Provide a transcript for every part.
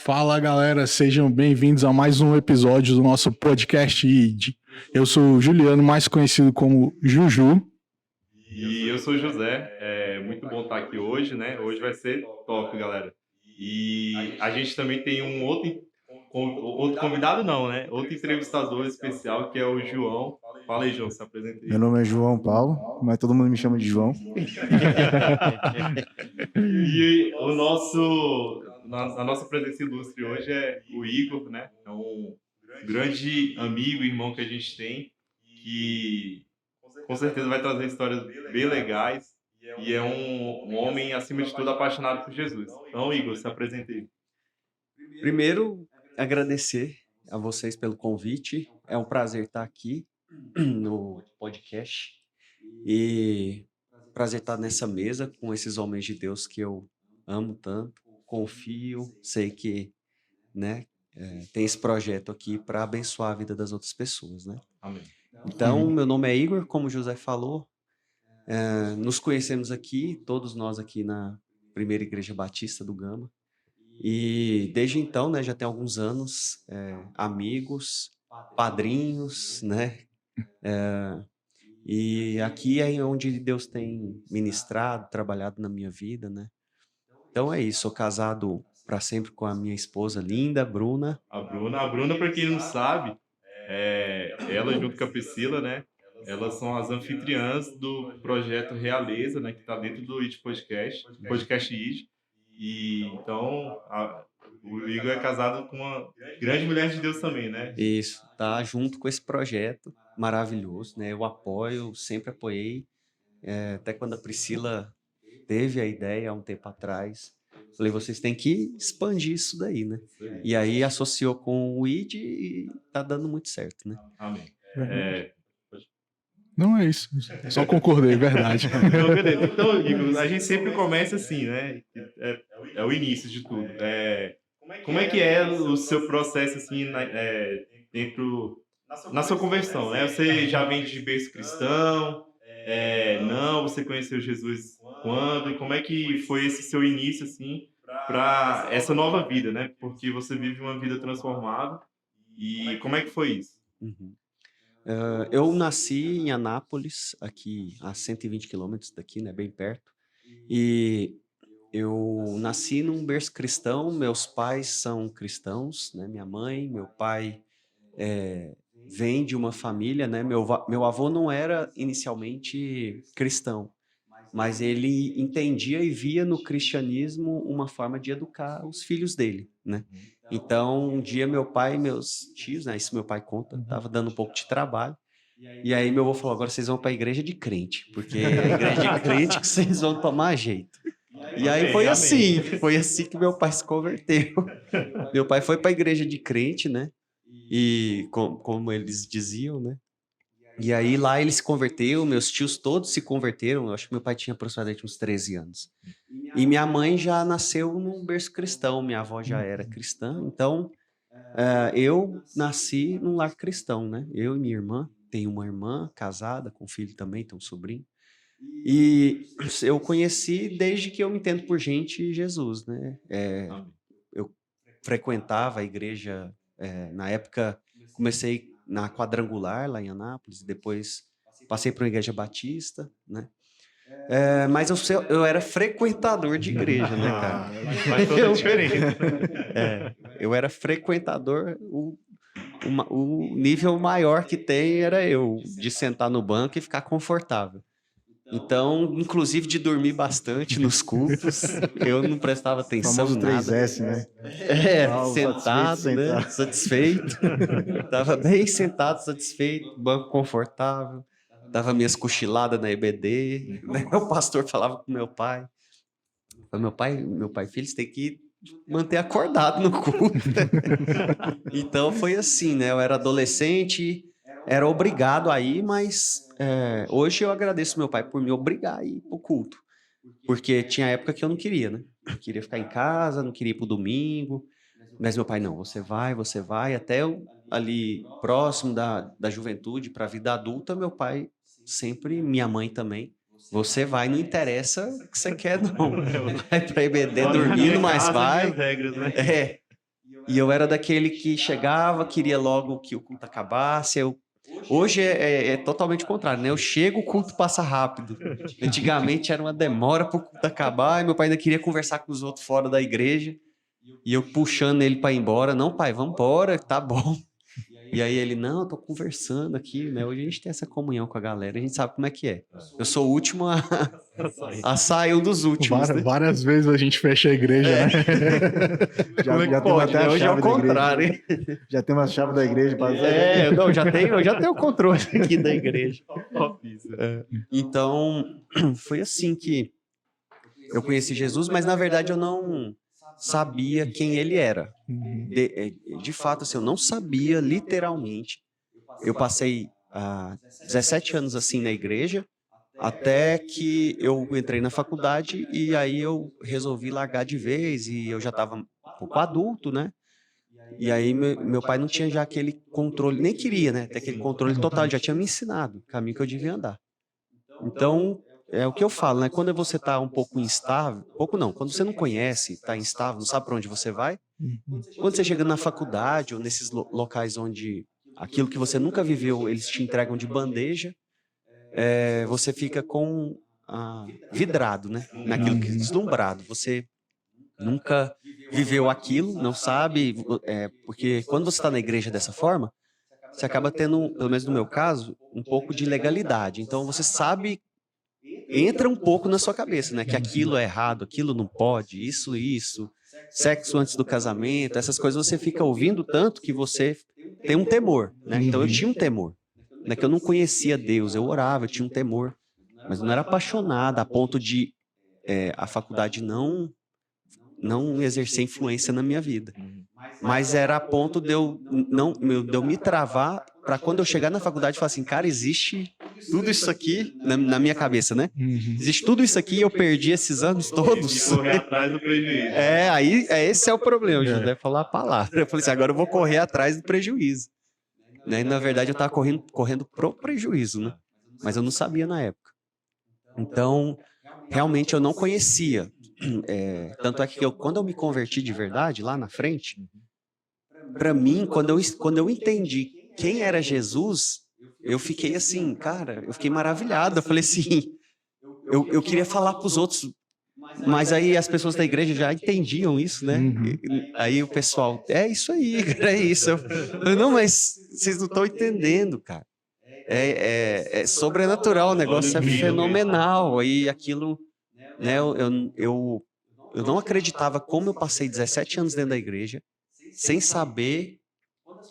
Fala galera, sejam bem-vindos a mais um episódio do nosso podcast ID. Eu sou o Juliano, mais conhecido como Juju. E eu sou o José, é muito bom estar aqui hoje, né? Hoje vai ser top, galera. E a gente também tem um outro convidado não, né? Outro entrevistador especial que é o João. Fala aí, João, se apresenta aí. Meu nome é João Paulo, mas todo mundo me chama de João. E a nossa presença ilustre hoje é o Igor, né? É um grande amigo e irmão que a gente tem, que com certeza vai trazer histórias bem legais e é um homem, acima de tudo, apaixonado por Jesus. Então, Igor, se apresente aí. Primeiro, agradecer a vocês pelo convite. É um prazer estar aqui no podcast e prazer estar nessa mesa com esses homens de Deus que eu amo tanto, confio, sei que, né, tem esse projeto aqui para abençoar a vida das outras pessoas, né? Amém. Então, meu nome é Igor, como o José falou, nos conhecemos aqui, todos nós aqui na Primeira Igreja Batista do Gama. E desde então, né, já tem alguns anos, amigos, padrinhos, né? E aqui é onde Deus tem ministrado, trabalhado na minha vida, né? Então é isso, sou casado para sempre com a minha esposa linda, Bruna. A Bruna, para quem não sabe, ela junto com a Priscila, né? Elas são as anfitriãs do projeto Realeza, né? Que está dentro do IT Podcast, Podcast IT. E então o Igor é casado com uma grande mulher de Deus também, né? Isso, tá junto com esse projeto maravilhoso, né? Eu apoio, sempre apoiei, até quando a Priscila teve a ideia há um tempo atrás. Falei, vocês têm que expandir isso daí, né? E aí associou com o ID e tá dando muito certo, né? Amém. Não é isso, só concordei, verdade. Então, beleza. Então, Igor, a gente sempre começa assim, né? É o início de tudo. Como é que é o seu processo, assim, dentro, na sua conversão, né? Você já vem de berço cristão? Não? Você conheceu Jesus quando? E como é que foi esse seu início, assim, para essa nova vida, né? Porque você vive uma vida transformada. E como é que foi isso? Uhum. Eu nasci em Anápolis, aqui a 120 quilômetros daqui, né, bem perto. E eu nasci num berço cristão, meus pais são cristãos, né, minha mãe, meu pai vem de uma família, né, meu avô não era inicialmente cristão, mas ele entendia e via no cristianismo uma forma de educar os filhos dele, né? Então, um dia meu pai e meus tios, né, isso meu pai conta, tava dando um pouco de trabalho, e aí meu avô falou, agora vocês vão para a igreja de crente, porque é a igreja de crente que vocês vão tomar jeito. E aí foi assim que meu pai se converteu. Meu pai foi para a igreja de crente, né? E como eles diziam, né? E aí lá ele se converteu, meus tios todos se converteram, eu acho que meu pai tinha aproximadamente uns 13 anos. E minha mãe já nasceu num berço cristão, minha avó já era cristã, então eu nasci num lar cristão, né? Eu e minha irmã, tenho uma irmã casada, com filho também, tem um sobrinho. E eu conheci desde que eu me entendo por gente Jesus, né? Eu frequentava a igreja, na época comecei na Quadrangular, lá em Anápolis, depois passei para uma igreja batista, né? Mas eu era frequentador de igreja, né, cara? Faz toda a diferença. Eu era frequentador, o nível maior que tem era eu, de sentar no banco e ficar confortável. Então, inclusive de dormir bastante nos cultos, eu não prestava atenção em nada. 3S, né? Sentado, né? Satisfeito. Tava bem sentado, satisfeito, banco confortável, dava minhas cochiladas na EBD. Né? O pastor falava com meu pai. Meu pai, filho, você tem que manter acordado no culto. Então foi assim, né? Eu era adolescente, era obrigado a ir, mas hoje eu agradeço meu pai por me obrigar a ir pro culto. Porque tinha época que eu não queria, né? Eu queria ficar em casa, não queria ir pro domingo. Mas meu pai, não, você vai. Até eu, ali próximo da juventude para a vida adulta, meu pai sempre, minha mãe também, você vai, não interessa o que você quer, não. Vai pra EBD dormindo, mas vai. Regras, né? E eu era daquele que chegava, queria logo que o culto acabasse. Hoje é totalmente o contrário, né? Eu chego, o culto passa rápido. Antigamente era uma demora para o culto acabar, e meu pai ainda queria conversar com os outros fora da igreja. E eu puxando ele para ir embora. Não, pai, vamos embora, tá bom. E aí ele, não, eu tô conversando aqui, né? Hoje a gente tem essa comunhão com a galera, a gente sabe como é que é. Eu sou o último a sair um dos últimos, né? Várias vezes a gente fecha a igreja, né? Já, Como é que já temos pode, até né? a Hoje é chave o da igreja. contrário, hein? Já temos a chave da igreja para Não, eu já tenho o controle aqui da igreja. Então, foi assim que eu conheci Jesus, mas na verdade eu não sabia quem ele era. De fato, assim, eu não sabia, literalmente. Eu passei 17 anos assim na igreja, até que eu entrei na faculdade e aí eu resolvi largar de vez e eu já estava um pouco adulto, né? E aí meu pai não tinha já aquele controle, nem queria, né? Ter aquele controle total, ele já tinha me ensinado o caminho que eu devia andar. Então, é o que eu falo, né? Quando você está um pouco instável, pouco não, quando você não conhece, está instável, não sabe para onde você vai, quando você chega na faculdade ou nesses locais onde aquilo que você nunca viveu, eles te entregam de bandeja, você fica vidrado, né? Naquilo que deslumbrado. Você nunca viveu aquilo, não sabe, porque quando você está na igreja dessa forma, você acaba tendo, pelo menos no meu caso, um pouco de legalidade. Então você sabe, entra um pouco na sua cabeça, né? Que aquilo é errado, aquilo não pode, isso, sexo antes do casamento, essas coisas você fica ouvindo tanto que você tem um temor, né? Então eu tinha um temor, né? Que eu não conhecia Deus, eu orava, eu tinha um temor, mas não era apaixonado a ponto de a faculdade não exercer influência na minha vida. Mas era a ponto de eu me travar para quando eu chegar na faculdade falar assim, cara, existe tudo isso aqui na minha cabeça, né? Existe tudo isso aqui e eu perdi esses anos todos. E correr atrás do prejuízo. Esse é o problema, o José falou a palavra. Eu falei assim, agora eu vou correr atrás do prejuízo. Né? E, na verdade, eu estava correndo pro prejuízo, né? Mas eu não sabia na época. Então, realmente eu não conhecia. Tanto é que quando eu me converti de verdade, lá na frente, para mim, quando eu entendi quem era Jesus, eu fiquei assim, cara, eu fiquei maravilhado. Eu falei assim, eu queria falar para os outros, mas aí as pessoas da igreja já entendiam isso, né? Aí o pessoal, é isso aí, cara, é isso. Eu falei, não, mas vocês não estão entendendo, cara. É sobrenatural, o negócio é fenomenal. Aí aquilo, né? Eu não acreditava como eu passei 17 anos dentro da igreja, sem saber.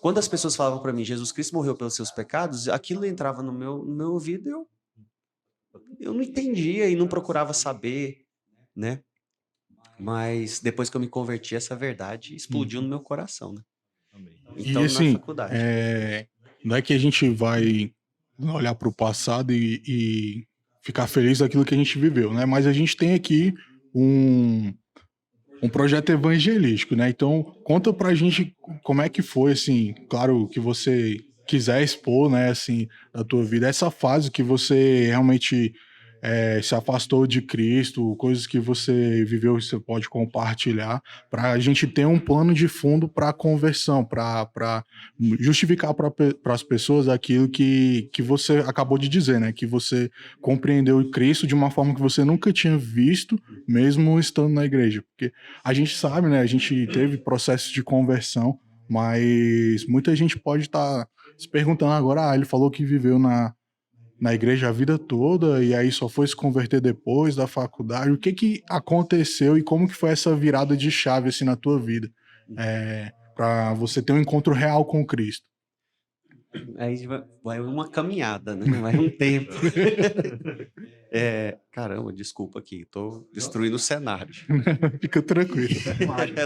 Quando as pessoas falavam para mim, Jesus Cristo morreu pelos seus pecados, aquilo entrava no meu ouvido e eu não entendia e não procurava saber, né? Mas depois que eu me converti, essa verdade explodiu no meu coração, né? Então, E assim, na faculdade. não é que a gente vai olhar para o passado e ficar feliz daquilo que a gente viveu, né? Mas a gente tem aqui um projeto evangelístico, né? Então, conta pra gente como é que foi, assim, claro que você quiser expor, né, assim, da tua vida, essa fase que você realmente se afastou de Cristo, coisas que você viveu, você pode compartilhar, para a gente ter um plano de fundo para a conversão, para justificar para as pessoas aquilo que você acabou de dizer, né? Que você compreendeu Cristo de uma forma que você nunca tinha visto, mesmo estando na igreja. Porque a gente sabe, né? A gente teve processos de conversão, mas muita gente pode estar se perguntando agora, ele falou que viveu na igreja a vida toda e aí só foi se converter depois da faculdade. O que aconteceu e como que foi essa virada de chave assim na tua vida para você ter um encontro real com Cristo? Aí vai uma caminhada, né? Vai um tempo. Caramba, desculpa aqui, tô destruindo o cenário. Fica tranquilo.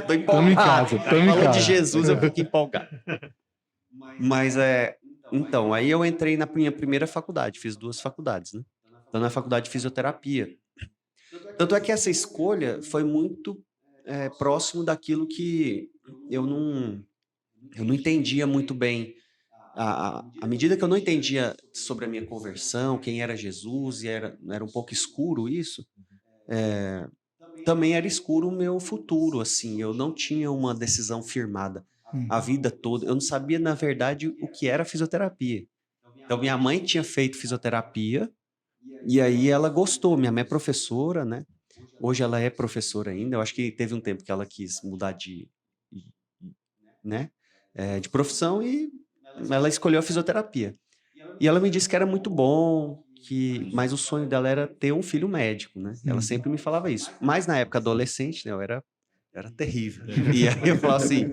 Tô empolgado. Tamo em casa, tamo em Falou casa. de Jesus, eu fico empolgado. Mas então, aí eu entrei na minha primeira faculdade, fiz 2 faculdades, né? Então, na faculdade de fisioterapia. Tanto é que essa escolha foi muito próximo daquilo que eu não entendia muito bem. À medida que eu não entendia sobre a minha conversão, quem era Jesus, e era um pouco escuro isso, também era escuro o meu futuro, assim, eu não tinha uma decisão firmada a vida toda, eu não sabia, na verdade, o que era fisioterapia. Então, minha mãe tinha feito fisioterapia, e aí ela gostou, minha mãe é professora, né? Hoje ela é professora ainda, eu acho que teve um tempo que ela quis mudar né, de profissão e ela escolheu a fisioterapia. E ela me disse que era muito bom, mas o sonho dela era ter um filho médico, né? Ela sempre me falava isso. Mas na época adolescente, né, eu era terrível. E aí eu falava assim,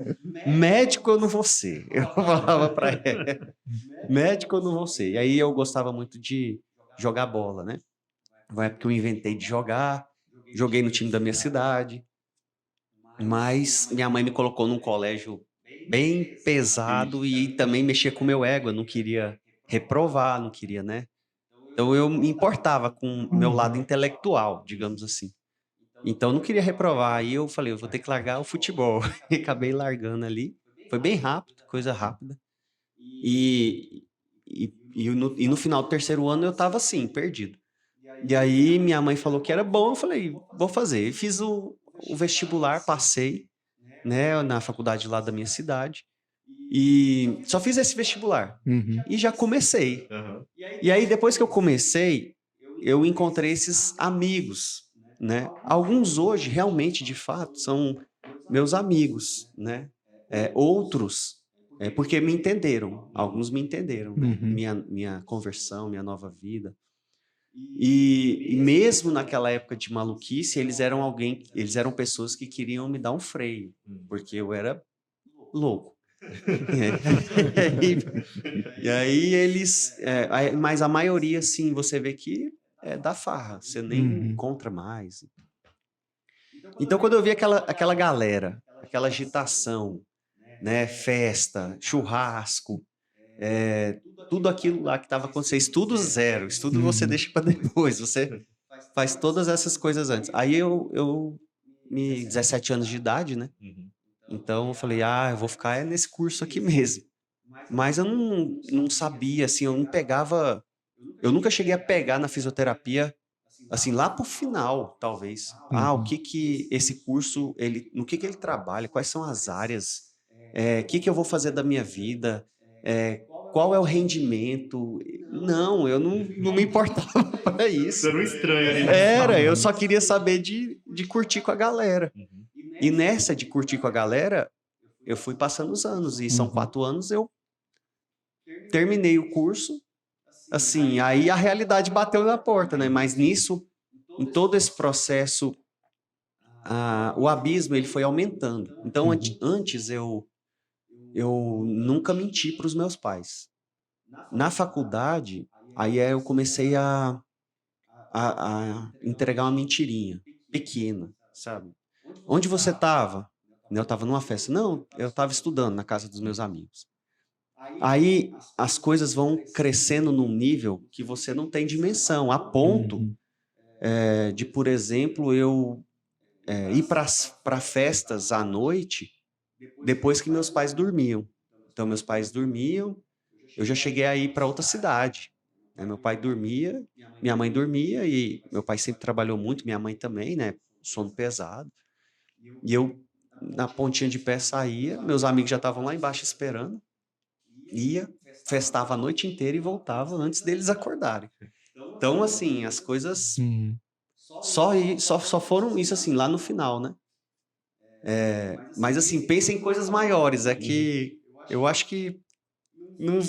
médico eu não vou ser. Eu falava para ela, médico eu não vou ser. E aí eu gostava muito de jogar bola, né? Na época eu inventei de jogar, joguei no time da minha cidade, mas minha mãe me colocou num colégio bem pesado e também mexia com o meu ego, eu não queria reprovar, não queria, né? Então eu me importava com o meu lado intelectual, digamos assim. Então eu não queria reprovar, aí eu falei, eu vou ter que largar o futebol. E acabei largando ali, foi bem rápido, coisa rápida. E no final do terceiro ano eu estava assim, perdido. E aí minha mãe falou que era bom, eu falei, vou fazer. E fiz o vestibular, passei, né, na faculdade lá da minha cidade. E só fiz esse vestibular. E já comecei. E aí, depois que eu comecei, eu encontrei esses amigos, né? Alguns hoje, realmente, de fato, são meus amigos, né? Outros, porque me entenderam. Alguns me entenderam, né? Minha conversão, minha nova vida. E mesmo naquela época de maluquice, eles eram pessoas que queriam me dar um freio, porque eu era louco. E aí mas a maioria, assim, você vê que é da farra, você nem encontra mais. Então, quando eu vi aquela galera, aquela agitação, né, festa, churrasco, tudo aquilo lá que estava acontecendo, estudo zero, estudo você deixa para depois, você faz todas essas coisas antes. Aí eu 17 anos de idade, né? Então eu falei, eu vou ficar nesse curso aqui mesmo. Mas eu não sabia, assim, eu não pegava, eu nunca cheguei a pegar na fisioterapia, assim, lá pro final, talvez. O que esse curso, no que ele trabalha, quais são as áreas, o que eu vou fazer da minha vida, qual é o rendimento. Não, eu não me importava para isso. Você era um estranho ali. Eu só queria saber de curtir com a galera. E nessa de curtir com a galera, eu fui passando os anos, e são 4 anos, eu terminei o curso, assim, aí a realidade bateu na porta, né? Mas nisso, em todo esse processo, o abismo ele foi aumentando. Então, antes eu nunca menti para os meus pais. Na faculdade, aí eu comecei a entregar uma mentirinha pequena, sabe? Onde você estava? Eu estava numa festa. Não, eu estava estudando na casa dos meus amigos. Aí as coisas vão crescendo num nível que você não tem dimensão, a ponto de, por exemplo, eu ir para festas à noite depois que meus pais dormiam. Então, meus pais dormiam, eu já cheguei a ir para outra cidade. Meu pai dormia, minha mãe dormia, e meu pai sempre trabalhou muito, minha mãe também, né? Sono pesado. E eu, na pontinha de pé, saía, meus amigos já estavam lá embaixo esperando, ia, festava a noite inteira e voltava antes deles acordarem. Então, assim, as coisas só foram isso, assim, lá no final, né? Mas, assim, pensa em coisas maiores, que eu acho que não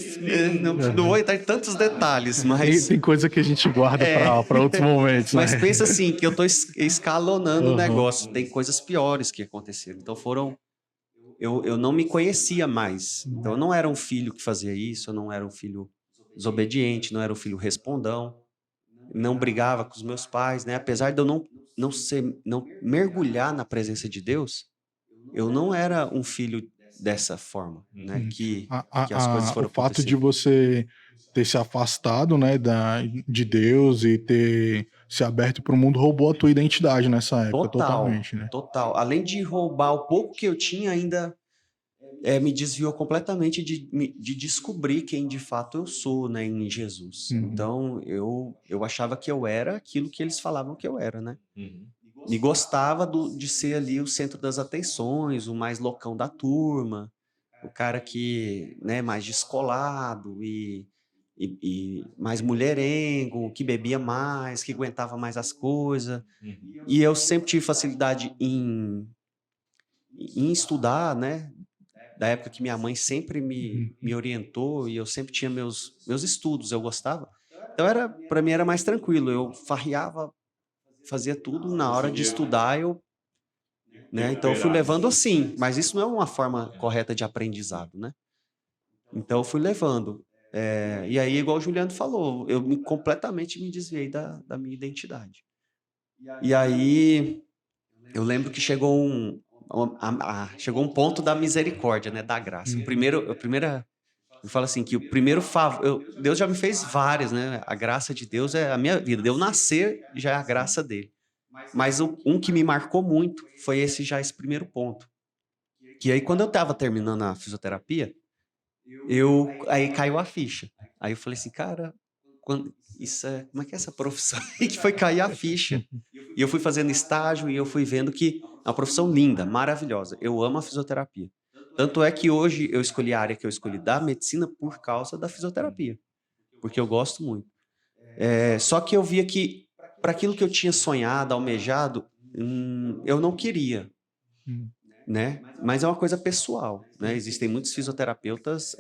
vou entrar em tantos detalhes, mas... Tem coisa que a gente guarda para outros momentos, né? Mas pensa assim, que eu estou escalonando o negócio. Tem coisas piores que aconteceram. Então eu não me conhecia mais. Então eu não era um filho que fazia isso, eu não era um filho desobediente, não era um filho respondão, não brigava com os meus pais, né? Apesar de eu não mergulhar na presença de Deus, eu não era um filho dessa forma, né? Que as coisas foram o fato de acontecendo. você ter se afastado, né, de Deus e ter se aberto para o mundo roubou a tua identidade nessa época, totalmente, né? Total. Além de roubar o pouco que eu tinha, ainda me desviou completamente de descobrir quem de fato eu sou, né, em Jesus. Então, eu achava que eu era aquilo que eles falavam que eu era, né? e gostava de ser ali o centro das atenções, o mais loucão da turma, o cara que, né, mais descolado e mais mulherengo, que bebia mais, que aguentava mais as coisas. E eu sempre tive facilidade em estudar, né? Da época que minha mãe sempre me orientou e eu sempre tinha meus estudos, eu gostava. Então, para mim era mais tranquilo, eu farreava, fazia tudo, na hora de estudar né? Então eu fui levando assim, mas isso não é uma forma correta de aprendizado, né? Então eu fui levando. E aí, igual o Juliano falou, eu completamente me desviei da minha identidade. E aí eu lembro que chegou chegou um ponto da misericórdia, né? Da graça. Eu falo assim, que o primeiro favor... Deus já me fez vários, né? A graça de Deus é a minha vida. De eu nascer já é a graça dele. Mas um que me marcou muito foi esse primeiro ponto. Que aí, quando eu estava terminando a fisioterapia, aí caiu a ficha. Aí eu falei assim, cara, como é que é essa profissão aí que foi cair a ficha? E eu fui fazendo estágio e eu fui vendo que é uma profissão linda, maravilhosa. Eu amo a fisioterapia. Tanto é que hoje eu escolhi a área que eu escolhi da medicina por causa da fisioterapia. Porque eu gosto muito. Só que eu via que para aquilo que eu tinha sonhado, almejado, eu não queria. Né? Mas é uma coisa pessoal, né? Existem muitos fisioterapeutas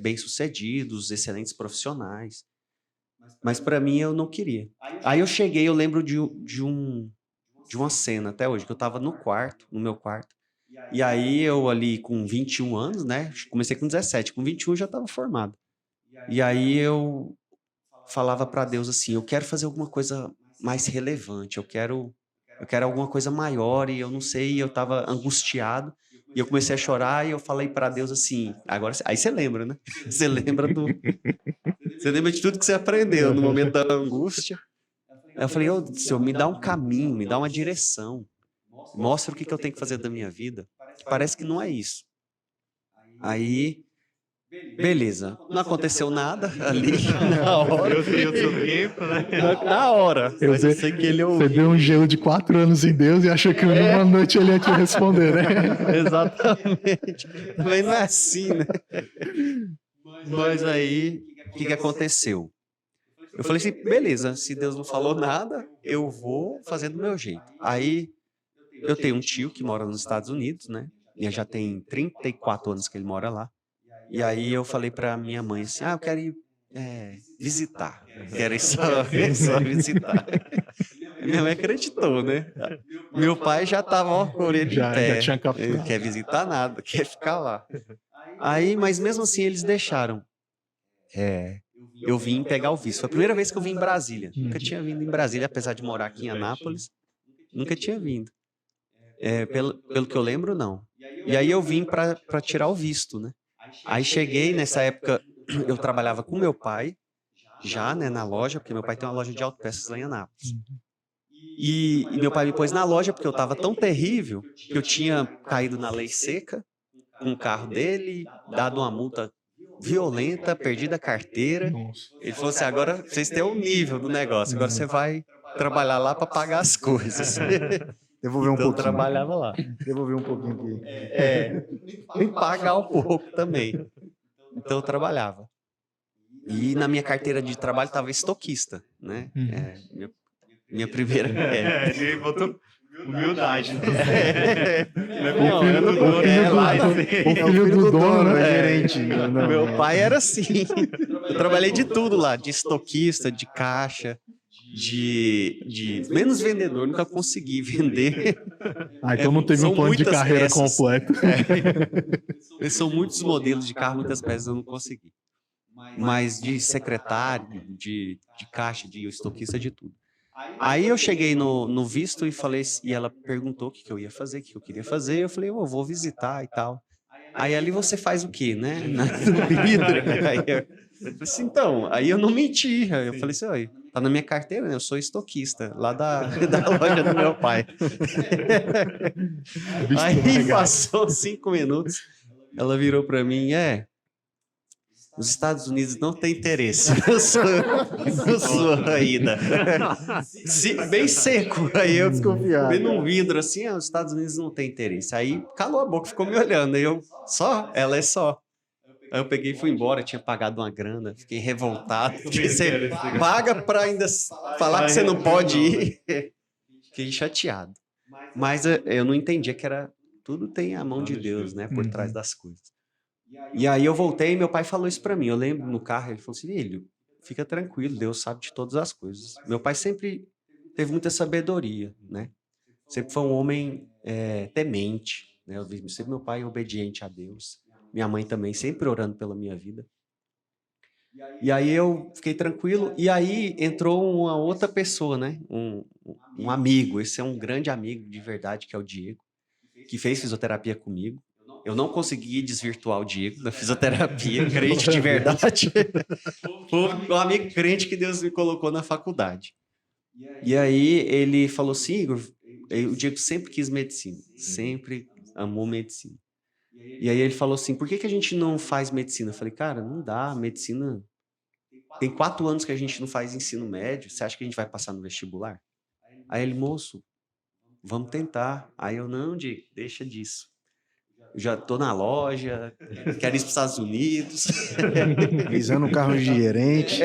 bem-sucedidos, excelentes profissionais, mas para mim eu não queria. Aí eu lembro de uma cena até hoje, que eu estava no meu quarto, e aí eu ali com 21 anos, né? Comecei com 17, com 21 eu já estava formado. E aí eu falava para Deus assim, eu quero fazer alguma coisa mais relevante, eu quero alguma coisa maior, e eu não sei, e eu estava angustiado, e eu comecei a chorar, e eu falei para Deus assim, aí você lembra, né? Você lembra de tudo que você aprendeu no momento da angústia. Aí eu falei, Senhor, me dá um caminho, me dá uma direção, mostra o que eu tenho que fazer da minha vida. Parece que não é isso. Aí, beleza, não aconteceu nada ali na hora. Eu sei o seu tempo, né? Na hora. Mas eu sei que você deu um gelo de 4 anos em Deus e achou que numa noite ele ia te responder, né? Exatamente. Também não é assim, né? Mas aí, o que aconteceu? Eu falei assim, beleza, se Deus não falou nada, eu vou fazer do meu jeito. Aí, eu tenho um tio que mora nos Estados Unidos, né? E já tem 34 anos que ele mora lá. E aí eu falei pra minha mãe assim, eu quero ir visitar. Quero ir só visitar. Minha mãe acreditou, né? Meu pai já tava com a orelha em pé. Já tinha captado. Não quer visitar nada, quer ficar lá. Aí, mas mesmo assim eles deixaram. Eu vim pegar o visto. Foi a primeira vez que eu vim em Brasília. Nunca tinha vindo em Brasília, apesar de morar aqui em Anápolis. Nunca tinha vindo. Pelo que eu lembro, não. E aí eu vim para tirar o visto, né? Aí cheguei, nessa época, eu trabalhava com meu pai, já, né, na loja, porque meu pai tem uma loja de autopeças lá em Anápolis. E meu pai me pôs na loja porque eu estava tão terrível que eu tinha caído na lei seca com o carro dele, dado uma multa violenta, perdido a carteira. Nossa. Ele falou assim, agora vocês têm o nível do negócio, agora você vai trabalhar lá para pagar as coisas. Devolver um Então eu pouquinho. trabalhava lá. Devolver um pouquinho aqui. E pagar um pouco também. Então eu trabalhava. E na minha carteira de trabalho estava estoquista, né? Minha primeira... Ele botou humildade. Não, eu não O filho do dono, né? Gerente. Não, Meu pai era assim. Eu trabalhei de tudo lá, de estoquista, de caixa, de menos vendedor, nunca consegui vender. Então não teve um São plano de muitas carreira peças. completo. São muitos modelos de carro, muitas peças eu não consegui. Mas de secretário, de caixa, de estoquista, de tudo. Aí eu cheguei no visto e falei, e ela perguntou o que eu ia fazer, o que eu queria fazer, eu falei, eu vou visitar e tal. Aí ali você faz o quê, né? No vidro. Aí eu falei assim, então, aí eu não menti. Aí eu falei assim, oi, tá na minha carteira, né? Eu sou estoquista, lá da loja do meu pai. Aí passou 5 minutos, ela virou pra mim, os Estados Unidos não têm interesse na sua ida. Bem seco. Aí eu Desconfiado. bem num vidro assim, os Estados Unidos não têm interesse. Aí calou a boca, ficou me olhando. Aí eu, só? Ela é só. Aí eu peguei e fui embora, tinha pagado uma grana, fiquei revoltado. Porque você paga pra ainda falar que você não pode ir. Fiquei chateado. Mas eu não entendia que era... Tudo tem a mão de Deus, né? Por trás das coisas. E aí eu voltei e meu pai falou isso pra mim. Eu lembro no carro, ele falou assim, filho, fica tranquilo, Deus sabe de todas as coisas. Meu pai sempre teve muita sabedoria, né? Sempre foi um homem temente, né? Eu vi sempre meu pai obediente a Deus. Minha mãe também, sempre orando pela minha vida. E aí eu fiquei tranquilo. E aí entrou uma outra pessoa, né? Um amigo. Esse é um grande amigo de verdade, que é o Diego, que fez fisioterapia comigo. Eu não consegui desvirtuar o Diego da fisioterapia, crente de verdade. Um amigo crente que Deus me colocou na faculdade. E aí ele falou assim, Igor, o Diego sempre quis medicina, sempre amou medicina. E aí ele falou assim, por que a gente não faz medicina? Eu falei, cara, não dá, medicina... Tem 4 anos que a gente não faz ensino médio, você acha que a gente vai passar no vestibular? Aí ele, moço, vamos tentar. Aí eu, não, Diego, deixa disso. Eu já tô na loja, quero ir para os Estados Unidos. Visando um carro de gerente.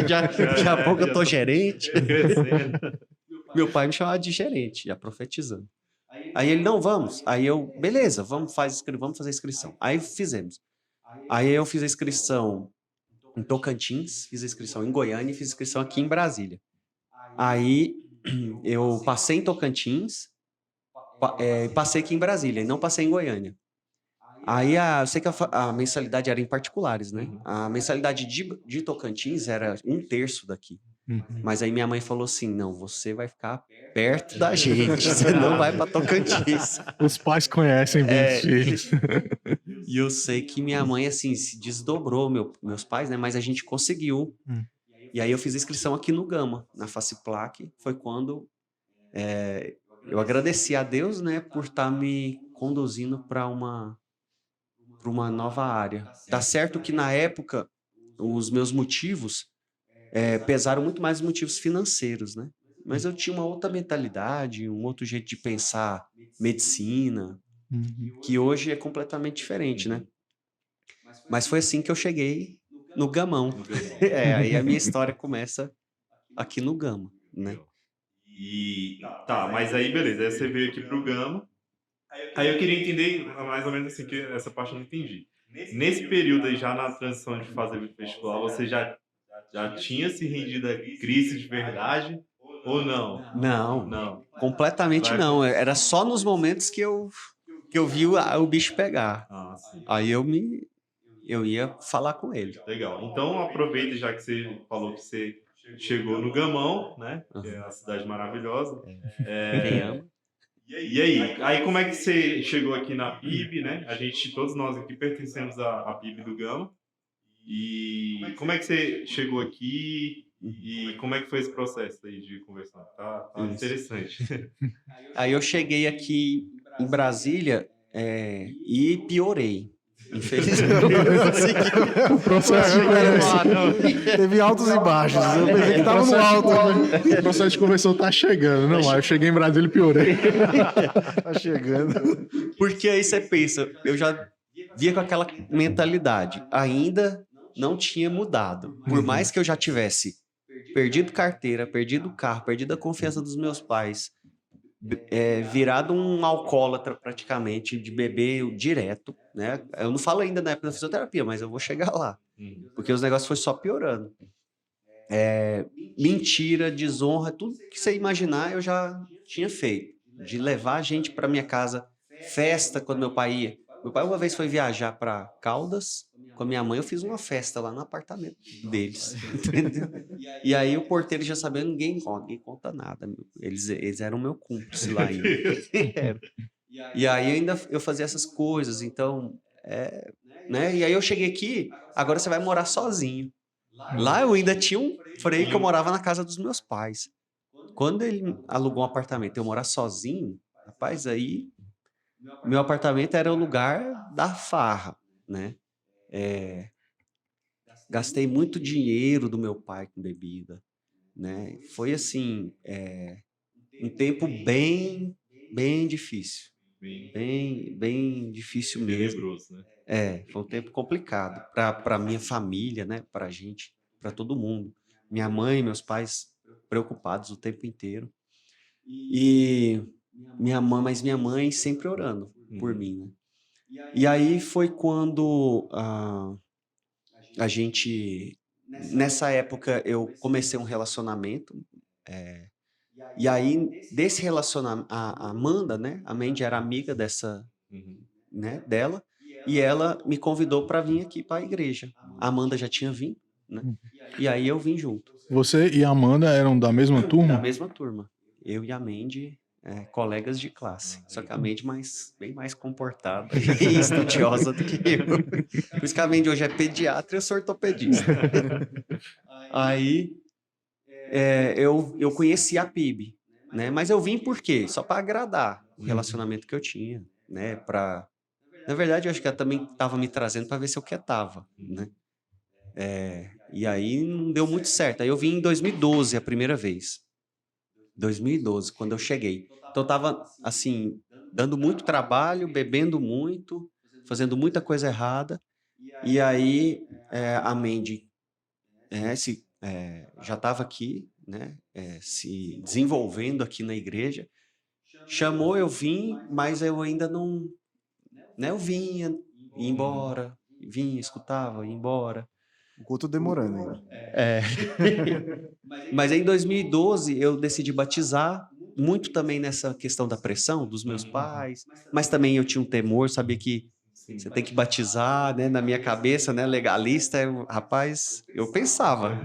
Daqui a pouco eu tô gerente. Crescendo. Meu pai me chamava de gerente, já profetizando. Aí ele, não, vamos. Aí eu, beleza, vamos fazer a inscrição. Aí fizemos. Aí eu fiz a inscrição em Tocantins, fiz a inscrição em Goiânia e fiz a inscrição aqui em Brasília. Aí eu passei em Tocantins, passei aqui em Brasília e não passei em Goiânia. Aí eu sei que a mensalidade era em particulares, né? A mensalidade de Tocantins era 1/3 daqui. Mas aí minha mãe falou assim, não, você vai ficar perto da gente, você não vai para Tocantins. Os pais conhecem bem os filhos. E eu sei que minha mãe, assim, se desdobrou, meus pais, né? Mas a gente conseguiu. E aí eu fiz a inscrição aqui no Gama, na Faciplac. Foi quando eu agradeci a Deus, né? Por estar me conduzindo para uma nova área. Tá certo que na época, os meus motivos pesaram muito mais os motivos financeiros, né? Mas eu tinha uma outra mentalidade, um outro jeito de pensar medicina, que hoje é completamente diferente, né? Mas foi assim que eu cheguei no Gamão. Aí a minha história começa aqui no Gama, né? E tá, mas aí beleza, aí você veio aqui pro Gama. Aí eu queria entender mais ou menos assim, que essa parte eu não entendi. Nesse período aí, já na transição de fazer o vestibular, você já tinha se rendido a Cristo de verdade ou não? Não, Não. completamente não. Era só nos momentos que eu vi o bicho pegar. Ah, sim. Aí eu ia falar com ele. Legal. Então aproveita, já que você falou que você chegou no Gamão, né? Que é uma cidade maravilhosa. Quem ama? E aí? Aí como é que você chegou aqui na PIB, né? Todos nós aqui pertencemos à PIB do Gama. E como é que você chegou aqui e como é que foi esse processo aí de conversar? Tá interessante. Aí eu cheguei aqui em Brasília e piorei. Infelizmente, eu consegui. O processo de conversão. Teve altos e baixos. Eu pensei que tava no alto. O processo de conversão tá chegando. Não, aí eu cheguei em Brasília e piorei. Tá chegando. Porque aí você pensa, eu já via com aquela mentalidade, ainda não tinha mudado. Por mais que eu já tivesse perdido carteira, perdido carro, perdido a confiança dos meus pais, virado um alcoólatra praticamente, de beber direto, né? Eu não falo ainda na época da fisioterapia, mas eu vou chegar lá. Porque os negócios foi só piorando. Mentira, desonra, tudo que você imaginar eu já tinha feito. De levar a gente para minha casa, festa quando meu pai ia. Meu pai uma vez foi viajar para Caldas, com a minha mãe, eu fiz uma festa lá no apartamento deles, entendeu? E aí o porteiro já sabendo, ninguém conta nada. Eles eram meu cúmplice lá ainda. E aí ainda eu fazia essas coisas, então, né? E aí eu cheguei aqui, agora você vai morar sozinho. Lá eu ainda tinha um freio que eu morava na casa dos meus pais. Quando ele alugou um apartamento, eu morar sozinho, rapaz, aí meu apartamento era o lugar da farra, né? Gastei muito dinheiro do meu pai com bebida, né? Foi assim, um tempo bem difícil, bem difícil mesmo. Tenebroso, né? Foi um tempo complicado para minha família, né? Para a gente, para todo mundo. Minha mãe e meus pais preocupados o tempo inteiro. E mas minha mãe sempre orando por mim, né? E aí foi quando a gente, nessa época, eu comecei um relacionamento. E aí, desse relacionamento, a Amanda, né? A Mandy era amiga né, dela, e ela me convidou para vir aqui para a igreja. A Amanda já tinha vindo, né? E aí eu vim junto, Você e a Amanda eram da mesma da turma? mesma turma. Eu e a Mandy, colegas de classe. Só que a Mandy bem mais comportada e estudiosa do que eu. Por isso que a Mandy hoje é pediatra e eu sou ortopedista. Aí eu conheci a PIB, né? Mas eu vim por quê? Só para agradar o relacionamento que eu tinha, né? Na verdade, eu acho que ela também estava me trazendo para ver se eu quietava, né? E aí não deu muito certo. Aí eu vim em 2012 a primeira vez. 2012, quando eu cheguei. Então eu tava, assim, dando muito trabalho, bebendo muito, fazendo muita coisa errada. E aí a Mandy já estava aqui, né? Se desenvolvendo aqui na igreja. Chamou, eu vim, mas eu ainda não... Né? Eu vinha, ia embora, vinha, escutava, ia embora. O culto demorando ainda. Mas aí, em 2012 eu decidi batizar, muito também nessa questão da pressão dos meus pais, mas também eu tinha um temor, sabia que você tem que batizar, né? Na minha cabeça, né, legalista, rapaz, eu pensava,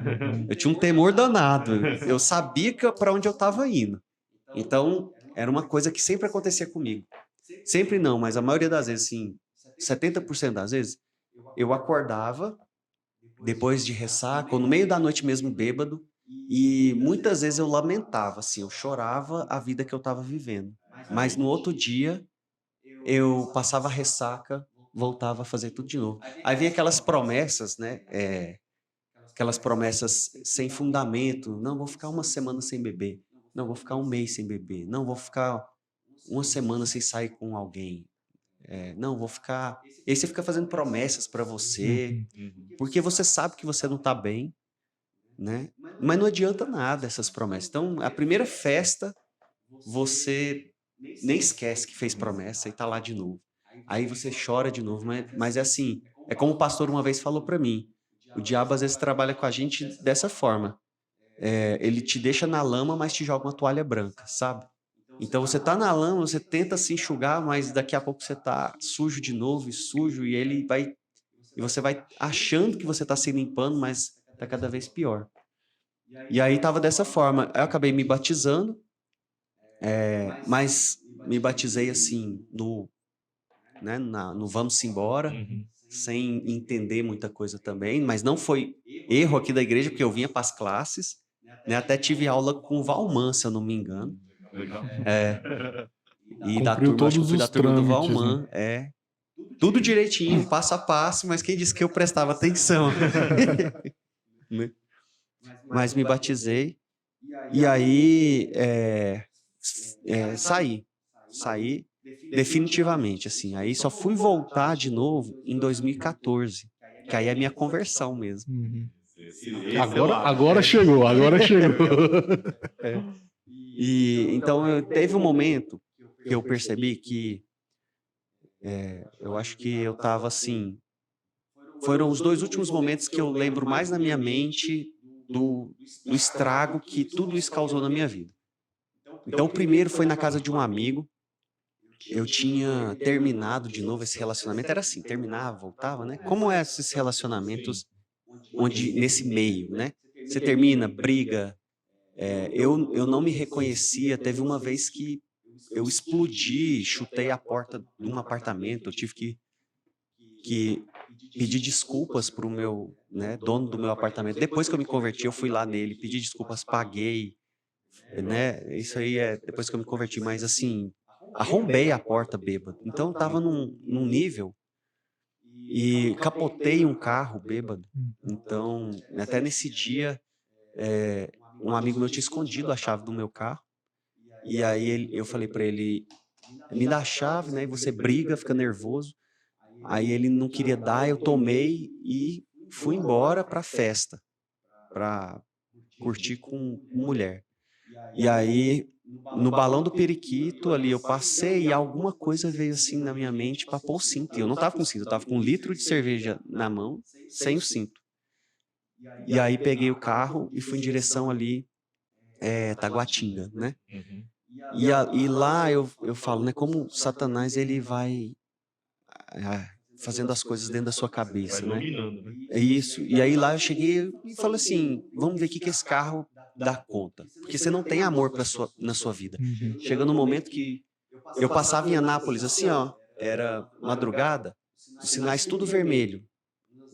eu tinha um temor danado, eu sabia para onde eu estava indo. Então, era uma coisa que sempre acontecia comigo. Sempre não, mas a maioria das vezes, assim, 70% das vezes, eu acordava depois de ressaca, ou no meio da noite mesmo bêbado, e muitas vezes eu lamentava, assim, eu chorava a vida que eu estava vivendo. Mas no outro dia, eu passava a ressaca, voltava a fazer tudo de novo. Aí vinha aquelas promessas, né? Aquelas promessas sem fundamento. Não, vou ficar uma semana sem beber. Não, vou ficar um mês sem beber. Não, vou ficar uma semana sem sair com alguém. Não, vou ficar... E aí você fica fazendo promessas para você, porque você sabe que você não está bem, né? Mas não adianta nada essas promessas. Então, a primeira festa, você nem esquece que fez promessa e está lá de novo. Aí você chora de novo, mas é assim, é como o pastor uma vez falou para mim, o diabo às vezes trabalha com a gente dessa forma. Ele te deixa na lama, mas te joga uma toalha branca, sabe? Então você tá na lama, você tenta se enxugar, mas daqui a pouco você tá sujo de novo e sujo, e você vai achando que você tá se limpando, mas tá cada vez pior. E aí tava dessa forma. Eu acabei me batizando, mas me batizei assim no vamos embora, sem entender muita coisa também, mas não foi erro aqui da igreja, porque eu vinha para as classes, né? Até tive aula com o Valman, se eu não me engano. Legal. E da Cumpriu turma, acho que eu todos fui da os turma do trâmites, Valman, tudo direitinho, passo a passo, mas quem disse que eu prestava atenção? Né? Mas me batizei, e aí saí definitivamente, assim. Aí só fui voltar de novo em 2014, que aí é a minha conversão mesmo. Esse é o ápice. Agora chegou, agora chegou. E então teve um momento que eu percebi que eu acho que eu estava assim. Foram os 2 últimos momentos que eu lembro mais na minha mente do estrago que tudo isso causou na minha vida. Então, o primeiro foi na casa de um amigo. Eu tinha terminado de novo esse relacionamento. Era assim, terminava, voltava, né? Como é esses relacionamentos onde nesse meio, né? Você termina, briga. Eu não me reconhecia. Teve uma vez que eu explodi, chutei a porta de um apartamento. Eu tive que pedir desculpas para o meu, né, dono do meu apartamento. Depois que eu me converti, eu fui lá nele, pedi desculpas, paguei, né? Isso aí depois que eu me converti, mas assim, arrombei a porta bêbado. Então eu estava num nível e capotei um carro bêbado. Então, até nesse dia, um amigo meu tinha escondido a chave do meu carro. E aí eu falei para ele, me dá a chave, né? E você briga, fica nervoso. Aí ele não queria dar, eu tomei e fui embora para festa, para curtir com mulher. E aí, no balão do periquito ali, eu passei e alguma coisa veio assim na minha mente para pôr o cinto. E eu não estava com cinto, eu estava com 1 litro de cerveja na mão, sem o cinto. E aí peguei o carro e fui em direção ali, Taguatinga, né? Uhum. E lá eu falo, né? Como Satanás ele vai fazendo as coisas dentro da sua Vai cabeça, né? dominando, né? É isso. E aí lá eu cheguei e falei assim, vamos ver o que esse carro dá conta. Porque você não tem amor na sua vida. Uhum. Chega no momento que eu passava em Anápolis assim, ó, era madrugada, os sinais tudo vermelho,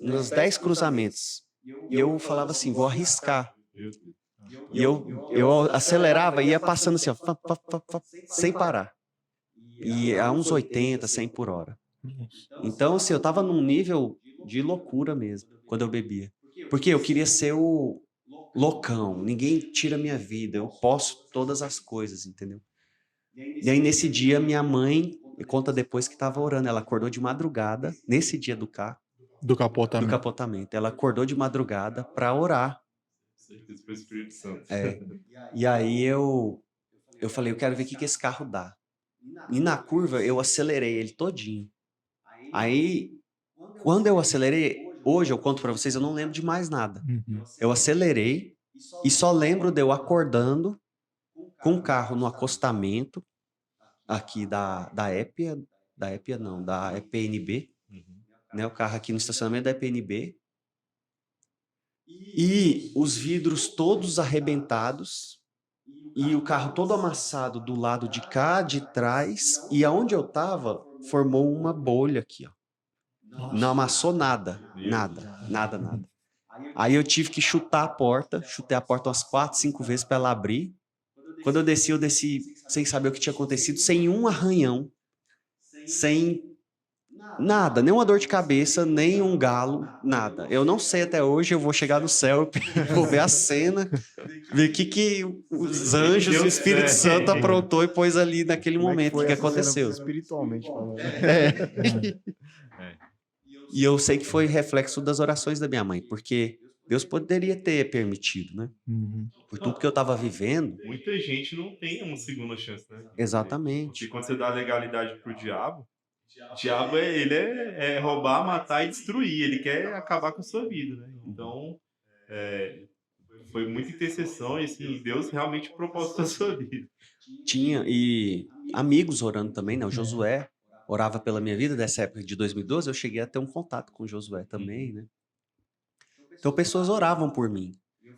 nos 10 cruzamentos. E eu falava assim, vou arriscar. Meu Deus. E eu acelerava e ia passando assim, ó, sem parar. E a uns 80, 100 por hora. Então, assim, eu tava num nível de loucura mesmo, quando eu bebia. Porque eu queria ser o loucão, ninguém tira minha vida, eu posso todas as coisas, entendeu? E aí, nesse dia, minha mãe me conta depois que estava orando. Ela acordou de madrugada, nesse dia do Do capotamento. capotamento. Ela acordou de madrugada para orar. Certeza foi o Espírito Santo. E aí eu falei, eu quero ver o que esse carro dá. E na curva, eu acelerei ele todinho. Aí, quando eu acelerei, hoje eu conto para vocês, eu não lembro de mais nada. Uhum. Eu acelerei e só lembro de eu acordando com o carro no acostamento aqui da EPIA não, da EPNB, Uhum. né? O carro aqui no estacionamento da EPNB. E os vidros todos arrebentados e o carro todo amassado do lado de cá, de trás, e aonde eu tava formou uma bolha aqui, ó. Não amassou nada, nada. Aí eu tive que chutar a porta, chutei a porta umas 4, 5 vezes para ela abrir. Quando eu desci sem saber o que tinha acontecido, sem um arranhão, sem nada, nem uma dor de cabeça, nem um galo, nada. Eu não sei até hoje, eu vou chegar no céu e vou ver a cena, ver o que os anjos e o Espírito Santo aprontou e pôs ali naquele Como é momento, o foi que essa cena aconteceu. espiritualmente falando? E eu sei que foi reflexo das orações da minha mãe, porque Deus poderia ter permitido, né? Uhum. Por tudo que eu estava vivendo. Muita gente não tem uma segunda chance, né? Exatamente. Porque quando você dá legalidade pro diabo, o diabo ele é roubar, matar e destruir. Ele quer acabar com a sua vida, né? Então, foi muita intercessão e assim, Deus realmente propôs a sua vida. Tinha, e amigos orando também, né? O Josué orava pela minha vida, dessa época de 2012, eu cheguei a ter um contato com o Josué também, né? Então pessoas oravam por mim.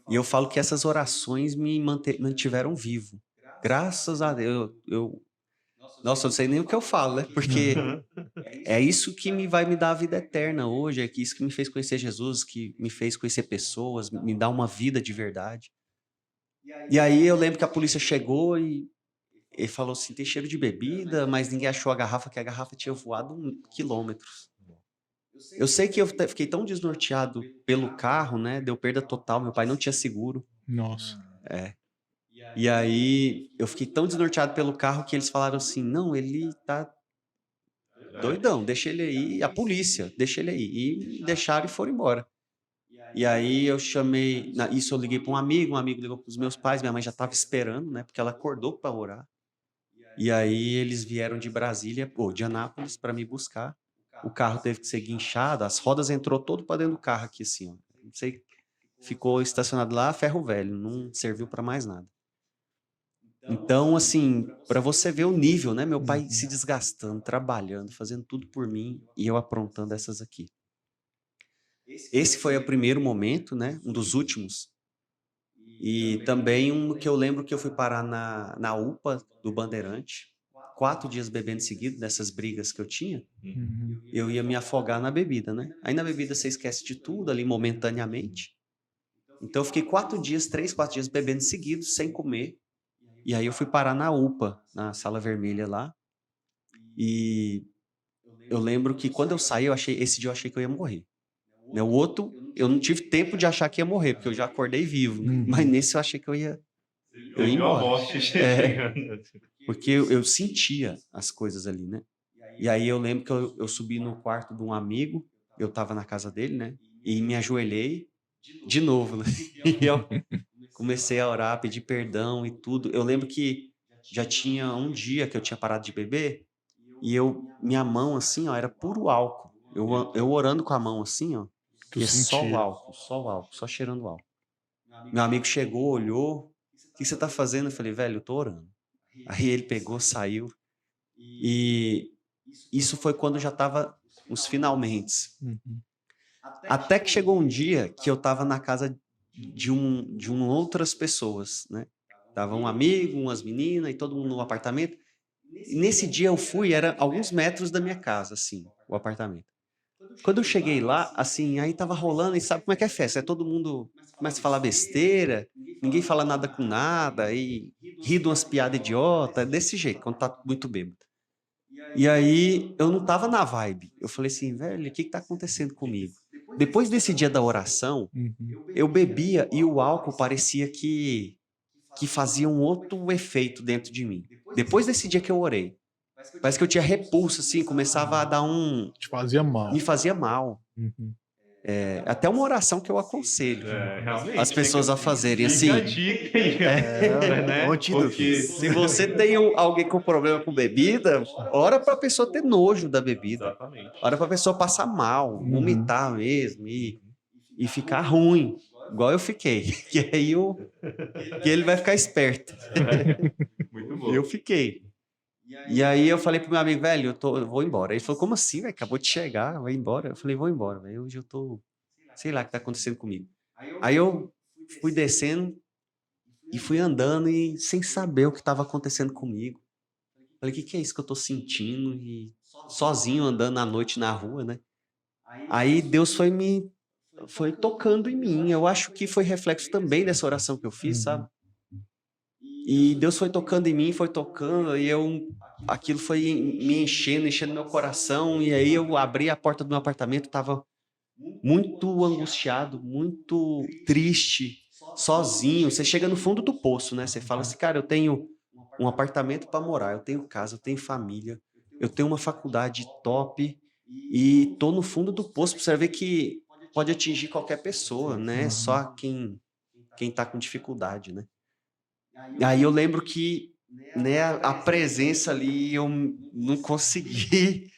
E eu falo que essas orações me mantiveram vivo. Graças a Deus, nossa, eu não sei nem o que eu falo, né? Porque é isso que vai me dar a vida eterna hoje, é isso que me fez conhecer Jesus, que me fez conhecer pessoas, me dá uma vida de verdade. E aí eu lembro que a polícia chegou e ele falou assim, tem cheiro de bebida, mas ninguém achou a garrafa, que a garrafa tinha voado quilômetros. Eu sei que eu fiquei tão desnorteado pelo carro, né? Deu perda total, meu pai não tinha seguro. Nossa. E aí eu fiquei tão desnorteado pelo carro que eles falaram assim, não, ele tá doidão, deixa ele aí, a polícia, deixa ele aí. E deixaram e foram embora. E aí eu chamei, isso eu liguei para um amigo ligou para os meus pais, minha mãe já estava esperando, né? Porque ela acordou para orar. E aí eles vieram de Brasília, ou de Anápolis, para me buscar. O carro teve que ser guinchado, as rodas entrou todo para dentro do carro aqui, assim, ó. Não sei, ficou estacionado lá, ferro velho, não serviu para mais nada. Então, assim, para você ver o nível, né? Meu pai se desgastando, trabalhando, fazendo tudo por mim e eu aprontando essas aqui. Esse foi o primeiro momento, né? Um dos últimos. E também um que eu lembro que eu fui parar na UPA do Bandeirante, 4 dias bebendo seguido, dessas brigas que eu tinha, Uhum. eu ia me afogar na bebida, né? Aí na bebida você esquece de tudo ali momentaneamente. Então eu fiquei 3, 4 dias bebendo seguidos, sem comer. E aí eu fui parar na UPA, na Sala Vermelha lá. E eu lembro que quando eu saí, esse dia eu achei que eu ia morrer. Né? O outro, eu não tive tempo de achar que ia morrer, porque eu já acordei vivo. Né? Mas nesse eu achei que eu ia Eu vi a embora. morte É, chegando. porque eu sentia as coisas ali, né? E aí eu lembro que eu subi no quarto de um amigo, eu tava na casa dele, né? E me ajoelhei de novo, né? E eu comecei a orar, pedir perdão e tudo. Eu lembro que já tinha um dia que eu tinha parado de beber e minha mão assim, ó, era puro álcool. Eu orando com a mão assim, ó, Tu e é só o sentia. álcool, só o álcool, só cheirando álcool. Meu amigo chegou, olhou, o que você tá fazendo? Eu falei, velho, eu tô orando. Aí ele pegou, saiu e isso foi quando já tava nos finalmente. Uhum. Até que chegou um dia que eu estava na casa de outras pessoas, né? Tava um amigo, umas meninas e todo mundo no apartamento. E nesse dia eu fui, era alguns metros da minha casa, assim, o apartamento. Quando eu cheguei lá, assim, aí tava rolando e sabe como é que é festa? É todo mundo começa a falar besteira, ninguém fala nada com nada e ri de umas piadas idiota, desse jeito, quando tá muito bêbado. E aí eu não tava na vibe. Eu falei assim, velho, o que tá acontecendo comigo? Depois desse dia da oração, Uhum. eu bebia e o álcool parecia que fazia um outro efeito dentro de mim. Depois desse dia que eu orei, parece que eu tinha repulso, assim, começava a dar Te fazia mal. me fazia mal. Uhum. É, até uma oração que eu aconselho Realmente. as pessoas a fazerem, Fica a assim. dica aí, É, o antídoto. Porque... Se você tem alguém com problema com bebida, ora para a pessoa ter nojo da bebida. Exatamente. Ora para a pessoa passar mal, vomitar mesmo e ficar ruim, igual eu fiquei. Que aí que ele vai ficar esperto. Muito bom. Eu fiquei. E aí eu falei pro meu amigo, velho, eu vou embora. Ele falou, como assim, velho? Acabou de chegar, vai embora. Eu falei, vou embora, velho. Hoje eu tô, sei lá o que tá acontecendo comigo. Aí eu fui descendo e fui andando e sem saber o que estava acontecendo comigo. Falei, o que é isso que eu tô sentindo? E sozinho andando à noite na rua, né? Aí Deus foi tocando em mim. Eu acho que foi reflexo também dessa oração que eu fiz, sabe? E Deus foi tocando em mim, foi tocando, e aquilo foi me enchendo meu coração, e aí eu abri a porta do meu apartamento, tava muito angustiado, muito triste, sozinho. Você chega no fundo do poço, né? Você fala assim, cara, eu tenho um apartamento para morar, eu tenho casa, eu tenho família, eu tenho uma faculdade top e tô no fundo do poço. Pra você ver que pode atingir qualquer pessoa, né? Só quem tá com dificuldade, né? Aí eu lembro que, né, a presença ali, eu não consegui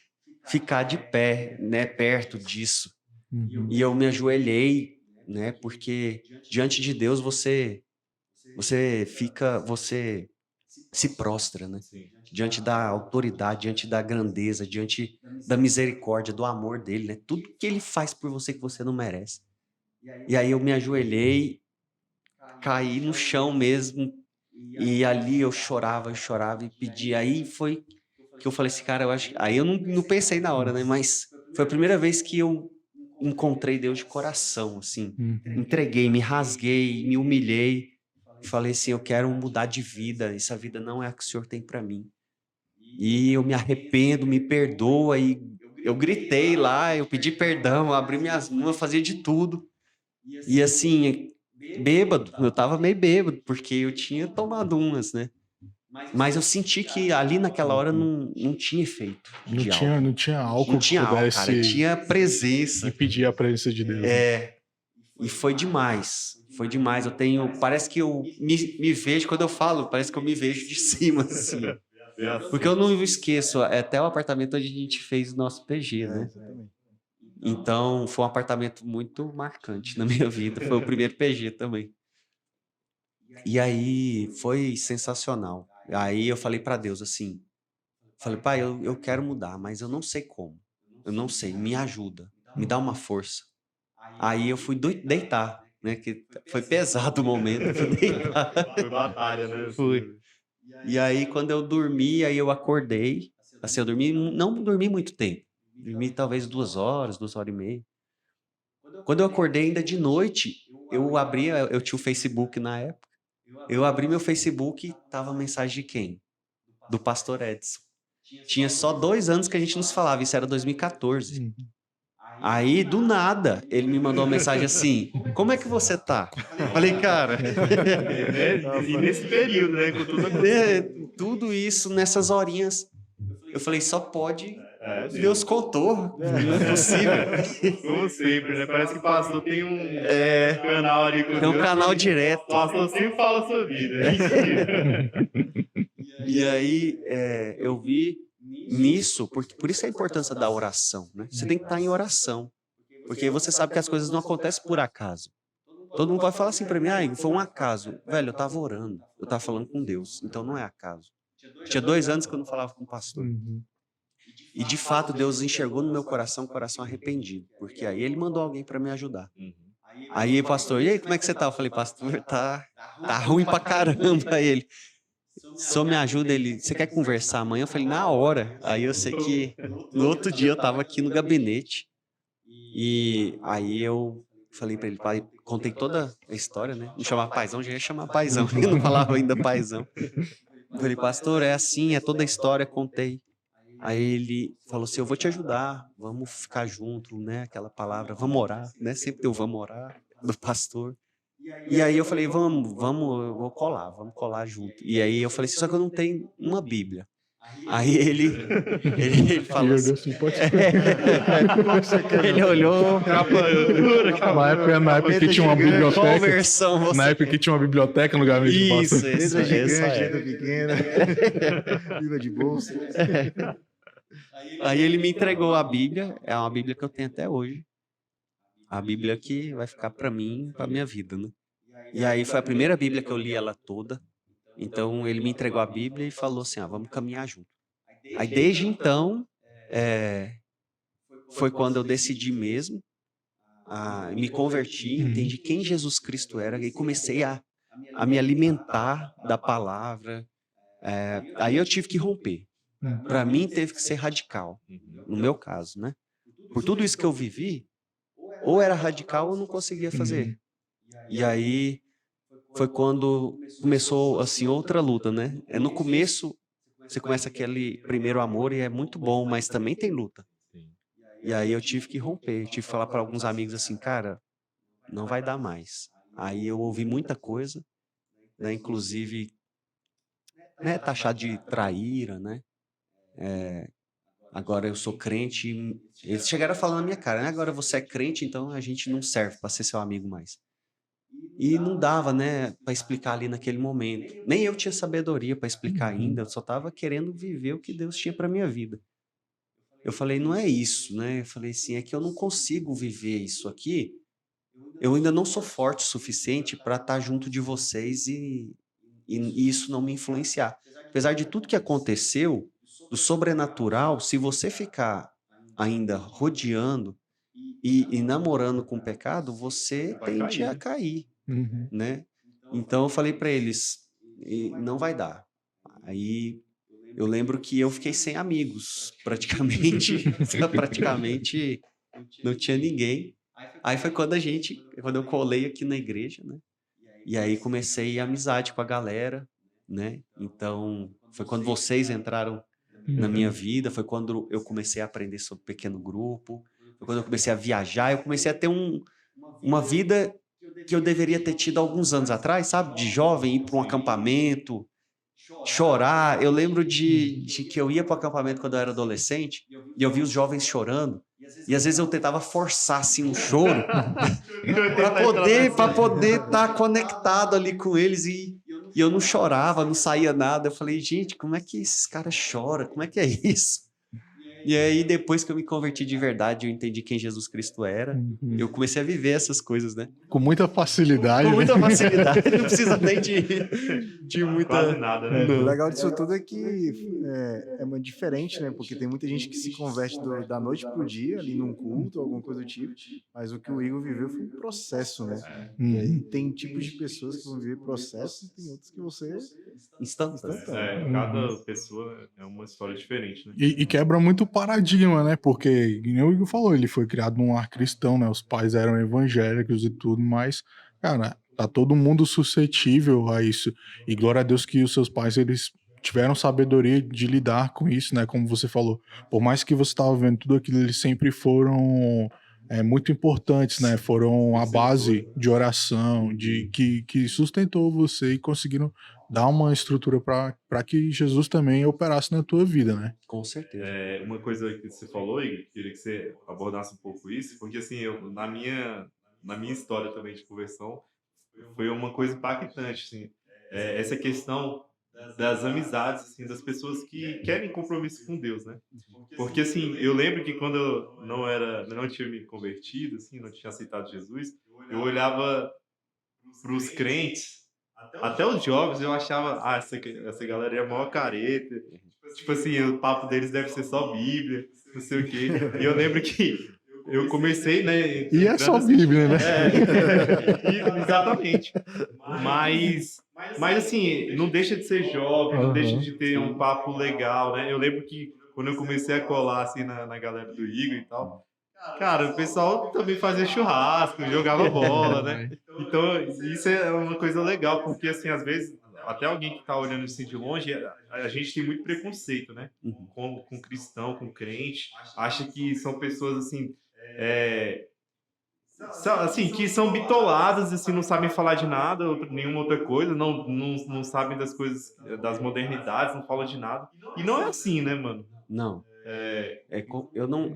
ficar de pé, né, perto disso. Uhum. E eu me ajoelhei, né, porque diante de Deus você se prostra, né? Diante da autoridade, diante da grandeza, diante da misericórdia, do amor dele, né? Tudo que ele faz por você que você não merece. E aí eu me ajoelhei, caí no chão mesmo, e ali eu chorava e pedia. Aí foi que eu falei assim, cara, eu acho. Aí eu não pensei na hora, né? Mas foi a primeira vez que eu encontrei Deus de coração, assim. Uhum. Entreguei, me rasguei, me humilhei. Falei assim, eu quero mudar de vida. Essa vida não é a que o Senhor tem para mim. E eu me arrependo, me perdoa. E eu gritei lá, eu pedi perdão, abri minhas mãos, fazia de tudo. E assim, bêbado, eu tava meio bêbado, porque eu tinha tomado umas, né? Mas eu senti que ali naquela hora não tinha efeito de álcool. Não tinha álcool Não que tinha álcool, cara, pudesse tinha presença. impedir a presença de Deus. Né? É, e foi demais. Foi demais. Parece que eu me vejo, quando eu falo, parece que eu me vejo de cima, assim. Porque eu não esqueço, é até o apartamento onde a gente fez o nosso PG, né? Exatamente. Então, foi um apartamento muito marcante na minha vida. Foi o primeiro PG também. E aí, foi sensacional. Aí eu falei para Deus assim, falei, pai, eu quero mudar, mas eu não sei como. Eu não sei, me ajuda, me dá uma força. Aí eu fui deitar, né? Que foi pesado o momento, fui deitar. Foi batalha, né? Fui. E aí, quando eu dormi, aí eu acordei. Assim, não dormi muito tempo. Dormi talvez 2 horas, 2 horas e meia. Quando eu acordei ainda de noite, eu tinha o Facebook na época. Eu abri meu Facebook e tava a mensagem de quem? Do pastor Edson. Tinha só 2 anos que a gente nos falava, isso era 2014. Uhum. Aí, do nada, ele me mandou uma mensagem assim: como é que você tá? Eu falei, cara, E nesse período, né? Com tudo tudo isso nessas horinhas. Eu falei, só pode. Deus contou, não é possível. Como sempre, né? Parece que o pastor tem um canal ali com Tem um Deus. canal O direto. pastor sempre fala a sua vida. É incrível. E aí, eu vi nisso, por isso a importância da oração, né? Você tem que estar em oração, porque aí você sabe que as coisas não acontecem por acaso. Todo mundo vai falar assim pra mim, foi um acaso. Velho, eu tava orando, eu tava falando com Deus, então não é acaso. Tinha 2 anos que eu não falava com o pastor. Uhum. E de fato Deus enxergou no meu coração um coração arrependido, porque aí ele mandou alguém para me ajudar. Aí, pastor, e aí, como é que você tá? Eu falei, pastor, tá ruim pra caramba. Aí ele, só me ajuda, ele, você quer conversar amanhã? Eu falei, na hora. Aí eu sei que no outro dia eu tava aqui no gabinete e aí eu falei para ele, pai, contei toda a história, né? Não chamava paizão, já ia chamar paizão, eu não falava ainda paizão. Eu falei, pastor, é assim, é toda a história, contei. Aí ele falou assim, eu vou te ajudar, vamos ficar junto, né? Aquela palavra, vamos orar, né? Sempre deu vamos orar do pastor. E aí eu falei, vamos, eu vou colar, vamos colar junto. E aí eu falei assim, só que eu não tenho uma Bíblia. Aí ele falou assim, Assim, pode ele olhou, na época que tinha uma qual biblioteca. versão você... Na época que tinha uma biblioteca no gabinete do Isso, pastor. Letra gigante, essa é. letra pequena, Bíblia de bolsa. Aí ele me entregou a Bíblia, é uma Bíblia que eu tenho até hoje. A Bíblia que vai ficar para mim, para minha vida, né? E aí foi a primeira Bíblia que eu li ela toda. Então ele me entregou a Bíblia e falou assim, vamos caminhar junto. Aí desde então, foi quando eu decidi mesmo, me converti, entendi quem Jesus Cristo era e comecei a me alimentar da palavra. Aí eu tive que romper. Para mim teve que ser radical, no meu caso, né? Por tudo isso que eu vivi, ou era radical ou não conseguia fazer. E aí foi quando começou assim outra luta, né? No começo você começa aquele primeiro amor e é muito bom, mas também tem luta. E aí eu tive que romper, tive que falar para alguns amigos assim, cara, não vai dar mais. Aí eu ouvi muita coisa, né? Inclusive, né, taxado de traíra, né? Agora eu sou crente. Eles chegaram a falar na minha cara, né? Agora você é crente, então a gente não serve para ser seu amigo mais. E não dava, né, para explicar ali naquele momento. Nem eu tinha sabedoria para explicar ainda, eu só estava querendo viver o que Deus tinha para minha vida. Eu falei, não é isso, né? Eu falei assim, é que eu não consigo viver isso aqui. Eu ainda não sou forte o suficiente para estar junto de vocês e isso não me influenciar. Apesar de tudo que aconteceu, do sobrenatural, se você ficar ainda rodeando e namorando com o pecado, você tende a cair, né? Então eu falei para eles, não vai dar. Aí eu lembro que eu fiquei sem amigos, praticamente não tinha ninguém. Aí foi quando eu colei aqui na igreja, né? E aí comecei a amizade com a galera, né? Então foi quando vocês entraram na minha vida, foi quando eu comecei a aprender sobre pequeno grupo, foi quando eu comecei a viajar, eu comecei a ter uma vida que eu deveria ter tido alguns anos atrás, sabe? De jovem, ir para um acampamento, chorar. Eu lembro de que eu ia para o acampamento quando eu era adolescente e eu via os jovens chorando. E às vezes eu tentava forçar assim um choro para poder estar conectado ali com eles e eu não chorava, não saía nada. Eu falei, gente, como é que esses caras choram? Como é que é isso? E aí, depois que eu me converti de verdade, eu entendi quem Jesus Cristo era. Eu comecei a viver essas coisas, né? Com muita facilidade. Com muita facilidade. Não precisa nem de muita... Quase nada, né? O legal disso tudo é que é muito diferente, né? Porque tem muita gente que se converte da noite pro dia, ali num culto, alguma coisa do tipo. Mas o que o Igor viveu foi um processo, né? E aí tem tipos de pessoas que vão viver processos e tem outros que você... Instantâneo. Cada pessoa é uma história diferente, né? E quebra muito o paradigma, né? Porque, como o Igor falou, ele foi criado num lar cristão, né? Os pais eram evangélicos e tudo, mas, cara, tá todo mundo suscetível a isso. E glória a Deus que os seus pais, eles tiveram sabedoria de lidar com isso, né? Como você falou, por mais que você estava vendo tudo aquilo, eles sempre foram muito importantes, né? Foram a base de oração, que sustentou você e conseguiram dar uma estrutura para que Jesus também operasse na tua vida, né? Com certeza. Uma coisa que você falou, Igor, queria que você abordasse um pouco isso, porque assim, na minha história também de conversão, foi uma coisa impactante, assim, essa questão das amizades, assim, das pessoas que querem compromisso com Deus, né? Porque assim, eu lembro que quando eu não tinha me convertido, assim, não tinha aceitado Jesus, eu olhava para os crentes, até os jovens, eu achava, essa galera é a maior careta. Tipo assim, o papo deles deve ser só Bíblia, não sei o quê. E eu lembro que eu comecei, né? E é só Bíblia, né? Exatamente. Mas assim, não deixa de ser jovem, não deixa de ter um papo legal, né? Eu lembro que quando eu comecei a colar assim na galera do Igor e tal, cara, o pessoal também fazia churrasco, jogava bola, né? Então, isso é uma coisa legal, porque, assim, às vezes, até alguém que tá olhando assim de longe, a gente tem muito preconceito, né? Com cristão, com crente. Acha que são pessoas, assim, que são bitoladas, assim, não sabem falar de nada, nenhuma outra coisa, não sabem das coisas, das modernidades, não falam de nada. E não é assim, né, mano? Não. Eu não.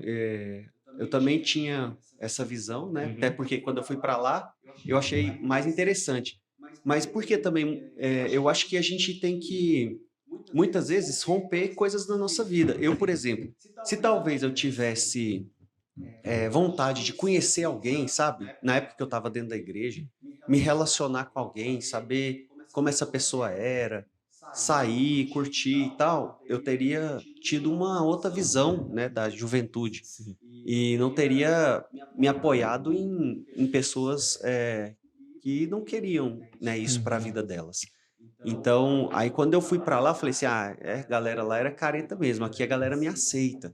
Eu também tinha essa visão, né? Até porque quando eu fui para lá, eu achei mais interessante. Mas porque também eu acho que a gente tem que muitas vezes romper coisas na nossa vida. Eu, por exemplo, se talvez eu tivesse vontade de conhecer alguém, sabe? Na época que eu estava dentro da igreja, me relacionar com alguém, saber como essa pessoa era, sair, curtir e tal, eu teria tido uma outra visão, né, da juventude. Sim. E não teria me apoiado em pessoas que não queriam, né, isso para a vida delas. Então, aí quando eu fui para lá, eu falei assim, a galera lá era careta mesmo, aqui a galera me aceita.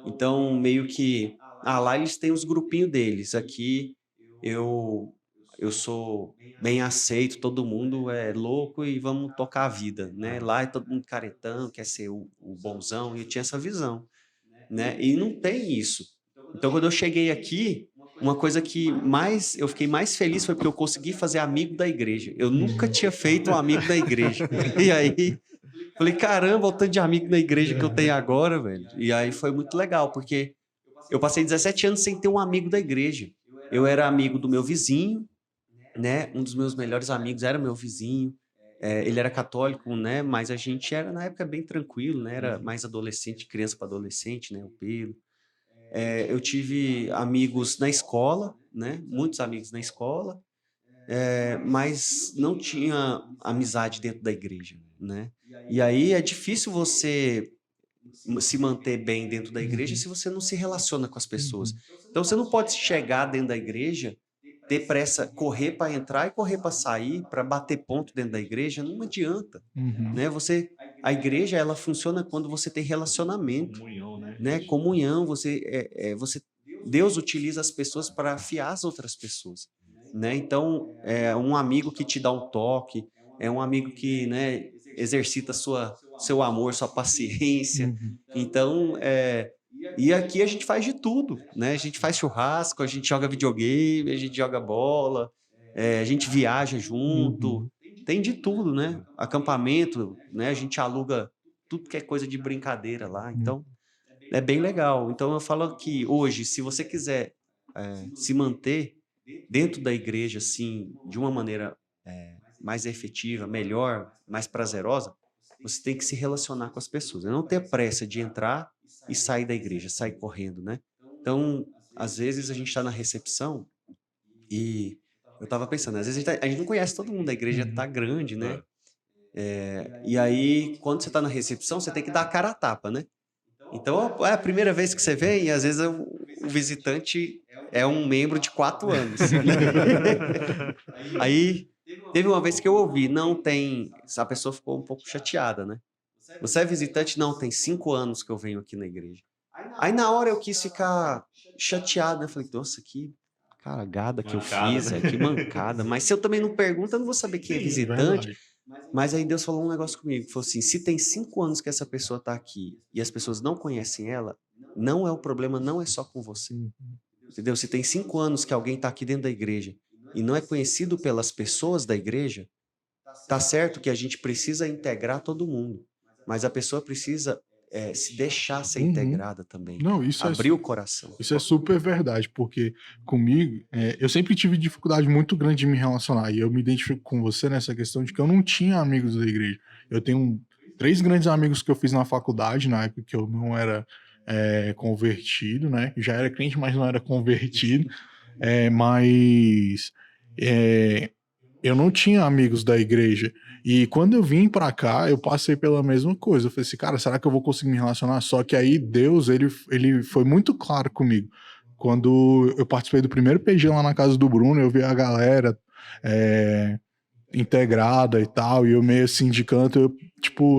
Então, meio que, lá eles têm os grupinhos deles, aqui eu sou bem aceito, todo mundo é louco e vamos tocar a vida, né? Lá é todo mundo caretão, quer ser o bonzão, e eu tinha essa visão, né? E não tem isso. Então, quando eu cheguei aqui, uma coisa que eu fiquei mais feliz foi porque eu consegui fazer amigo da igreja. Eu nunca tinha feito um amigo da igreja. E aí, falei, caramba, o tanto de amigo na igreja que eu tenho agora, velho. E aí foi muito legal, porque eu passei 17 anos sem ter um amigo da igreja. Eu era amigo do meu vizinho, né? Um dos meus melhores amigos era meu vizinho. Ele era católico, né? Mas a gente era, na época, bem tranquilo, né? Era mais adolescente, criança para adolescente, né? O Pedro. Eu tive amigos na escola, né? Muitos amigos na escola, mas não tinha amizade dentro da igreja, né? E aí é difícil você se manter bem dentro da igreja se você não se relaciona com as pessoas. Então você não pode chegar dentro da igreja, ter pressa, correr para entrar e correr para sair, para bater ponto dentro da igreja, não adianta, né? A igreja ela funciona quando você tem relacionamento, Comunhão, né? Comunhão, Deus utiliza as pessoas para afiar as outras pessoas, né? Então, é um amigo que te dá um toque, é um amigo que, né, exercita seu amor, sua paciência. Então, e aqui a gente faz de tudo, né? A gente faz churrasco, a gente joga videogame, a gente joga bola, a gente viaja junto, tem de tudo, né? Acampamento, né? A gente aluga tudo que é coisa de brincadeira lá, então é bem legal. Então eu falo que hoje, se você quiser se manter dentro da igreja, assim, de uma maneira mais efetiva, melhor, mais prazerosa, você tem que se relacionar com as pessoas. Não ter pressa de entrar e sair da igreja, sair correndo, né? Então, às vezes a gente está na recepção e eu estava pensando, às vezes a gente não conhece todo mundo, a igreja tá grande, né? E aí, quando você está na recepção, você tem que dar a cara a tapa, né? Então, é a primeira vez que você vem e às vezes o visitante é um membro de 4 anos. Aí, teve uma vez que eu ouvi, a pessoa ficou um pouco chateada, né? Você é visitante? Não, tem 5 anos que eu venho aqui na igreja. Aí, na hora, eu quis ficar chateado, né? Eu falei, nossa, que caragada que eu fiz, né? que mancada. Mas se eu também não pergunto, eu não vou saber quem é visitante. Mas aí Deus falou um negócio comigo, falou assim, se tem 5 anos que essa pessoa está aqui e as pessoas não conhecem ela, não é o problema, não é só com você. Entendeu? Se tem 5 anos que alguém está aqui dentro da igreja e não é conhecido pelas pessoas da igreja, tá certo que a gente precisa integrar todo mundo, mas a pessoa precisa se deixar ser integrada também, Não, abrir o coração. isso é super verdade, porque comigo, eu sempre tive dificuldade muito grande de me relacionar, e eu me identifico com você nessa questão de que eu não tinha amigos da igreja. Eu tenho 3 grandes amigos que eu fiz na faculdade, na época que eu não era convertido, né? Já era crente, mas não era convertido. Mas eu não tinha amigos da igreja. E quando eu vim pra cá, eu passei pela mesma coisa. Eu falei assim, cara, será que eu vou conseguir me relacionar? Só que aí Deus, ele foi muito claro comigo. Quando eu participei do primeiro PG lá na casa do Bruno, eu vi a galera integrada e tal, e eu meio assim de canto,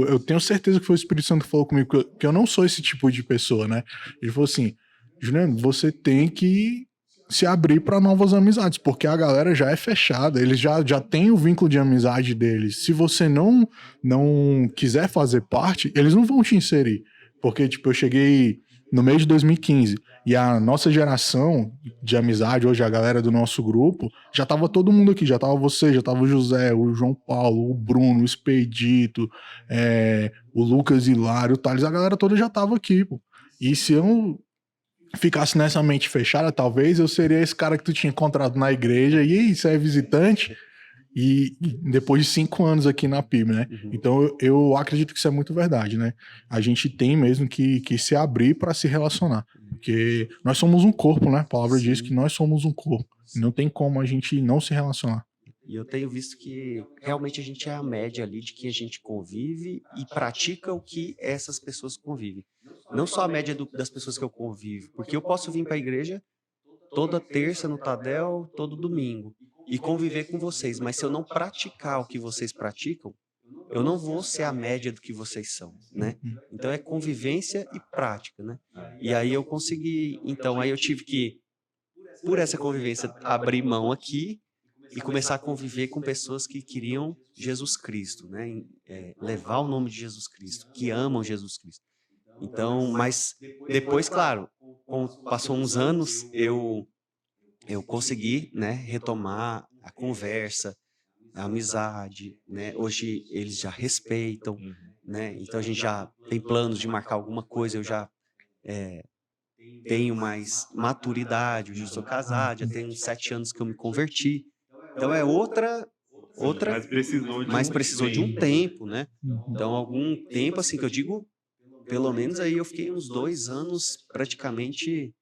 eu tenho certeza que foi o Espírito Santo que falou comigo, que eu não sou esse tipo de pessoa, né? Ele falou assim, Juliano, você tem que se abrir para novas amizades, porque a galera já é fechada, eles já têm o vínculo de amizade deles. Se você não quiser fazer parte, eles não vão te inserir. Porque, eu cheguei no mês de 2015 e a nossa geração de amizade, hoje a galera do nosso grupo, já tava todo mundo aqui, já tava você, já tava o José, o João Paulo, o Bruno, o Expedito, o Lucas Hilário, o Thales, a galera toda já tava aqui, pô. E se eu ficasse nessa mente fechada, talvez eu seria esse cara que tu tinha encontrado na igreja, e aí, você é visitante? E depois de 5 anos aqui na PIB, né? Então eu acredito que isso é muito verdade, né? A gente tem mesmo que se abrir para se relacionar, porque nós somos um corpo, né? A palavra diz que nós somos um corpo. Não tem como a gente não se relacionar. E eu tenho visto que realmente a gente é a média ali de que a gente convive e pratica o que essas pessoas convivem. Não só a média das pessoas que eu convivo, porque eu posso vir para a igreja toda terça no Tadel, todo domingo, e conviver com vocês, mas se eu não praticar o que vocês praticam, eu não vou ser a média do que vocês são, né? Então é convivência e prática, né? E aí eu consegui, então aí eu tive que, por essa convivência, abrir mão aqui e começar a conviver com pessoas que queriam Jesus Cristo, né? Levar o nome de Jesus Cristo, que amam Jesus Cristo. Então, mas depois, claro, passou uns anos, eu consegui, né, retomar a conversa, a amizade, né? Hoje eles já respeitam, né? Então a gente já tem planos de marcar alguma coisa, eu já tenho mais maturidade, eu já sou casado, já tenho uns 7 anos que eu me converti. Então é outra, mas precisou de um tempo, né? Então algum tempo, assim, que eu digo, pelo menos aí eu fiquei uns 2 anos praticamente,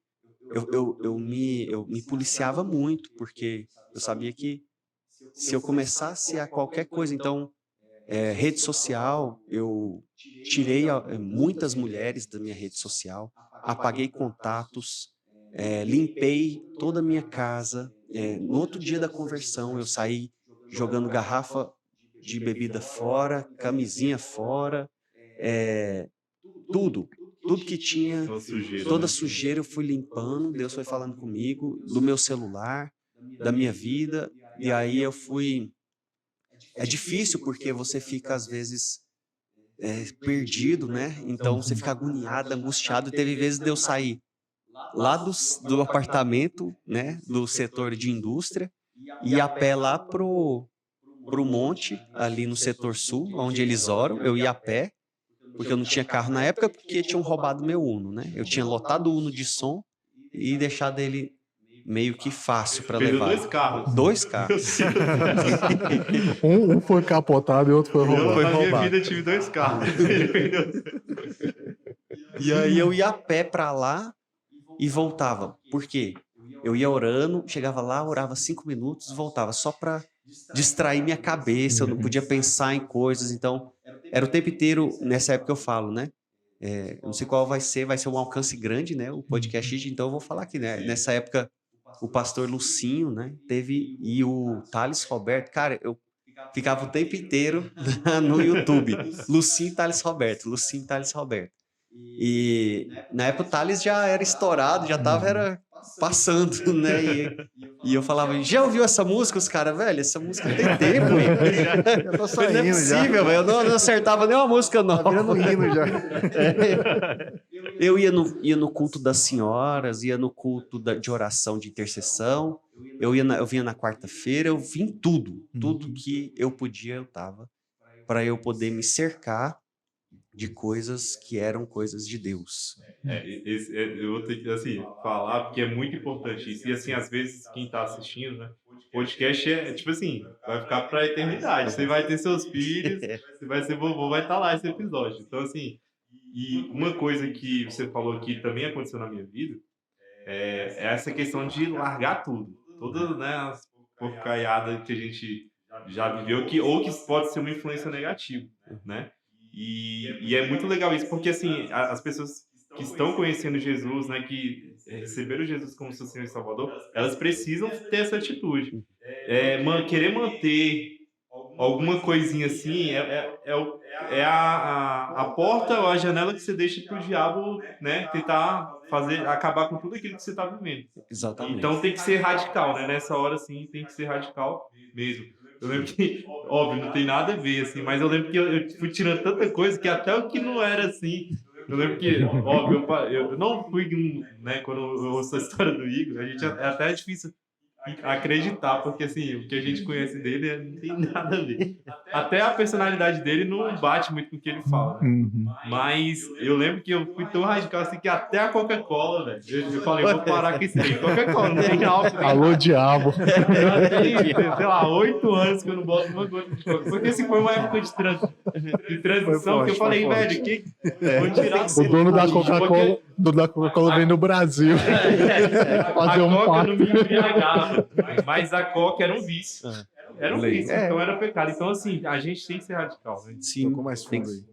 eu me policiava muito, porque eu sabia que se eu começasse a qualquer coisa, então, rede social, eu tirei muitas mulheres da minha rede social, apaguei contatos, limpei toda a minha casa. No outro dia da conversão, eu saí jogando garrafa de bebida fora, camisinha fora, tudo que tinha, toda sujeira eu fui limpando, Deus foi falando comigo, do meu celular, da minha vida, e aí eu fui... É difícil porque você fica, às vezes, perdido, né? Então você fica agoniado, angustiado, e teve vezes de eu sair lá do apartamento, né, do setor de indústria, e ir a pé lá pro monte, ali no setor sul, onde eles oram, eu ia a pé, porque eu não tinha carro na época, porque tinham roubado meu Uno, né? Eu tinha lotado o Uno de som e deixado ele meio que fácil para levar. 2 carros. 2 carros. Um foi capotado e outro foi roubado. Na minha vida eu tive 2 carros. Ele perdeu. E aí eu ia a pé para lá e voltava. Por quê? Eu ia orando, chegava lá, orava 5 minutos, voltava só para distrair minha cabeça, eu não podia pensar em coisas, então era o tempo inteiro, nessa época eu falo, né? Não sei qual vai ser um alcance grande, né? O podcast, então eu vou falar aqui, né? Nessa época, o pastor Lucinho, né? E o Thales Roberto, cara, eu ficava o tempo inteiro no YouTube. Lucinho e Thales Roberto, Lucinho e Thales Roberto. E na época o Thales já era estourado, já estava passando, né? E E eu falava, já ouviu essa música? Os caras, velho, essa música tem tempo, hein? Eu tô Não é saindo já. possível, velho. Eu não acertava nenhuma música Tá nova. virando hino já. Eu ia no culto das senhoras, ia no culto de oração de intercessão, eu vinha na quarta-feira, eu vim tudo que eu podia, eu tava, para eu poder me cercar de coisas que eram coisas de Deus. Eu vou ter que, assim, falar, porque é muito importante isso. E, assim, às vezes, quem tá assistindo, né? Podcast tipo assim, vai ficar pra eternidade. Você vai ter seus filhos, você vai ser vovô, vai estar lá esse episódio. Então, assim, e uma coisa que você falou que também aconteceu na minha vida é essa questão de largar tudo. Todas, né, as porcaiadas que a gente já viveu, ou que pode ser uma influência negativa, né? E é muito legal isso, porque assim, as pessoas que estão conhecendo Jesus, né, que receberam Jesus como seu Senhor e Salvador, elas precisam ter essa atitude. Querer manter alguma coisinha assim a porta ou a janela que você deixa para o diabo, né, tentar acabar com tudo aquilo que você está vivendo. Exatamente. Então tem que ser radical, né? Nessa hora, assim, tem que ser radical mesmo. Eu lembro que, óbvio, não tem nada a ver, assim, mas eu lembro que eu fui tirando tanta coisa que até o que não era assim. Eu lembro que, óbvio, eu não fui, né, quando eu ouço a história do Igor, é até difícil acreditar, porque assim, o que a gente conhece dele não tem nada a ver. Até a personalidade dele não bate muito com o que ele fala, né? Mas eu lembro que eu fui tão radical assim que até a Coca-Cola, velho. Eu falei, vou parar com isso aí. Coca-Cola, não tem álcool. Alô, diabo. Tem, sei lá, 8 anos que eu não boto uma gota de Coca. Porque assim, foi uma época de transição que eu falei, velho, vou tirar O dono da Coca-Cola vem no Brasil. Fazer a um Coca pato. não me embriagava, mas a Coca era um vício. Era um vício, É. então era pecado. Então, assim, a gente tem que ser radical, né? Sim. Tocou mais fundo aí.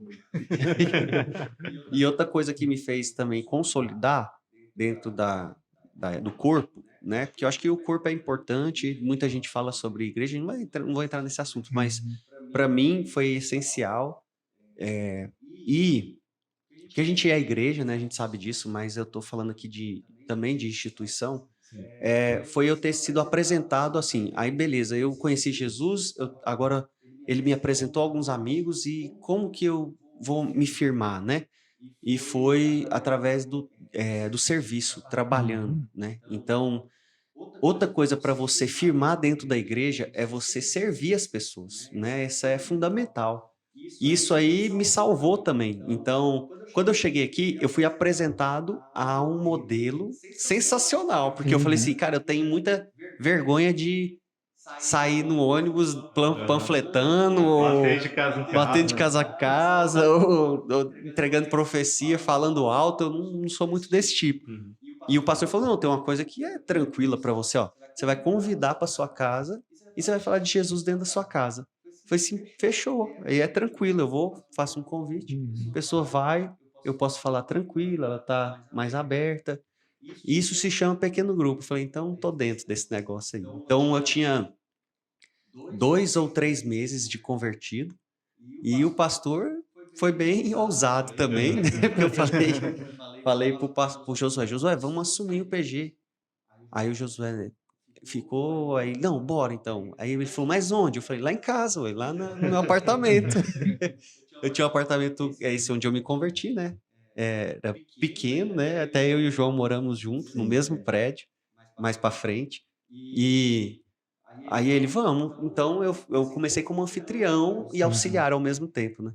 E outra coisa que me fez também consolidar dentro do corpo, né? Porque eu acho que o corpo é importante, muita gente fala sobre igreja, não vou entrar nesse assunto, mas para mim foi essencial. E que a gente é a igreja, né? A gente sabe disso, mas eu estou falando aqui também de instituição. Foi eu ter sido apresentado assim. Aí, beleza, eu conheci Jesus, agora ele me apresentou alguns amigos e como que eu vou me firmar, né? E foi através do serviço, trabalhando, né? Então, outra coisa para você firmar dentro da igreja é você servir as pessoas, né? Isso é fundamental. E isso aí me salvou também. Então, quando eu cheguei aqui, eu fui apresentado a um modelo sensacional, porque eu falei assim, cara, eu tenho muita vergonha de sair no ônibus panfletando, ou batendo de casa a casa, ou entregando profecia, falando alto. Eu não sou muito desse tipo. E o pastor falou, não, tem uma coisa que é tranquila para você, ó. Você vai convidar para sua casa e você vai falar de Jesus dentro da sua casa. Eu falei assim, fechou. Aí é tranquilo, faço um convite, a pessoa vai, eu posso falar tranquila, ela tá mais aberta. E isso se chama pequeno grupo. Eu falei, então tô dentro desse negócio aí. Então eu tinha 2 ou 3 meses de convertido e o pastor foi bem ousado também, né? Porque eu falei pro Josué, vamos assumir o PG. Aí o Josué ficou aí, não, bora então. Aí ele falou, mas onde? Eu falei, lá em casa, ué, lá no meu apartamento. Eu tinha um apartamento, esse onde eu me converti, né? Era pequeno, né? Até eu e o João moramos juntos, no mesmo prédio, mais para frente. E aí ele, vamos. Então eu comecei como anfitrião e auxiliar ao mesmo tempo, né?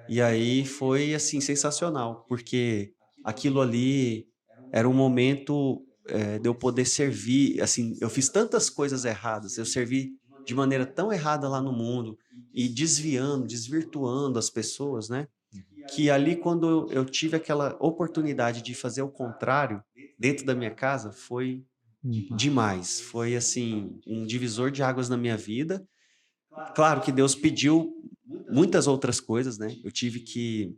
E aí foi, assim, sensacional, porque aquilo ali era um momento de eu poder servir, assim, eu fiz tantas coisas erradas, eu servi de maneira tão errada lá no mundo e desvirtuando as pessoas, né? Que ali, quando eu tive aquela oportunidade de fazer o contrário dentro da minha casa, foi demais. Foi, assim, um divisor de águas na minha vida. Claro que Deus pediu muitas outras coisas, né? Eu tive que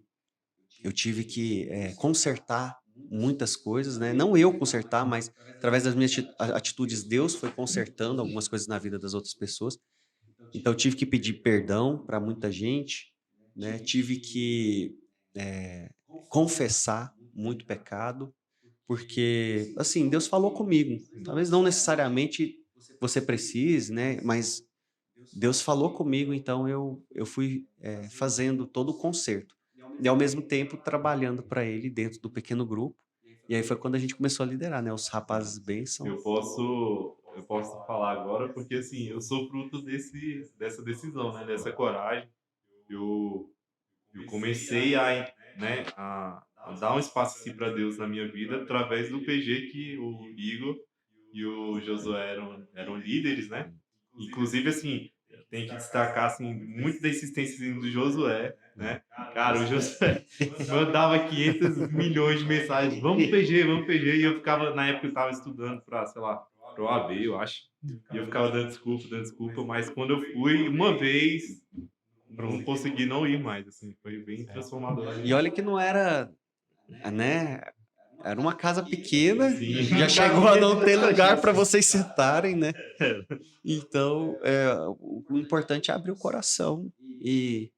consertar muitas coisas, né? Não eu consertar, mas através das minhas atitudes, Deus foi consertando algumas coisas na vida das outras pessoas. Então, eu tive que pedir perdão para muita gente, né? Tive que confessar muito pecado, porque, assim, Deus falou comigo. Talvez não necessariamente você precise, né? Mas Deus falou comigo, então eu fui fazendo todo o conserto. E ao mesmo tempo trabalhando para Ele dentro do pequeno grupo. E aí foi quando a gente começou a liderar, né? Os rapazes bênção. Eu posso falar agora porque, assim, eu sou fruto dessa decisão, né? Dessa coragem. Eu, eu comecei né, a dar um espaço assim para Deus na minha vida através do PG que o Igor e o Josué eram líderes, né? Inclusive, assim, tem que destacar assim, muito da insistência assim, do Josué, né? Cara, o Josué mandava 500 milhões de mensagens, vamos PG, e eu ficava, na época eu estava estudando para, sei lá, para o AB, eu acho, e eu ficava dando desculpa, mas quando eu fui, uma vez, não consegui não ir mais, assim, foi bem transformador. E olha que não era, né? Era uma casa pequena, Sim. já chegou a não ter lugar para vocês sentarem, né? Então, o importante é abrir o coração e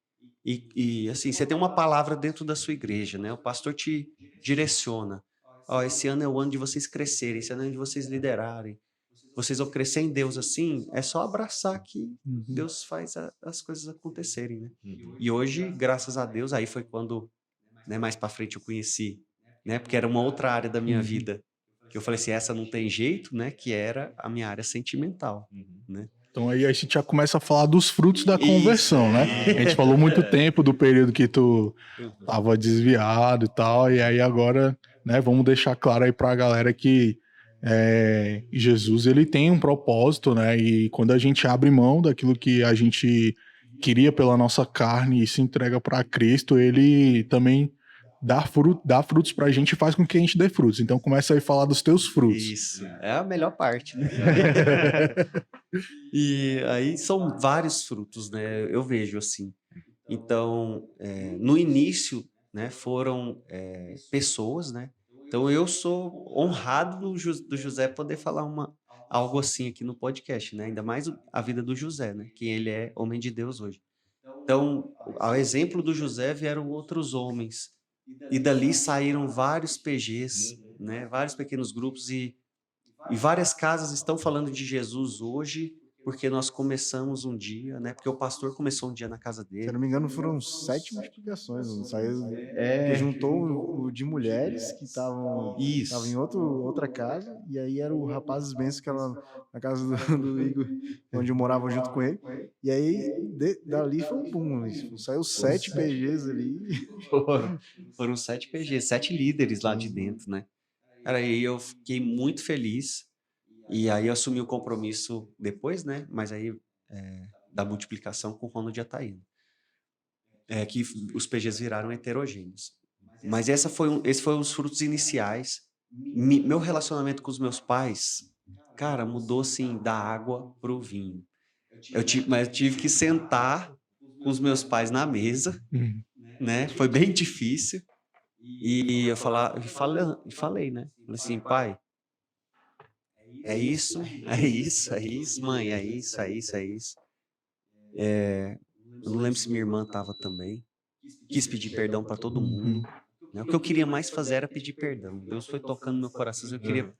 assim, você tem uma palavra dentro da sua igreja, né? O pastor te direciona. Ó, esse ano é o ano de vocês crescerem, esse ano é o ano de vocês liderarem. Vocês vão crescer em Deus assim, é só abraçar que Deus faz as coisas acontecerem, né? E hoje, graças a Deus, aí foi quando, né, mais para frente eu conheci, né? Porque era uma outra área da minha vida que eu falei assim, essa não tem jeito, né? Que era a minha área sentimental, né? Então aí a gente já começa a falar dos frutos da Isso, conversão, né? A gente falou muito tempo do período que tu tava desviado e tal, e aí agora, né, vamos deixar claro aí pra galera que Jesus, ele tem um propósito, né? E quando a gente abre mão daquilo que a gente queria pela nossa carne e se entrega para Cristo, ele também dá frutos pra gente e faz com que a gente dê frutos. Então começa aí a falar dos teus frutos. Isso, é a melhor parte, né? E aí são vários frutos, né? Eu vejo assim. Então, no início, né, foram pessoas, né? Então eu sou honrado do José poder falar algo assim aqui no podcast, né? Ainda mais a vida do José, né? Que ele é homem de Deus hoje. Então, ao exemplo do José vieram outros homens e dali saíram vários PGs, né? Vários pequenos grupos e várias casas estão falando de Jesus hoje porque nós começamos um dia, né? Porque o pastor começou um dia na casa Se eu dele. não me engano, foram 7 multiplicações. Não saiu, porque juntou o de mulheres que estavam em Isso. outra casa, e aí era o Rapazes Bênçãos, que era na casa do Igor, onde eu morava junto com ele. E aí, dali foi um boom. Saiu 7 PGs ali. Foram 7 PGs, 7 líderes lá de dentro, né? Cara, aí eu fiquei muito feliz. E aí eu assumi o compromisso depois, né? Mas aí da multiplicação com o Ronald e a Taína. Que os PGs viraram heterogêneos. Mas esse foi os frutos iniciais. Meu relacionamento com os meus pais, cara, mudou assim da água pro vinho. Mas eu tive que sentar com os meus pais na mesa, né? Foi bem difícil. E eu falei, né? Falei assim, pai, é isso, mãe, é isso. Eu não lembro se minha irmã estava também. Quis pedir perdão para todo mundo. Né? O que eu queria mais fazer era pedir perdão. Deus foi tocando no meu coração. Eu queria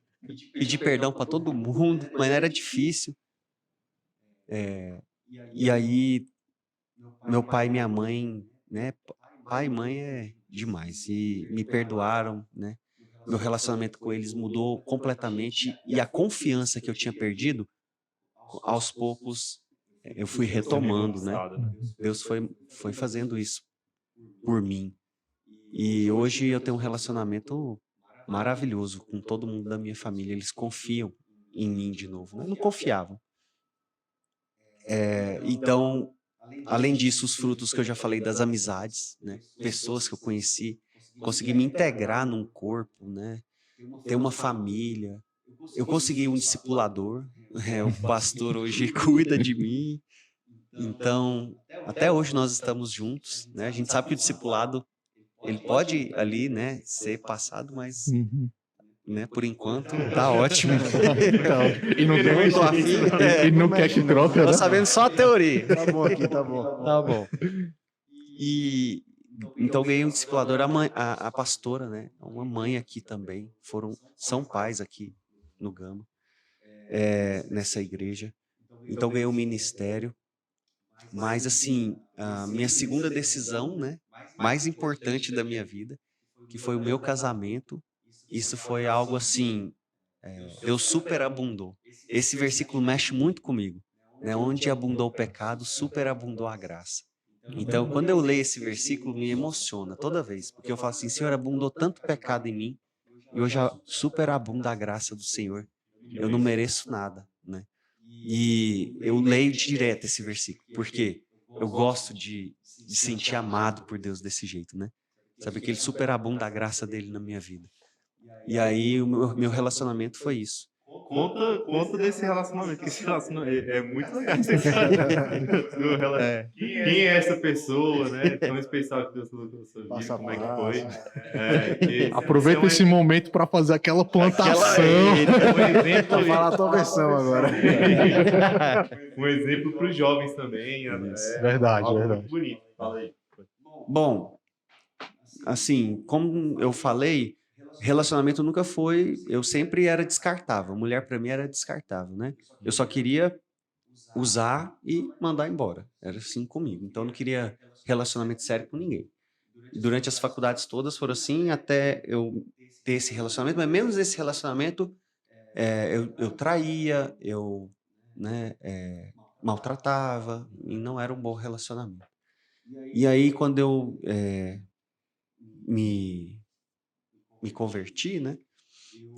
pedir perdão para todo mundo, mas era difícil. E aí, meu pai e minha mãe, né? Pai e mãe é demais. E me perdoaram, né? Meu relacionamento com eles mudou completamente. E a confiança que eu tinha perdido, aos poucos, eu fui retomando, né? Deus foi fazendo isso por mim. E hoje eu tenho um relacionamento maravilhoso com todo mundo da minha família. Eles confiam em mim de novo, né? Não confiavam. Então, além disso, os frutos que eu já falei das amizades, né? Pessoas que eu conheci, consegui me integrar num corpo, né? Ter uma família. Eu consegui um discipulador, o pastor hoje cuida de mim. Então, até hoje nós estamos juntos, né? A gente sabe que o discipulado, ele pode ali, né, ser passado, mas, né, por enquanto, tá ótimo. E não tem Eu tô afim, e não quer que troca, né? tô sabendo só a teoria. Tá bom aqui, tá bom. Tá bom. E então ganhei um discipulador, a pastora, né? Uma mãe aqui também. São pais aqui no Gama. nessa igreja. Então ganhei um ministério. Mas assim, a minha segunda decisão, né, mais importante da minha vida, que foi o meu casamento, isso foi algo assim, Deus superabundou. Esse versículo mexe muito comigo, né? Onde abundou o pecado, superabundou a graça. Então, quando eu leio esse versículo, me emociona toda vez, porque eu falo assim, Senhor, abundou tanto pecado em mim, e hoje superabunda a graça do Senhor. Eu não mereço nada, né? E eu leio direto esse versículo, porque eu gosto de sentir amado por Deus desse jeito, né? Sabe que ele superabunda a graça dele na minha vida. E aí o meu relacionamento foi isso. Conta desse relacionamento, que esse relacionamento é muito legal. Essa história. Quem é essa pessoa, né? Tão especial que Deus colocou na sua vida, Passo a como é que passo. foi? Que Aproveita esse momento para fazer aquela plantação. um exemplo Vou falar a tua versão agora. um exemplo para os jovens também. Verdade, algo verdade. muito bonito. Fala aí. Bom, assim, como eu falei, relacionamento nunca foi, eu sempre era descartável. Mulher para mim era descartável, né? Eu só queria usar e mandar embora. Era assim comigo. Então eu não queria relacionamento sério com ninguém. E durante as faculdades todas foram assim, até eu ter esse relacionamento, mas menos esse relacionamento, eu traía, eu, né, maltratava, e não era um bom relacionamento. E aí, quando eu me converti, né,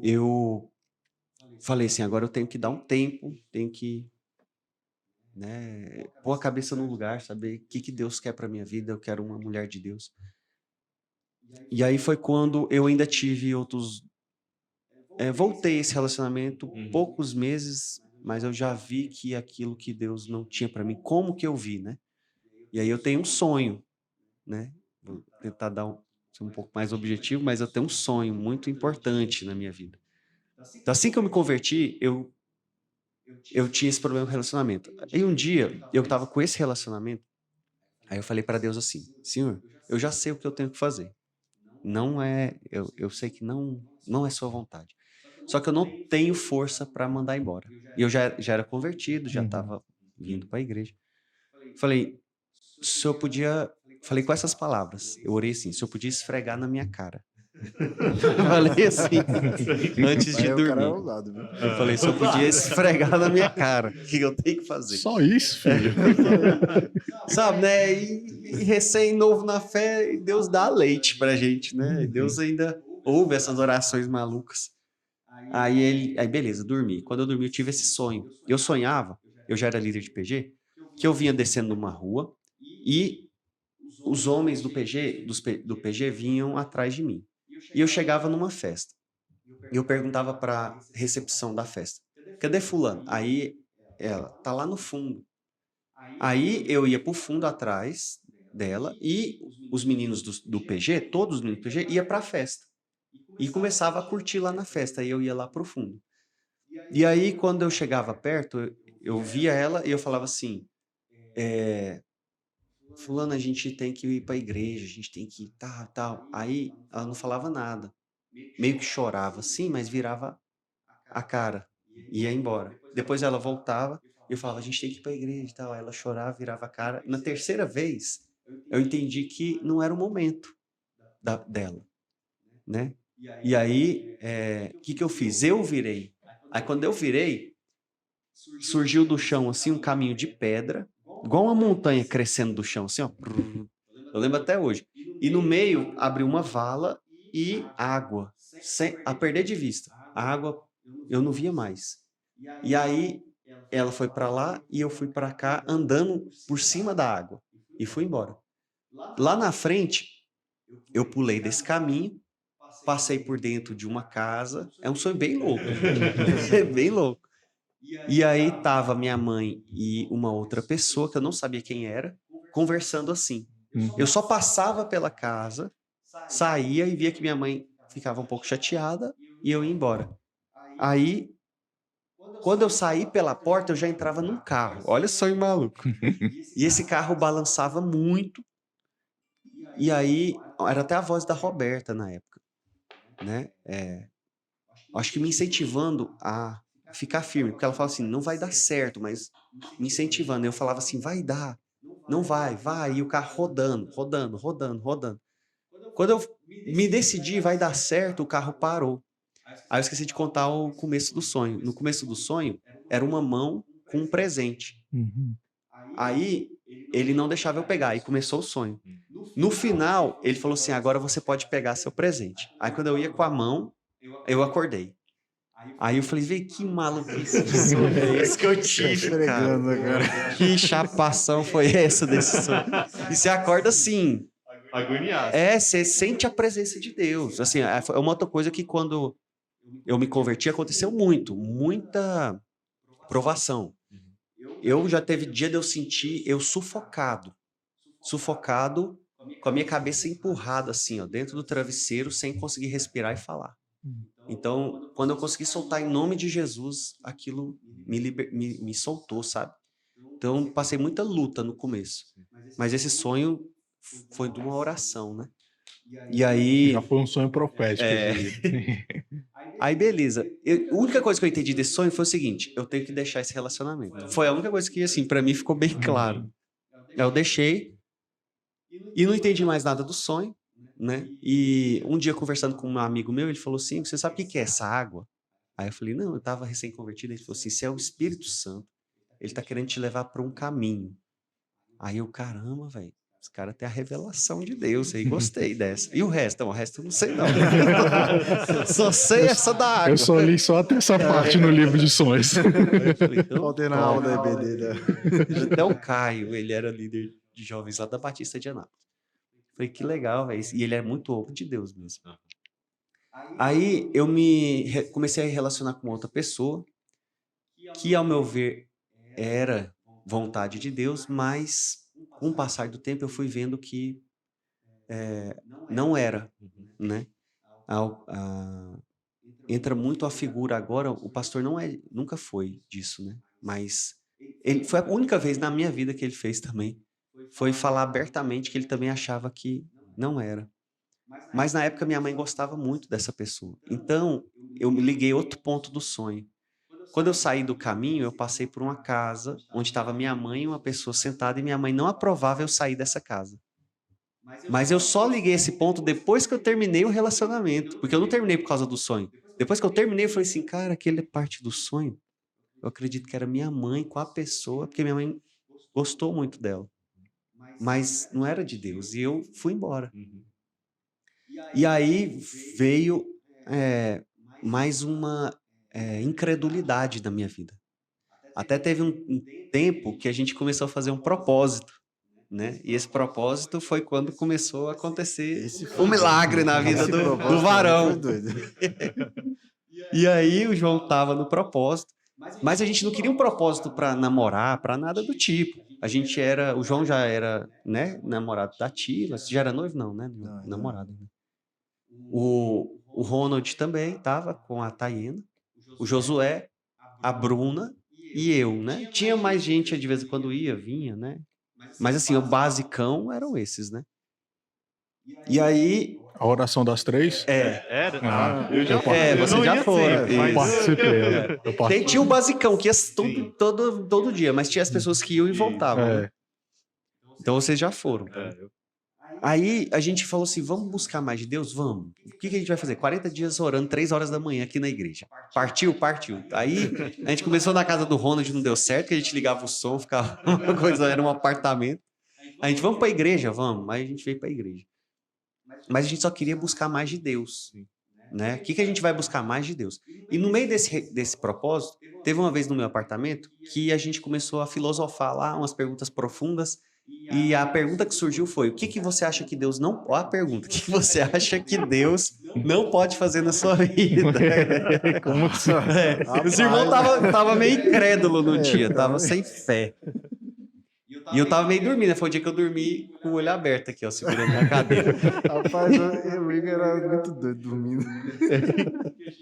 eu falei assim, agora eu tenho que dar um tempo, tenho que, né, pôr a cabeça no lugar, saber o que Deus quer para minha vida, eu quero uma mulher de Deus. E aí foi quando eu ainda tive outros... voltei a esse relacionamento poucos meses, mas eu já vi que aquilo que Deus não tinha para mim, como que eu vi, né? E aí eu tenho um sonho, né? Vou tentar ser um pouco mais objetivo, mas eu tenho um sonho muito importante na minha vida. Então, assim que eu me converti, eu tinha esse problema com relacionamento. Aí um dia, eu estava com esse relacionamento, aí eu falei para Deus assim, Senhor, eu já sei o que eu tenho que fazer. Não é, eu sei que não é sua vontade. Só que eu não tenho força para mandar embora. E eu já era convertido, já estava vindo para a igreja. Falei, se eu podia... Falei com essas palavras. Eu orei assim, se eu podia esfregar na minha cara. Falei assim, antes de Aí o cara é dormir. ousado, viu? Eu falei, se eu podia esfregar na minha cara, o que eu tenho que fazer? Só isso, filho. Sabe, né? E recém-novo na fé, Deus dá leite pra gente, né? Deus ainda ouve essas orações malucas. Aí beleza, dormi. Quando eu dormi, eu tive esse sonho. Eu sonhava, eu já era líder de PG, que eu vinha descendo numa rua e os homens do PG vinham atrás de mim. E eu chegava numa festa. E eu perguntava pra recepção da festa, cadê fulano? Aí ela, tá lá no fundo. Aí eu ia pro fundo atrás dela e os meninos do PG, todos os meninos do PG, ia pra festa. E começava a curtir lá na festa, aí eu ia lá pro fundo. E aí, quando eu chegava perto, eu via ela e eu falava assim, fulano, a gente tem que ir pra igreja, a gente tem que ir, tal. Aí ela não falava nada. Meio que chorava assim, mas virava a cara e ia embora. Depois ela voltava e eu falava, a gente tem que ir pra igreja e tal. Aí ela chorava, virava a cara. Na terceira vez, eu entendi que não era o momento dela, né? E aí, o que eu fiz? Eu virei. Aí quando eu virei, surgiu do chão assim um caminho de pedra, igual uma montanha crescendo do chão, assim, ó. Eu lembro até hoje. E no meio abriu uma vala e água, a perder de vista. A água eu não via mais. E aí ela foi para lá e eu fui para cá andando por cima da água e fui embora. Lá na frente, eu pulei desse caminho, passei por dentro de uma casa. É um sonho bem louco. É bem louco. E aí tava minha mãe e uma outra pessoa, que eu não sabia quem era, conversando assim. Eu só passava pela casa, saía e via que minha mãe ficava um pouco chateada e eu ia embora. Aí, quando eu saí pela porta, eu já entrava num carro. Olha só, que maluco. E esse carro balançava muito. E aí, era até a voz da Roberta na época, né? Acho que me incentivando a ficar firme, porque ela falava assim, não vai dar certo, mas me incentivando. Eu falava assim, vai dar, não vai, vai. E o carro rodando, rodando, rodando, rodando. Quando eu me decidi, vai dar certo, o carro parou. Aí eu esqueci de contar o começo do sonho. No começo do sonho, era uma mão com um presente. Uhum. Aí ele não deixava eu pegar, aí começou o sonho. No final, ele falou assim: agora você pode pegar seu presente. Aí quando eu ia com a mão, eu acordei. Aí eu falei, vê que maluquice de sonho é esse que eu tive, cara. Esfregando, cara. Que chapação foi essa desse sonho? E você acorda assim, Agoniado. você sente a presença de Deus. Assim, é uma outra coisa que quando eu me converti aconteceu muita provação. Eu já teve dia de eu sentir eu sufocado com a minha cabeça empurrada assim, ó, dentro do travesseiro, sem conseguir respirar e falar. Então, quando eu consegui soltar em nome de Jesus, aquilo me soltou, sabe? Então, passei muita luta no começo. Mas esse sonho foi de uma oração, né? E aí... Já foi um sonho profético. Aí, beleza. A única coisa que eu entendi desse sonho foi o seguinte, eu tenho que deixar esse relacionamento. Foi a única coisa que, assim, pra mim ficou bem claro. Eu deixei e não entendi mais nada do sonho, né? E um dia, conversando com um amigo meu, ele falou assim, você sabe o que é essa água? Aí eu falei, não, eu tava recém-convertido. Ele falou assim, isso é o Espírito Santo. Ele tá querendo te levar para um caminho. Aí eu, caramba, velho. Esse cara tem a revelação de Deus aí, gostei dessa. E o resto? Não, o resto eu não sei não. Só sei essa da água. Eu só li só até essa parte no livro de sonhos. Eu falei, então, Faltei na aula da EBD. até o Caio, ele era líder de jovens lá da Batista de Anápolis. Falei, que legal, velho. E ele é muito homem de Deus mesmo. Aí eu comecei a relacionar com outra pessoa, que ao meu ver era vontade de Deus, mas com o passar do tempo eu fui vendo que não era, né? Entra muito a figura agora, o pastor nunca foi disso, né? Mas ele foi a única vez na minha vida que ele fez também, foi falar abertamente que ele também achava que não era. Mas na época minha mãe gostava muito dessa pessoa. Então eu me liguei outro ponto do sonho. Quando eu saí do caminho, eu passei por uma casa onde estava minha mãe e uma pessoa sentada e minha mãe não aprovava eu sair dessa casa. Mas eu só liguei esse ponto depois que eu terminei o relacionamento, porque eu não terminei por causa do sonho. Depois que eu terminei, eu falei assim, cara, aquele é parte do sonho. Eu acredito que era minha mãe com a pessoa, porque minha mãe gostou muito dela. Mas não era de Deus, e eu fui embora. E aí veio mais uma incredulidade na minha vida. Até teve um tempo que a gente começou a fazer um propósito, né? E esse propósito foi quando começou a acontecer um milagre na vida do varão. E aí o João estava no propósito, mas a gente não queria um propósito para namorar, para nada do tipo. O João já era, né, namorado da Tila, já era noivo não, né? Não. Namorado. O Ronald também estava com a Tayena, o Josué, a Bruna e eu, né? Tinha mais gente de vez em quando vinha, né? Mas assim, o basicão eram esses, né? E aí... A oração das três? Era? Eu já você já foi. Eu participei. Tinha o basicão, que ia todo dia, mas tinha as pessoas que iam e voltavam. Né? Então vocês já foram. Aí a gente falou assim, vamos buscar mais de Deus? Vamos. O que a gente vai fazer? 40 dias orando, 3 horas da manhã aqui na igreja. Partiu. Aí a gente começou na casa do Ronald, não deu certo, que a gente ligava o som, ficava uma coisa, era um apartamento. A gente, vamos para a igreja? Vamos. Aí a gente veio para a igreja. Mas a gente só queria buscar mais de Deus. Né? O que a gente vai buscar mais de Deus? E no meio desse propósito, teve uma vez no meu apartamento que a gente começou a filosofar lá, umas perguntas profundas. E a pergunta que surgiu foi, o que você acha que Deus não... Ó a pergunta, o que você acha que Deus não pode fazer na sua vida? Como assim? Os irmãos tava meio incrédulo no dia, tava sem fé. E eu tava meio dormindo, foi o dia que eu dormi com o olho aberto aqui, ó, segurando na cadeira. Rapaz, o Igor era muito doido dormindo.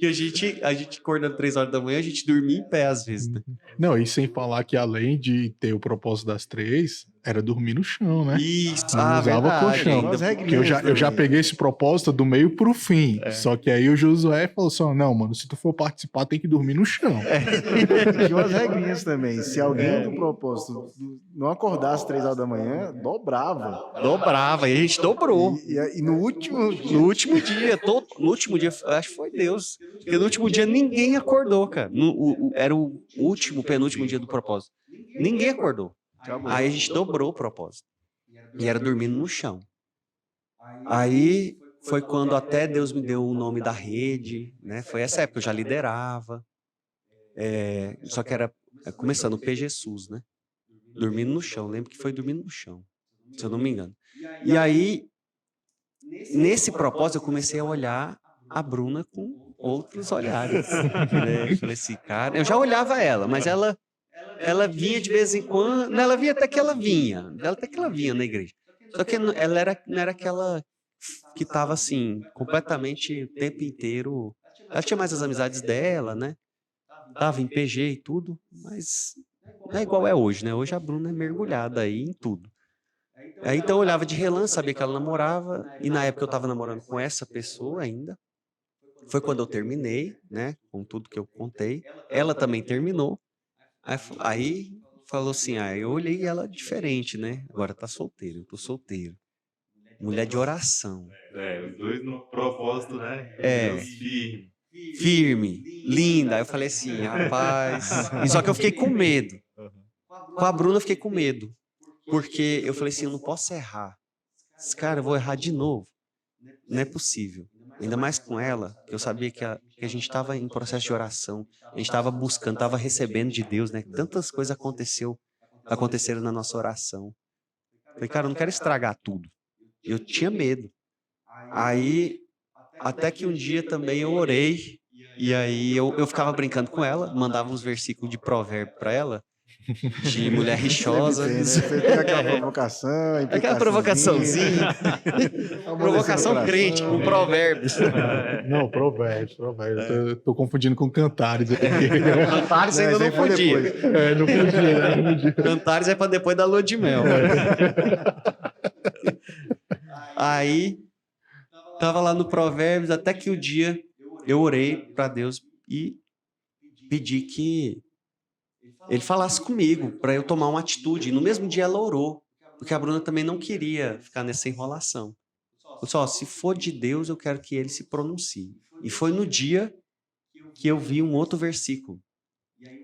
E a gente acordando 3 horas da manhã, a gente dormia em pé às vezes, né? Não, e sem falar que além de ter o propósito das três, Era dormir no chão, né? Isso, Não usava verdade. colchão. Tem umas Ainda- Porque eu regrinhas já também. peguei esse propósito do meio pro fim. Só que aí o Josué falou assim: não, mano, se tu for participar, tem que dormir no chão. Tinha umas regrinhas também. Se alguém do propósito não acordasse 3 horas da manhã, dobrava. Dobrava, e a gente dobrou. E no último No último dia, no último dia, eu acho que foi Deus. Porque no último dia ninguém acordou, cara. Era o último, penúltimo dia do propósito. Ninguém acordou. Aí a gente dobrou o propósito. E era dormindo no chão. Aí foi quando até Deus me deu o nome da rede, né? Foi essa época, eu já liderava. Só que era começando o PGSUS, né? Dormindo no chão. Lembro que foi dormindo no chão, se eu não me engano. E aí, nesse propósito, eu comecei a olhar a Bruna com outros olhares. Né? Eu falei assim, cara... Eu já olhava ela, mas ela vinha de vez em quando... Ela vinha até que ela vinha. Até que ela vinha na igreja. Só que ela não era aquela que estava assim, completamente o tempo inteiro... Ela tinha mais as amizades dela, né? Tava em PG e tudo, mas não é igual é hoje, né? Hoje a Bruna é mergulhada aí em tudo. Aí então eu olhava de relance, sabia que ela namorava, e na época eu tava namorando com essa pessoa ainda. Foi quando eu terminei, né? Com tudo que eu contei. Ela também terminou. Aí falou assim, eu olhei ela diferente, né? Agora tá solteira, eu tô solteiro. Mulher de oração. Os dois no propósito, né? É. Deus firme. Firme, linda. Aí eu falei assim, rapaz... E só que eu fiquei com medo. Com a Bruna eu fiquei com medo. Porque eu falei assim, eu não posso errar. Cara, eu vou errar de novo. Não é possível. Ainda mais com ela, que eu sabia que a gente estava em processo de oração. A gente estava buscando, estava recebendo de Deus, né? Tantas coisas aconteceram na nossa oração. Falei, cara, eu não quero estragar tudo. Eu tinha medo. Aí, até que um dia também eu orei. E aí eu ficava brincando com ela, mandava uns versículos de provérbio para ela. De mulher rixosa. Deve ter, né? Você tem aquela provocação, Aquela provocaçãozinha. Provocação crente, com provérbios. Não, provérbios. Eu tô confundindo com cantares aqui. Cantares ainda não foi podia. depois. Não podia, não podia. Cantares é para depois da lua de mel. Aí, tava lá no Provérbios, até que o dia eu orei para Deus e pedi que ele falasse comigo para eu tomar uma atitude. E no mesmo dia ela orou, porque a Bruna também não queria ficar nessa enrolação. Eu disse, se for de Deus, eu quero que ele se pronuncie. E foi no dia que eu vi um outro versículo.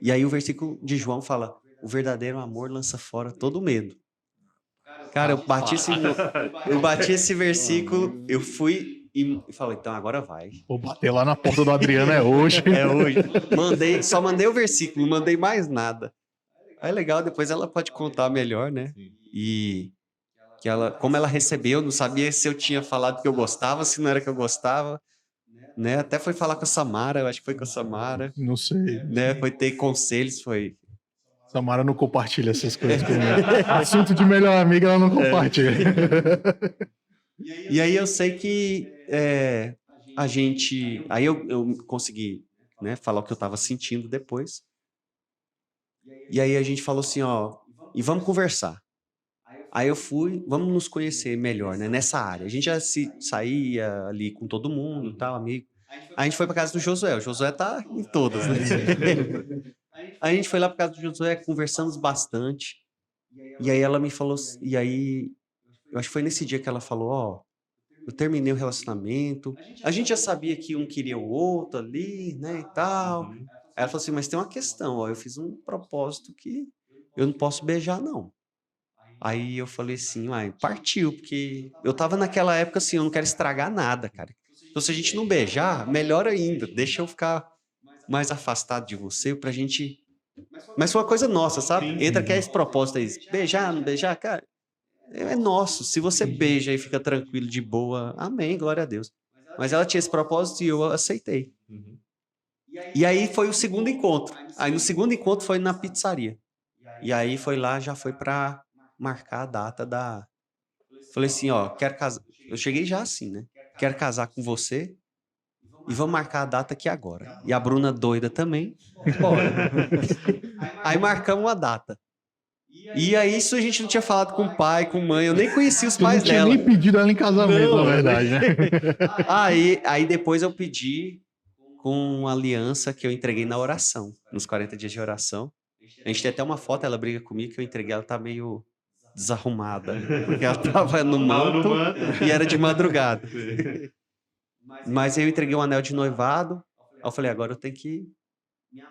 E aí o versículo de João fala, o verdadeiro amor lança fora todo medo. Cara, eu bati esse versículo, eu fui e falei, então agora vai. Vou bater lá na porta do Adriano, é hoje. É hoje. Só mandei o versículo, não mandei mais nada. Aí legal, depois ela pode contar melhor, né? E que como ela recebeu, não sabia se eu tinha falado que eu gostava, se não era que eu gostava, né? Até foi falar com a Samara, eu acho que foi com a Samara. Não sei. Né? Foi ter conselhos, foi... Samara não compartilha essas coisas comigo. Assunto de melhor amiga, ela não compartilha. E aí eu sei que a gente... Aí eu consegui, né, falar o que eu estava sentindo depois. E aí a gente falou assim, e vamos conversar. Aí eu fui, vamos nos conhecer melhor, né, nessa área. A gente já saía ali com todo mundo, tal, amigo. Aí a gente foi para casa do Josué. O Josué tá em todas, né? Aí a gente foi lá para casa do Josué, conversamos bastante. E aí ela me falou, e aí eu acho que foi nesse dia que ela falou, eu terminei o relacionamento. A gente já sabia que um queria o outro ali, né, e tal. Aí ela falou assim, mas tem uma questão, eu fiz um propósito que eu não posso beijar, não. Aí eu falei assim, partiu, porque eu tava naquela época assim, eu não quero estragar nada, cara. Então se a gente não beijar, melhor ainda, deixa eu ficar mais afastado de você pra gente... Mas foi uma coisa nossa, sabe? Entra que é esse propósito aí, beijar, não beijar, cara, é nosso. Se você beija e fica tranquilo, de boa, amém, glória a Deus. Mas ela tinha esse propósito e eu aceitei. E aí foi o segundo encontro. Aí no segundo encontro foi na pizzaria. E aí foi lá, já foi pra marcar a data da... Falei assim, quero casar... Eu cheguei já assim, né? Quero casar com você e vamos marcar a data aqui agora. E a Bruna doida também. Bora. Aí marcamos a data. E aí isso a gente não tinha falado com o pai, com a mãe, eu nem conhecia os Você não pais tinha dela. nem pedido ela em casamento, Não, na verdade, né? Aí depois eu pedi com uma aliança que eu entreguei na oração, nos 40 dias de oração. A gente tem até uma foto, ela briga comigo que eu entreguei, ela tá meio desarrumada, porque ela tava no manto e era de madrugada. Mas aí eu entreguei um anel de noivado, aí eu falei, agora eu tenho que...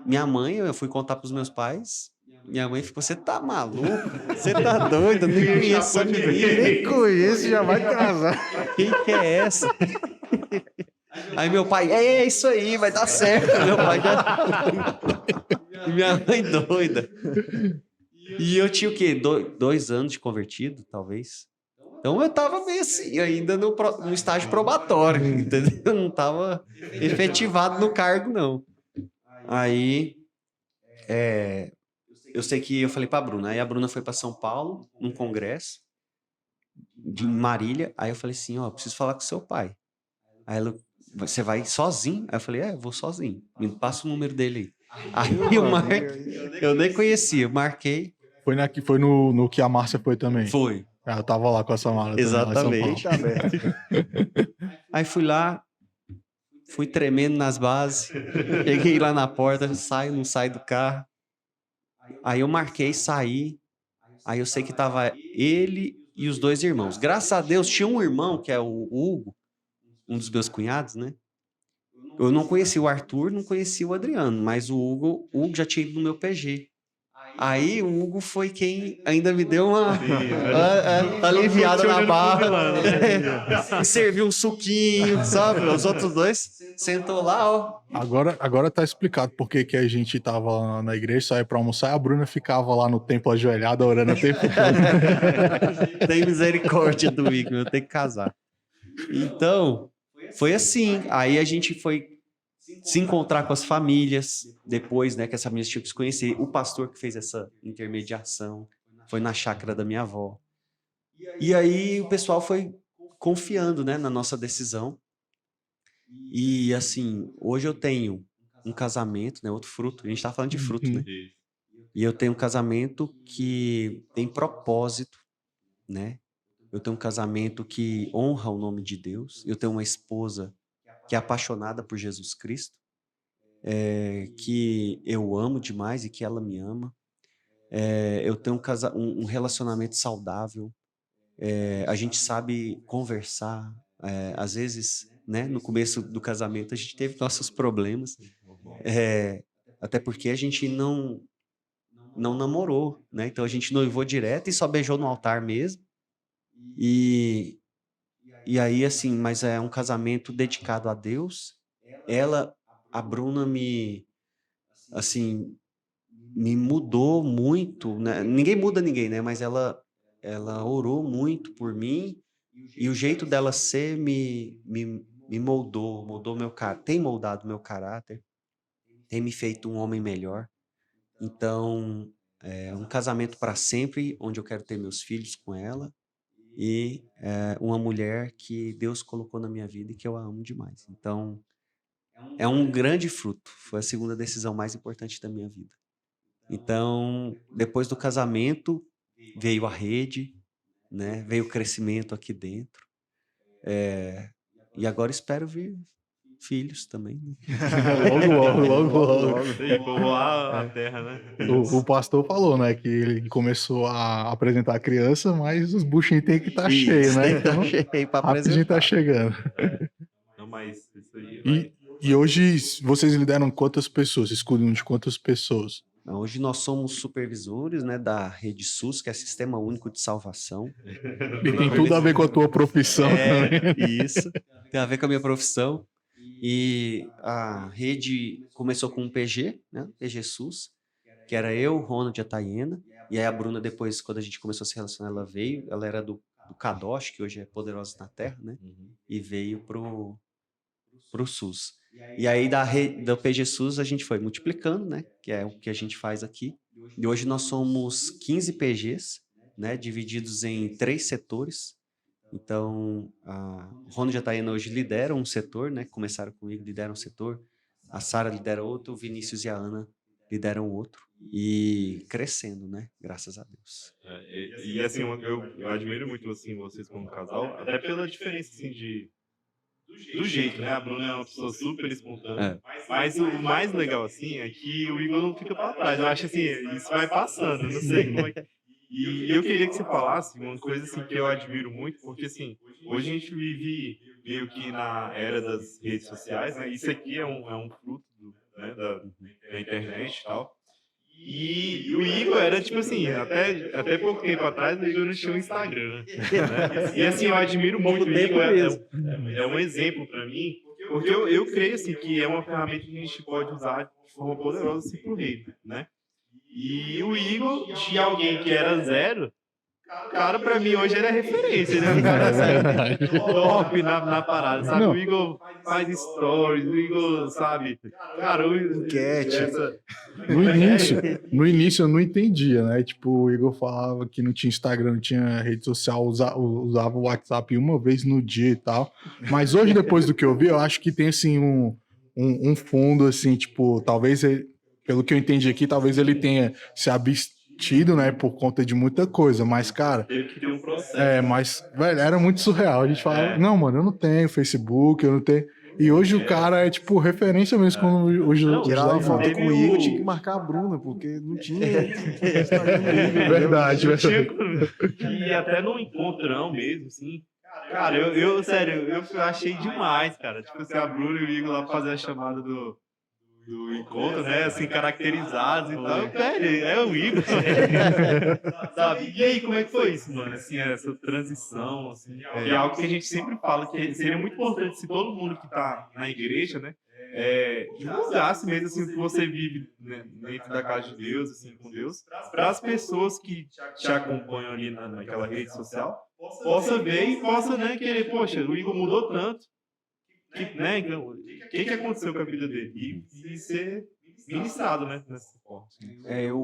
Minha mãe, eu fui contar pros meus pais, minha mãe ficou, você tá maluco? Você tá doido? Eu nem conheço essa menina. Nem conheço, já vai casar. Quem que é essa? Aí meu pai, é isso aí, vai dar certo. Meu pai e minha mãe doida. E eu tinha o quê? 2 anos de convertido, talvez. Então eu tava meio assim, ainda no estágio probatório, entendeu? Eu não tava efetivado no cargo, não. Aí, eu sei que eu falei pra Bruna, aí a Bruna foi pra São Paulo, num congresso, em Marília, aí eu falei assim, ó, preciso falar com seu pai. Aí ela, você vai sozinho? Aí eu falei, eu vou sozinho, me passa o número dele aí. Aí eu marquei, eu nem conhecia, eu marquei. Foi no que a Márcia foi também. Foi. Ela tava lá com a Samara também, lá em São Paulo. Exatamente. Tá aberto. Aí fui lá, fui tremendo nas bases, cheguei lá na porta, saio, não saio do carro. Aí eu marquei, saí, aí eu sei que tava ele e os 2 irmãos. Graças a Deus tinha um irmão, que é o Hugo, um dos meus cunhados, né? Eu não conhecia o Arthur, não conhecia o Adriano, mas o Hugo já tinha ido no meu PG. Aí o Hugo foi quem ainda me deu uma aliviada na barra. Serviu um suquinho, sabe? Os outros 2 sentou lá, ó. Agora tá explicado por que que a gente tava lá na igreja, saía pra almoçar, e a Bruna ficava lá no templo ajoelhada, orando o tempo todo. Tem misericórdia do Igor, eu tenho que casar. Então, foi assim. Aí a gente foi se encontrar com as famílias, depois, né, que as famílias tinham que se conhecer. O pastor que fez essa intermediação foi na chácara da minha avó. E aí o pessoal foi confiando, né, na nossa decisão. E assim, hoje eu tenho um casamento, né, outro fruto. A gente tá falando de fruto, né? E eu tenho um casamento que tem propósito, né? Eu tenho um casamento que honra o nome de Deus. Eu tenho uma esposa que é apaixonada por Jesus Cristo, que eu amo demais e que ela me ama. Eu tenho um relacionamento saudável. A gente sabe conversar. Às vezes, né, no começo do casamento, a gente teve nossos problemas. Até porque a gente não namorou, né? Então a gente noivou direto e só beijou no altar mesmo. E aí, assim, mas é um casamento dedicado a Deus. A Bruna assim, me mudou muito, né? Ninguém muda ninguém, né? Mas ela orou muito por mim e o jeito dela ser me moldou meu caráter, tem moldado meu caráter, tem me feito um homem melhor. Então, é um casamento para sempre, onde eu quero ter meus filhos com ela. E uma mulher que Deus colocou na minha vida e que eu a amo demais. Então, é um grande fruto. Foi a segunda decisão mais importante da minha vida. Então, depois do casamento, veio a rede, né? Veio o crescimento aqui dentro. E agora espero vir filhos também, né? Logo. E povoar a terra, né? O pastor falou, né, que ele começou a apresentar a criança, mas os buchinhos tem que estar cheios, né? Tem que tá Então, cheio pra rapidinho tá apresentar. chegando. Não, mas isso aí vai... E hoje vocês lideram quantas pessoas? Vocês cuidam de quantas pessoas? Hoje nós somos supervisores, né, da Rede SUS, que é Sistema Único de Salvação. E tem tudo a ver com a tua profissão também. Isso. Tem a ver com a minha profissão. E a rede começou com um PG, né, PG SUS, que era eu, Ronald e a Tayena. E aí a Bruna depois, quando a gente começou a se relacionar, ela veio. Ela era do Kadosh, que hoje é Poderosa na Terra, né? E veio pro SUS. E aí do PG SUS a gente foi multiplicando, né? Que é o que a gente faz aqui. E hoje nós somos 15 PGs, né? Divididos em 3 setores. Então, a Ronald e a Tayana hoje lideram um setor, né? Começaram comigo, lideram um setor. A Sara lidera outro, o Vinícius e a Ana lideram outro. e crescendo, né? Graças a Deus. E assim, eu admiro muito assim, vocês como casal, até pela diferença assim, do jeito, né? A Bruna é uma pessoa super espontânea. É. Mas o mais legal, assim, é que o Igor não fica pra trás. Eu acho assim, isso vai passando, não sei como é que. E eu queria que você falasse uma coisa assim que eu admiro muito, porque assim, hoje a gente vive meio que na era das redes sociais, né? Isso aqui é um fruto né, da internet e tal. E o Igor era tipo assim, até pouco tempo atrás o Igor não tinha um Instagram, né? E assim, eu admiro muito o Igor, é um exemplo para mim, porque eu creio assim que é uma ferramenta que a gente pode usar de forma poderosa assim pro reino, né? E o Igor, de alguém que era zero, cara, pra mim hoje ele é referência, né? O cara assim, top na parada, sabe? Não. O Igor faz stories, o Igor, sabe? Cara, Enquete. No início eu não entendia, né? Tipo, o Igor falava que não tinha Instagram, não tinha rede social, usava o WhatsApp uma vez no dia e tal. Mas hoje, depois do que eu vi, eu acho que tem, assim, um fundo, assim, tipo, talvez, pelo que eu entendi aqui, talvez ele tenha se abstido, né, por conta de muita coisa. Mas, cara, teve que ter um processo. mas, velho, era muito surreal. A gente falava, não, mano, eu não tenho Facebook, eu não tenho... E hoje o cara é, tipo, referência mesmo quando hoje Tirar uma foto teve com o Igor, tinha que marcar a Bruna, porque não tinha Instagram do Igor. Verdade, Não verdade. tinha, e até no encontrão mesmo, assim. Cara, sério, eu achei demais, cara. Tipo assim, a Bruna e o Igor lá fazer a chamada do encontro, né? Assim, caracterizados e tal. Velho, é o Igor. Sabe? E aí, como é que foi isso, mano? Assim, essa transição, assim, que é algo que a gente sempre fala que seria muito importante se todo mundo que tá na igreja, né? Divulgasse mesmo assim, o que você vive, né, dentro da casa de Deus, assim, com Deus, para as pessoas que te acompanham ali naquela rede social, possa ver e possa, né, querer, poxa, o Igor mudou tanto, né, então, o que aconteceu com a vida dele? E ser ministrado, né, nessa forma.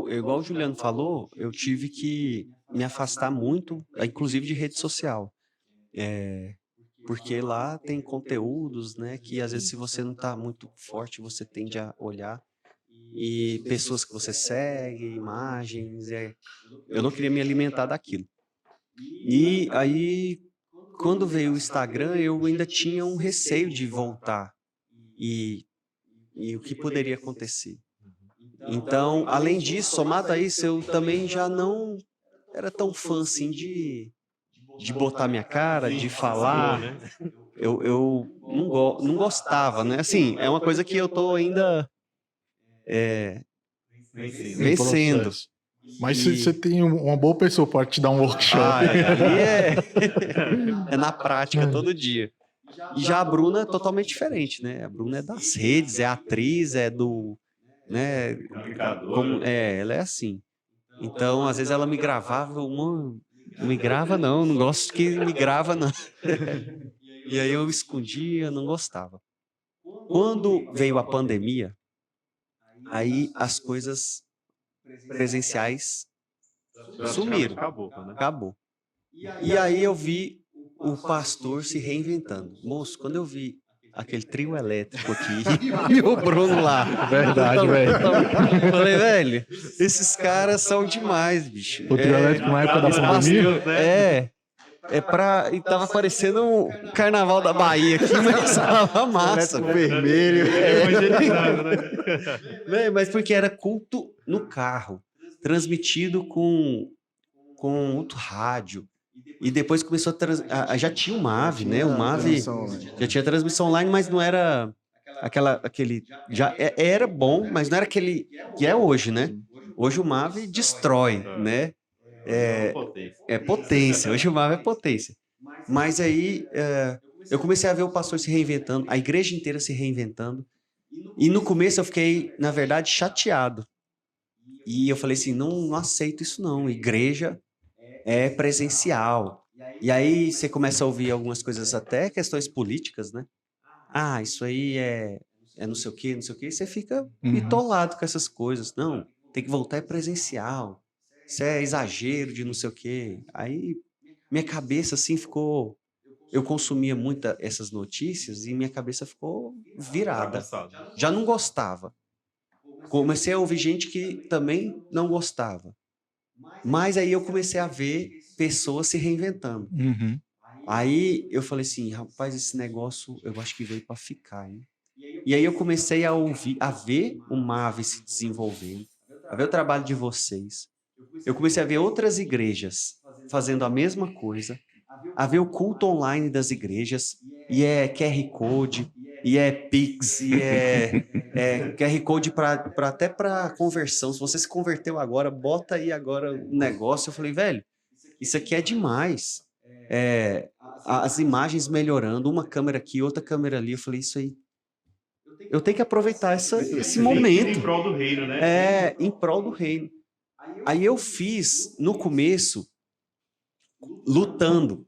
Igual o Juliano falou, eu tive que me afastar muito, inclusive de rede social. Porque lá tem conteúdos, né, que às vezes se você não está muito forte, você tende a olhar. E pessoas que você segue, imagens, eu não queria me alimentar daquilo. E aí, quando veio o Instagram, eu ainda tinha um receio de voltar e o que poderia acontecer. Então, além disso, somado a isso, eu também já não era tão fã assim de botar minha cara, de falar. Eu não gostava, né? Assim, é uma coisa que eu tô ainda vencendo. Processo. Mas se você tem uma boa pessoa para te dar um workshop. Ali é na prática, todo dia. E já a Bruna é totalmente diferente, né? A Bruna é das redes, é atriz, é do... né? Ela é assim. Então, às vezes ela me gravava não me grava não gosto que me grava não. E aí eu escondia, não gostava. Quando veio a pandemia, aí as coisas presenciais sumiram. Acabou. E aí eu vi o pastor se reinventando. Moço, quando eu vi aquele trio elétrico aqui e o Bruno lá. Verdade, velho. Falei, velho, esses caras são demais, bicho. O trio elétrico na época da pandemia? E tava parecendo um carnaval da Bahia aqui, mas tava massa. Vermelho. Mas porque era culto no carro, transmitido com outro rádio. E depois começou já tinha o MAV, né? O MAV já tinha transmissão online, mas não era aquele... Já era bom, mas não era aquele que é hoje, né? Hoje o MAV destrói, né? É potência. Hoje o MAV é potência. Mas aí eu comecei a ver o pastor se reinventando, a igreja inteira se reinventando. E no começo eu fiquei, na verdade, chateado. E eu falei assim, não aceito isso não. Igreja é presencial. E aí você começa a ouvir algumas coisas, até questões políticas, né? Ah, isso aí é não sei o quê, não sei o quê. E você fica bitolado com essas coisas. Não, tem que voltar é presencial. Isso é exagero de não sei o quê. Aí minha cabeça, assim, ficou... Eu consumia muito essas notícias e minha cabeça ficou virada. Já não gostava. Comecei a ouvir gente que também não gostava. Mas aí eu comecei a ver pessoas se reinventando. Uhum. Aí eu falei assim, rapaz, esse negócio eu acho que veio para ficar, hein? E aí eu comecei a ouvir, a ver o Mave se desenvolvendo, a ver o trabalho de vocês. Eu comecei a ver outras igrejas fazendo a mesma coisa, a ver o culto online das igrejas, e é QR Code, e é Pix, e é QR Code até para conversão. Se você se converteu agora, bota aí agora o negócio. Eu falei, velho, isso aqui é demais. As imagens melhorando, uma câmera aqui, outra câmera ali. Eu falei, isso aí. Eu tenho que aproveitar esse momento. Em prol do reino, né? Em prol do reino. Aí eu fiz, no começo, lutando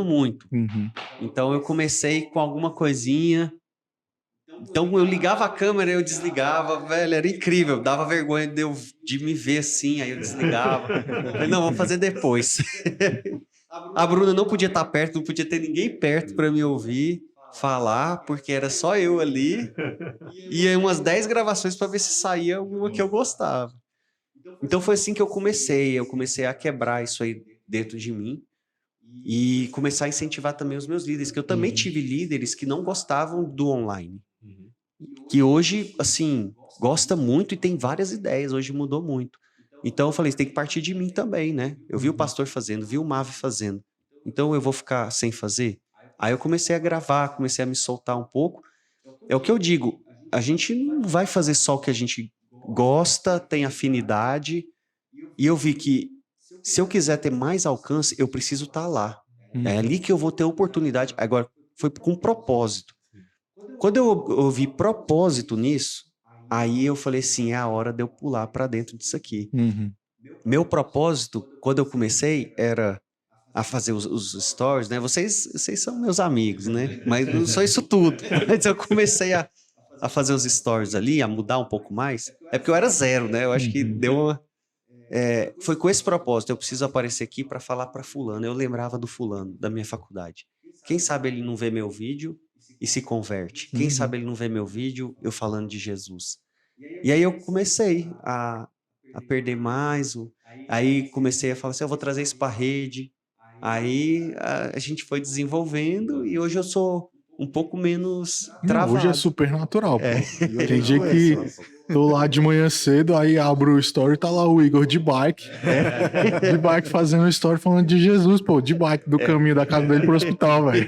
muito. Uhum. Então eu comecei com alguma coisinha. Então eu ligava a câmera, eu desligava, velho, era incrível. Dava vergonha de me ver assim, aí eu desligava. Falei, não, vamos fazer depois. A Bruna não podia estar perto, não podia ter ninguém perto para me ouvir falar, porque era só eu ali. E aí umas 10 gravações para ver se saía alguma que eu gostava. Então foi assim que eu comecei a quebrar isso aí dentro de mim e começar a incentivar também os meus líderes, que eu também tive líderes que não gostavam do online, que hoje, assim, gosta muito e tem várias ideias, hoje mudou muito. Então eu falei, isso tem que partir de mim também, né? Eu vi o pastor fazendo, vi o Mave fazendo, então eu vou ficar sem fazer? Aí eu comecei a gravar, comecei a me soltar um pouco. É o que eu digo, a gente não vai fazer só o que a gente gosta, tem afinidade, e eu vi que se eu quiser ter mais alcance, eu preciso estar lá. É ali que eu vou ter oportunidade. Agora, foi com propósito. Quando eu ouvi propósito nisso, aí eu falei assim, é a hora de eu pular para dentro disso aqui. Uhum. Meu propósito, quando eu comecei, era a fazer os stories, né? Vocês são meus amigos, né? Mas não só isso tudo. Mas eu comecei a fazer os stories ali, a mudar um pouco mais. É porque eu era zero, né? Eu acho que deu uma... foi com esse propósito, eu preciso aparecer aqui para falar para fulano. Eu lembrava do fulano, da minha faculdade. Quem sabe ele não vê meu vídeo e se converte. Quem sabe ele não vê meu vídeo eu falando de Jesus. E aí eu comecei a perder mais. Aí comecei a falar assim, eu vou trazer isso para a rede. Aí a gente foi desenvolvendo e hoje eu sou um pouco menos travado. Hoje é super natural, pô. Tem dia que tô lá de manhã cedo, aí abro o story, tá lá o Igor de bike. De bike fazendo story falando de Jesus, pô, de bike, do caminho da casa dele pro hospital, velho.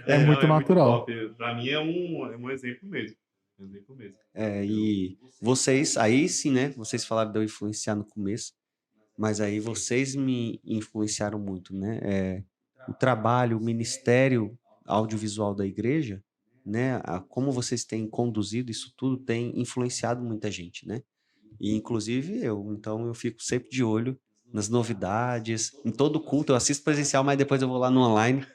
É muito natural. Pra mim é um exemplo mesmo. E vocês, aí sim, né? Vocês falaram de eu influenciar no começo, mas aí vocês me influenciaram muito, né? O trabalho, o ministério audiovisual da igreja, né? Como vocês têm conduzido isso tudo tem influenciado muita gente, né? E inclusive então eu fico sempre de olho nas novidades, em todo culto, eu assisto presencial, mas depois eu vou lá no online,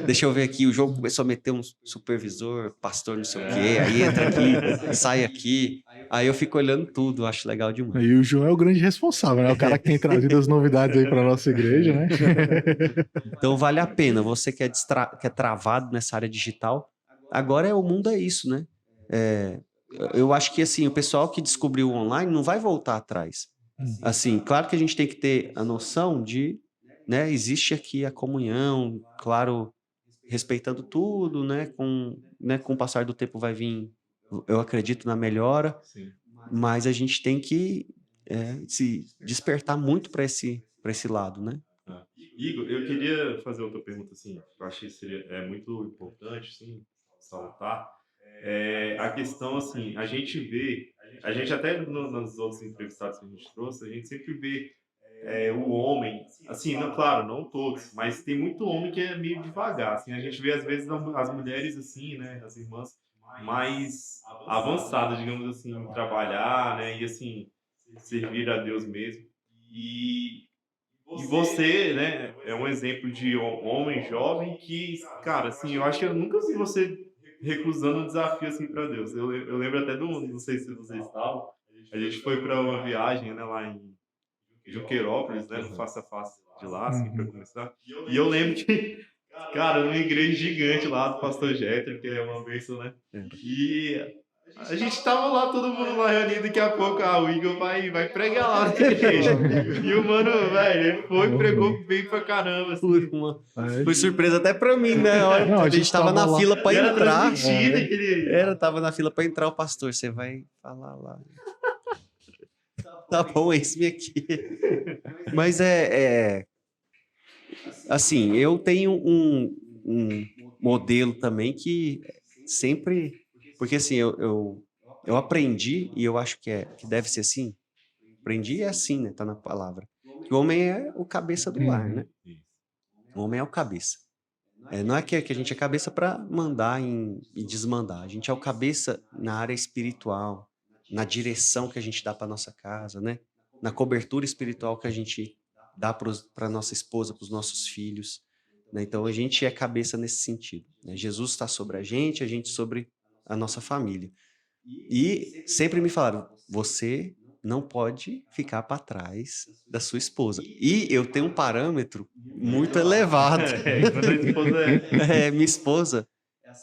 deixa eu ver aqui, o jogo começou a meter um supervisor, pastor não sei o quê, aí entra aqui, sai aqui, aí eu fico olhando tudo, acho legal demais. E o João é o grande responsável, né? O cara que tem trazido as novidades aí pra nossa igreja, né? Então vale a pena, você que é travado nessa área digital, agora o mundo é isso, né? Eu acho que assim, o pessoal que descobriu o online não vai voltar atrás. Assim, claro que a gente tem que ter a noção de, né, existe aqui a comunhão, claro, respeitando tudo, né, com o passar do tempo vai vir, eu acredito na melhora, mas a gente tem que se despertar muito para esse lado, né? Igor, eu queria fazer outra pergunta, assim, eu acho que seria muito importante, sim, saltar. A questão, assim, a gente até nos outros entrevistados que a gente trouxe, a gente sempre vê o homem, assim, não, claro, não todos, mas tem muito homem que é meio devagar, assim, a gente vê às vezes as mulheres, assim, né, as irmãs mais avançadas, digamos assim, em trabalhar, né, e assim, servir a Deus mesmo. E você, né, é um exemplo de homem jovem que, cara, assim, eu acho que eu nunca vi você recusando um desafio assim para Deus. Eu lembro até não sei se vocês estavam, a gente foi para uma viagem, né, lá em Junqueirópolis, né, no Face a Face de lá, assim, para começar. E eu lembro que, cara, numa igreja gigante lá do Pastor Jeter, que é uma bênção, né? E A gente tava lá, todo mundo lá reunido, daqui a pouco, o Igor vai pregar lá na igreja. E o mano, velho, ele foi, pregou bem pra caramba, assim. Foi surpresa até pra mim, né? A hora Não, que a gente tava na lá. fila pra E era entrar. transmitido aquele... Tava na fila pra entrar o pastor. Você vai falar lá. Tá bom, eis-me aqui. Mas assim, eu tenho um modelo também que sempre... Porque assim, eu aprendi, e eu acho que deve ser assim. Aprendi é assim, né? Tá na palavra. Que o homem é o cabeça do lar, né? O homem é o cabeça. Não é que a gente é cabeça para mandar e desmandar. A gente é o cabeça na área espiritual, na direção que a gente dá para nossa casa, né? Na cobertura espiritual que a gente dá para nossa esposa, para os nossos filhos. Né? Então a gente é cabeça nesse sentido. Né? Jesus está sobre a gente sobre a nossa família. E sempre me falaram: você não pode ficar para trás da sua esposa. E eu tenho um parâmetro muito elevado. Quando a esposa Minha esposa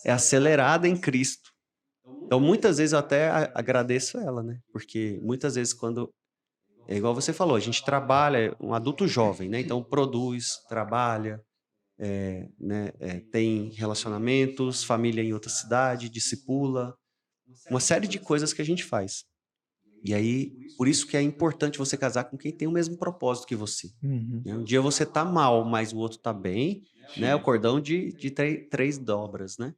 é acelerada em Cristo. Então, muitas vezes eu até agradeço ela, né? Porque muitas vezes quando... É igual você falou, a gente trabalha, um adulto jovem, né? Então, produz, trabalha, né? Tem relacionamentos, família em outra cidade, discipula, uma série de coisas que a gente faz. E aí, por isso que é importante você casar com quem tem o mesmo propósito que você. Né? Um dia você tá mal, mas o outro tá bem, né? O cordão de três dobras, né?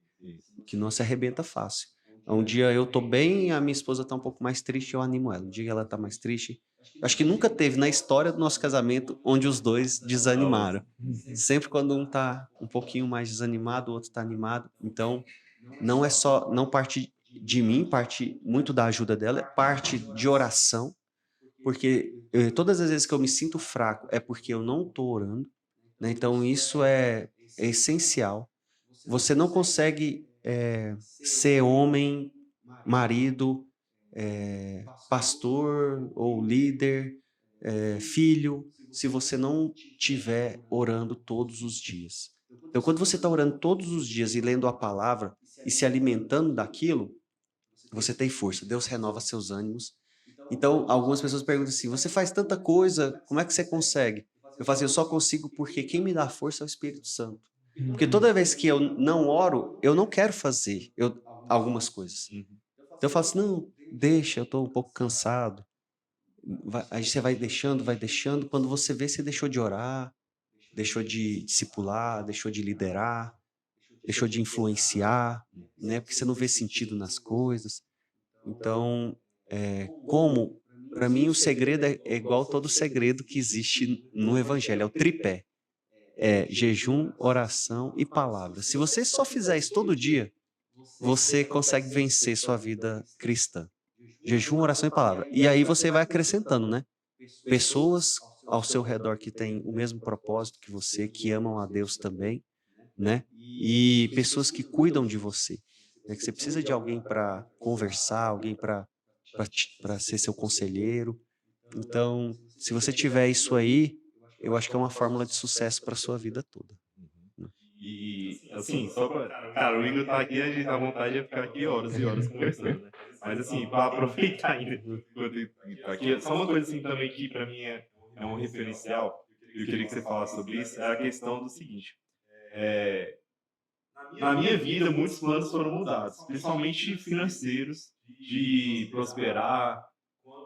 Que não se arrebenta fácil. Um dia eu tô bem, a minha esposa tá um pouco mais triste, eu animo ela. Um dia ela tá mais triste. Acho que nunca teve na história do nosso casamento onde os dois desanimaram. Sempre quando um tá um pouquinho mais desanimado, o outro tá animado. Então, não parte de mim, parte muito da ajuda dela, parte de oração, porque todas as vezes que eu me sinto fraco é porque eu não tô orando, né? Então isso é essencial. Você não consegue ser homem, marido, pastor ou líder, filho, se você não estiver orando todos os dias. Então, quando você está orando todos os dias e lendo a palavra e se alimentando daquilo, você tem força. Deus renova seus ânimos. Então, algumas pessoas perguntam assim: você faz tanta coisa, como é que você consegue? Eu falo assim: eu só consigo porque quem me dá força é o Espírito Santo. Porque toda vez que eu não oro, eu não quero fazer algumas coisas. Então eu falo assim: não, deixa, eu estou um pouco cansado. Aí você vai deixando. Quando você vê, você deixou de orar, deixou de discipular, deixou de liderar, deixou de influenciar, né? Porque você não vê sentido nas coisas. Então, como, para mim, o segredo é igual todo segredo que existe no Evangelho, é o tripé. Jejum, oração e palavra. Se você só fizer isso todo dia, você consegue vencer sua vida cristã. Jejum, oração e palavra. E aí você vai acrescentando, né? Pessoas ao seu redor que têm o mesmo propósito que você, que amam a Deus também, né? E pessoas que cuidam de você. Né? Que você precisa de alguém para conversar, alguém para ser seu conselheiro. Então, se você tiver isso aí, eu acho que é uma fórmula de sucesso para sua vida toda. E, assim, só pra... Cara, o Igor tá aqui, a gente, a vontade é ficar aqui horas e horas conversando, né? Mas, assim, pra aproveitar ainda, enquanto ele tá aqui, só uma coisa, assim, também que pra mim é um referencial, e eu queria que você falasse sobre isso, é a questão do seguinte. Na minha vida, muitos planos foram mudados, principalmente financeiros, de prosperar,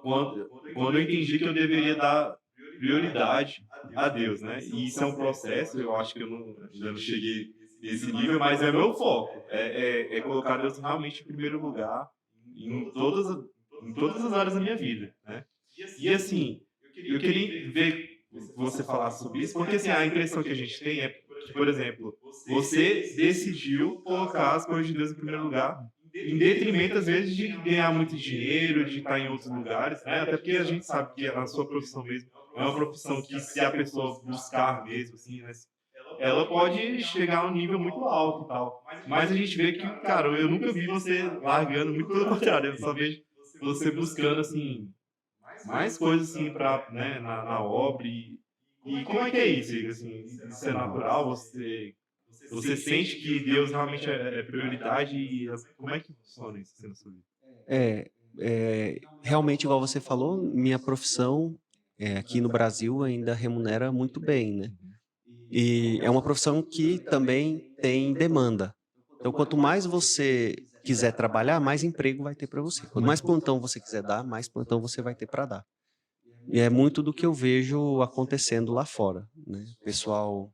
quando eu entendi que eu deveria dar prioridade a Deus, né? E isso é um processo, eu acho que ainda não cheguei nesse nível, mas é meu foco. É colocar Deus realmente em primeiro lugar em todas as áreas da minha vida, né? E assim, eu queria ver você falar sobre isso, porque assim, a impressão que a gente tem é que, por exemplo, você decidiu colocar as coisas de Deus em primeiro lugar, em detrimento, às vezes, de ganhar muito dinheiro, de estar em outros lugares, né? Até porque a gente sabe que a sua profissão mesmo é uma profissão que, se a pessoa buscar mesmo, assim, né, ela pode chegar a um nível muito alto e tal. Mas a gente vê que, cara, eu nunca vi você largando, muito pelo contrário, eu só vejo você buscando, assim, mais coisas, assim, pra, né, na obra. E como é que é isso, Igor? Assim, isso é natural? Você sente que Deus realmente é prioridade? E como é que funciona isso assim, na sua vida? Realmente, igual você falou, minha profissão aqui no Brasil ainda remunera muito bem, né? E é uma profissão que também tem demanda. Então, quanto mais você quiser trabalhar, mais emprego vai ter para você. Quanto mais plantão você quiser dar, mais plantão você vai ter para dar. E é muito do que eu vejo acontecendo lá fora, né? O pessoal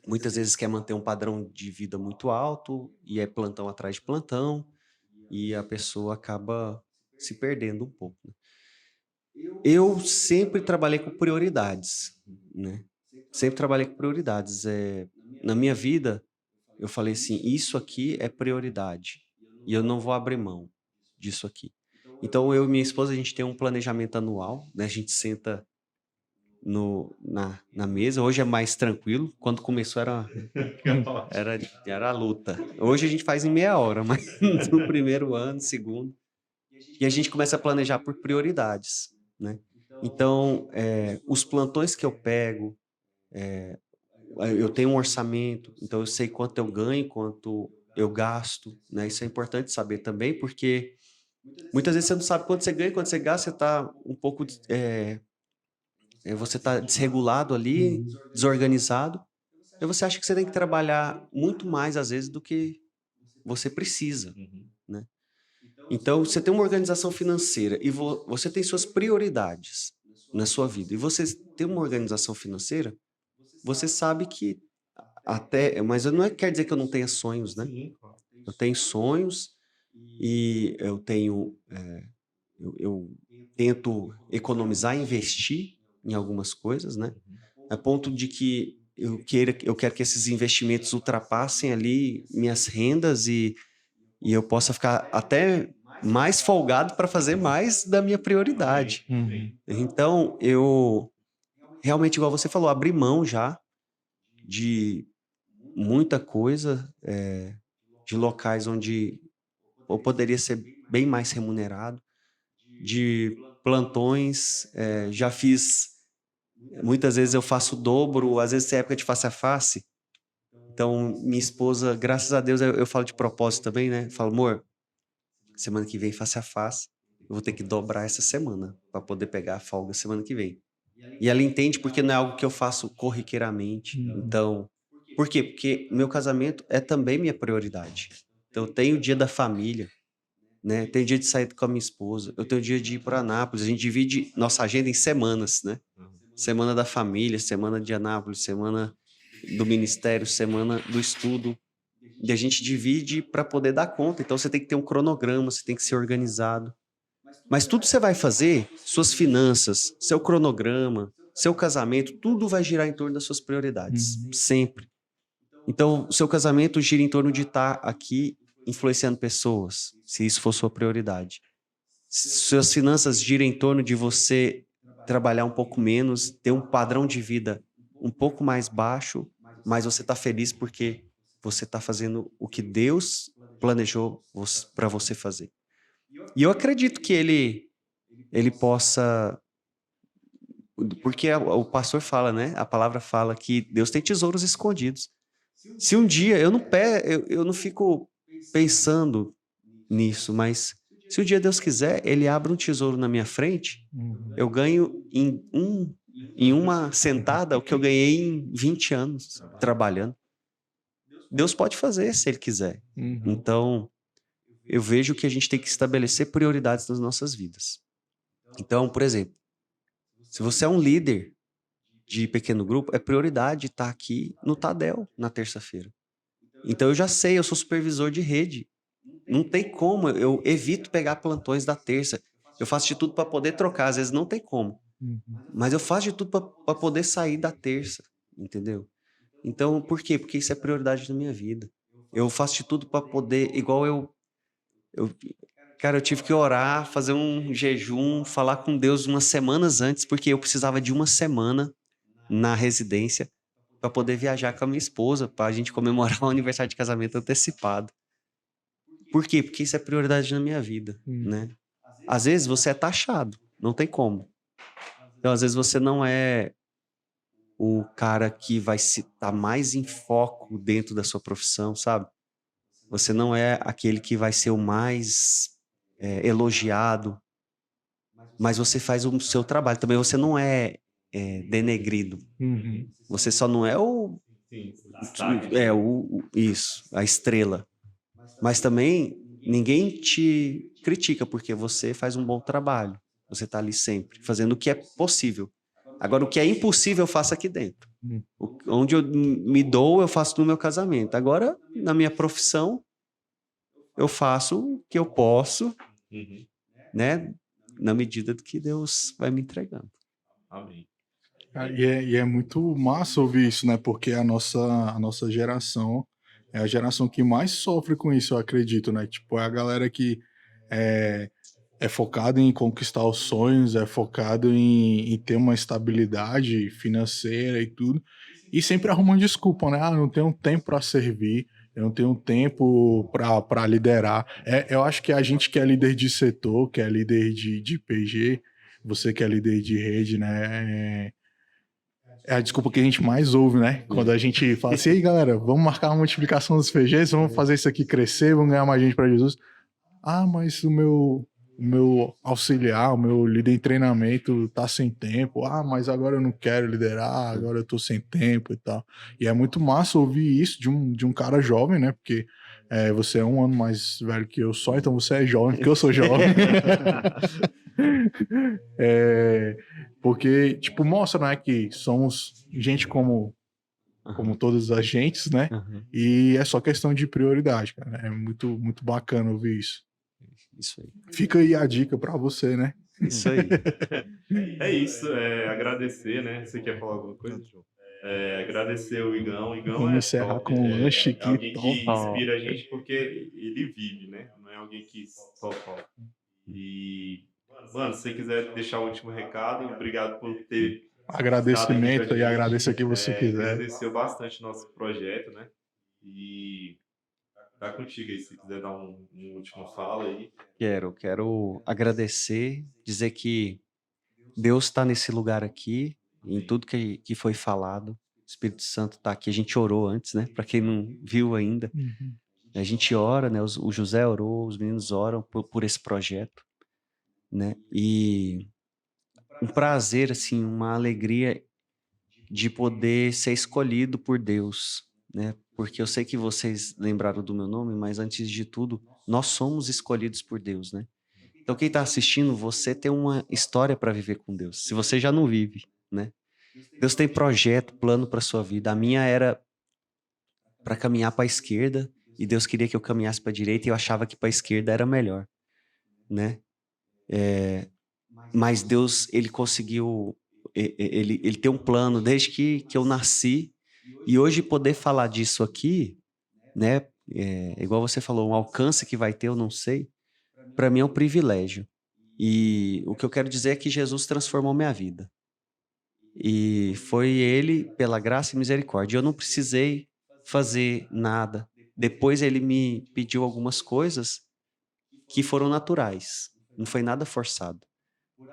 muitas vezes quer manter um padrão de vida muito alto e é plantão atrás de plantão e a pessoa acaba se perdendo um pouco, né? Eu sempre trabalhei com prioridades, né? Sempre trabalhei com prioridades. Na minha vida, eu falei assim, isso aqui é prioridade e eu não vou abrir mão disso aqui. Então, eu e minha esposa, a gente tem um planejamento anual, né? A gente senta na mesa. Hoje é mais tranquilo. Quando começou era luta. Hoje a gente faz em meia hora, mas no primeiro ano, segundo. E a gente começa a planejar por prioridades, né? Então, os plantões que eu pego, eu tenho um orçamento, então eu sei quanto eu ganho, quanto eu gasto, né? Isso é importante saber também, porque muitas vezes você não sabe quanto você ganha, quanto você gasta, você está um pouco, você está desregulado ali, desorganizado, e você acha que você tem que trabalhar muito mais às vezes do que você precisa, né? Então, você tem uma organização financeira e você tem suas prioridades na sua vida. E você tem uma organização financeira, você sabe que mas não quer dizer que eu não tenha sonhos, né? Sim, claro. Eu tenho sonhos e eu tento economizar, investir em algumas coisas, né? A ponto de que eu quero que esses investimentos ultrapassem ali minhas rendas e eu possa ficar até mais folgado para fazer mais da minha prioridade. Então, eu realmente, igual você falou, abri mão já de muita coisa, de locais onde eu poderia ser bem mais remunerado, de plantões, já fiz, muitas vezes eu faço o dobro, às vezes é época de face a face. Então, minha esposa, graças a Deus, eu falo de propósito também, né? Eu falo, amor, semana que vem face a face, eu vou ter que dobrar essa semana para poder pegar a folga semana que vem. E ela entende porque não é algo que eu faço corriqueiramente. Então, por quê? Porque meu casamento é também minha prioridade. Então, eu tenho o dia da família, né? Tenho o dia de sair com a minha esposa, eu tenho o dia de ir para Anápolis. A gente divide nossa agenda em semanas, né? Semana da família, semana de Anápolis, semana do ministério, semana do estudo. E a gente divide para poder dar conta. Então, você tem que ter um cronograma, você tem que ser organizado. Mas tudo você vai fazer, suas finanças, seu cronograma, seu casamento, tudo vai girar em torno das suas prioridades. Sempre. Então, o seu casamento gira em torno de estar aqui influenciando pessoas, se isso for sua prioridade. Suas finanças giram em torno de você trabalhar um pouco menos, ter um padrão de vida um pouco mais baixo, mas você está feliz porque você está fazendo o que Deus planejou para você fazer. E eu acredito que ele possa, porque o pastor fala, né? A palavra fala que Deus tem tesouros escondidos. Se um dia eu não fico pensando nisso, mas se um dia Deus quiser, ele abre um tesouro na minha frente, eu ganho em uma sentada o que eu ganhei em 20 anos trabalhando. Deus pode fazer se ele quiser. Então, eu vejo que a gente tem que estabelecer prioridades nas nossas vidas. Então, por exemplo, se você é um líder de pequeno grupo, é prioridade estar aqui no Tadel na terça-feira. Então, eu já sei, eu sou supervisor de rede. Não tem como, eu evito pegar plantões da terça. Eu faço de tudo para poder trocar, às vezes não tem como. Mas eu faço de tudo para poder sair da terça, entendeu? Então, por quê? Porque isso é prioridade na minha vida. Eu faço de tudo para poder, igual cara, eu tive que orar, fazer um jejum, falar com Deus umas semanas antes, porque eu precisava de uma semana na residência para poder viajar com a minha esposa, para a gente comemorar o aniversário de casamento antecipado. Por quê? Porque isso é prioridade na minha vida, né? Às vezes você é taxado, não tem como. Então, às vezes você não é o cara que vai estar mais em foco dentro da sua profissão, sabe? Você não é aquele que vai ser o mais elogiado, mas você faz o seu trabalho. Também você não é, denegrido. Uhum. Você só não é Sim, destaque. isso, a estrela. Mas também ninguém te critica porque você faz um bom trabalho. Você está ali sempre, fazendo o que é possível. Agora, o que é impossível, eu faço aqui dentro. Hum. Onde eu me dou, eu faço no meu casamento. Agora, na minha profissão, eu faço o que eu posso, Uhum. né? Na medida do que Deus vai me entregando. Amém. E é muito massa ouvir isso, né? Porque a nossa geração é a geração que mais sofre com isso, eu acredito, né? Tipo, é a galera que é, é focada em conquistar os sonhos, é focado em ter uma estabilidade financeira e tudo, e sempre arruma uma desculpa, né? Ah, não tenho tempo para servir, eu não tenho tempo para liderar. Eu acho que a gente que é líder de setor, que é líder de PG, você que é líder de rede, né? É a desculpa que a gente mais ouve, né? Quando a gente fala assim, ei galera, vamos marcar uma multiplicação dos PGs, vamos fazer isso aqui crescer, vamos ganhar mais gente para Jesus. Ah, mas o meu auxiliar, o meu líder em treinamento tá sem tempo. Ah, mas agora eu não quero liderar, agora eu tô sem tempo e tal. E é muito massa ouvir isso de um cara jovem, né? Porque você é um ano mais velho que eu só, então você é jovem, porque eu sou jovem. É, porque, tipo, mostra, né, que somos gente como Aham, todas as gentes, né? aham. E é só questão de prioridade, cara. É muito, muito bacana ouvir isso. Isso aí. Fica aí a dica pra você, né? Isso aí. É isso, agradecer, né? Você quer falar alguma coisa, João? Agradecer o Igão. O Igão Vamos é encerrar top. com um lanche É aqui, alguém top. que inspira a gente porque ele vive, né? Não é alguém que só fala. E, mano, se você quiser deixar o último recado, obrigado por ter estado aqui com a Agradecimento e gente. agradeça aqui você quiser. Engrandeceu bastante nosso projeto, né? E tá contigo aí, se quiser dar um último fala aí. Quero agradecer, dizer que Deus está nesse lugar aqui, em tudo que foi falado. O Espírito Santo está aqui. A gente orou antes, né? Para quem não viu ainda, Uhum. a gente ora, né? O José orou, os meninos oram por esse projeto, né? E um prazer, assim, uma alegria de poder ser escolhido por Deus, né? Porque eu sei que vocês lembraram do meu nome, mas antes de tudo, nós somos escolhidos por Deus, né? Então, quem está assistindo, você tem uma história para viver com Deus. Se você já não vive, né? Deus tem projeto, plano para sua vida. A minha era para caminhar para a esquerda e Deus queria que eu caminhasse para a direita e eu achava que para a esquerda era melhor, né? Mas Deus, ele conseguiu, ele tem um plano desde que eu nasci e hoje poder falar disso aqui, né? Igual você falou, um alcance que vai ter, eu não sei. Para mim é um privilégio. E o que eu quero dizer é que Jesus transformou minha vida. E foi ele, pela graça e misericórdia. Eu não precisei fazer nada. Depois ele me pediu algumas coisas que foram naturais. Não foi nada forçado.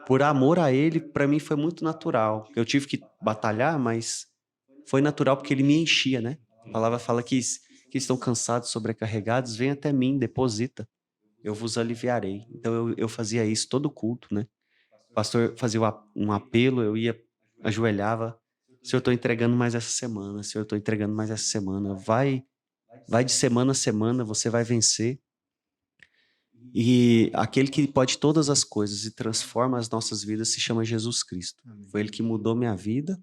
Por amor a ele, para mim foi muito natural. Eu tive que batalhar, mas foi natural porque ele me enchia, né? A palavra fala que estão cansados, sobrecarregados, vem até mim, deposita. Eu vos aliviarei. Então eu fazia isso todo culto, né? O pastor fazia um apelo, eu ia, ajoelhava. Senhor, eu estou entregando mais essa semana. Senhor, eu estou entregando mais essa semana. Vai de semana a semana, você vai vencer. E aquele que pode todas as coisas e transforma as nossas vidas se chama Jesus Cristo. Foi ele que mudou minha vida.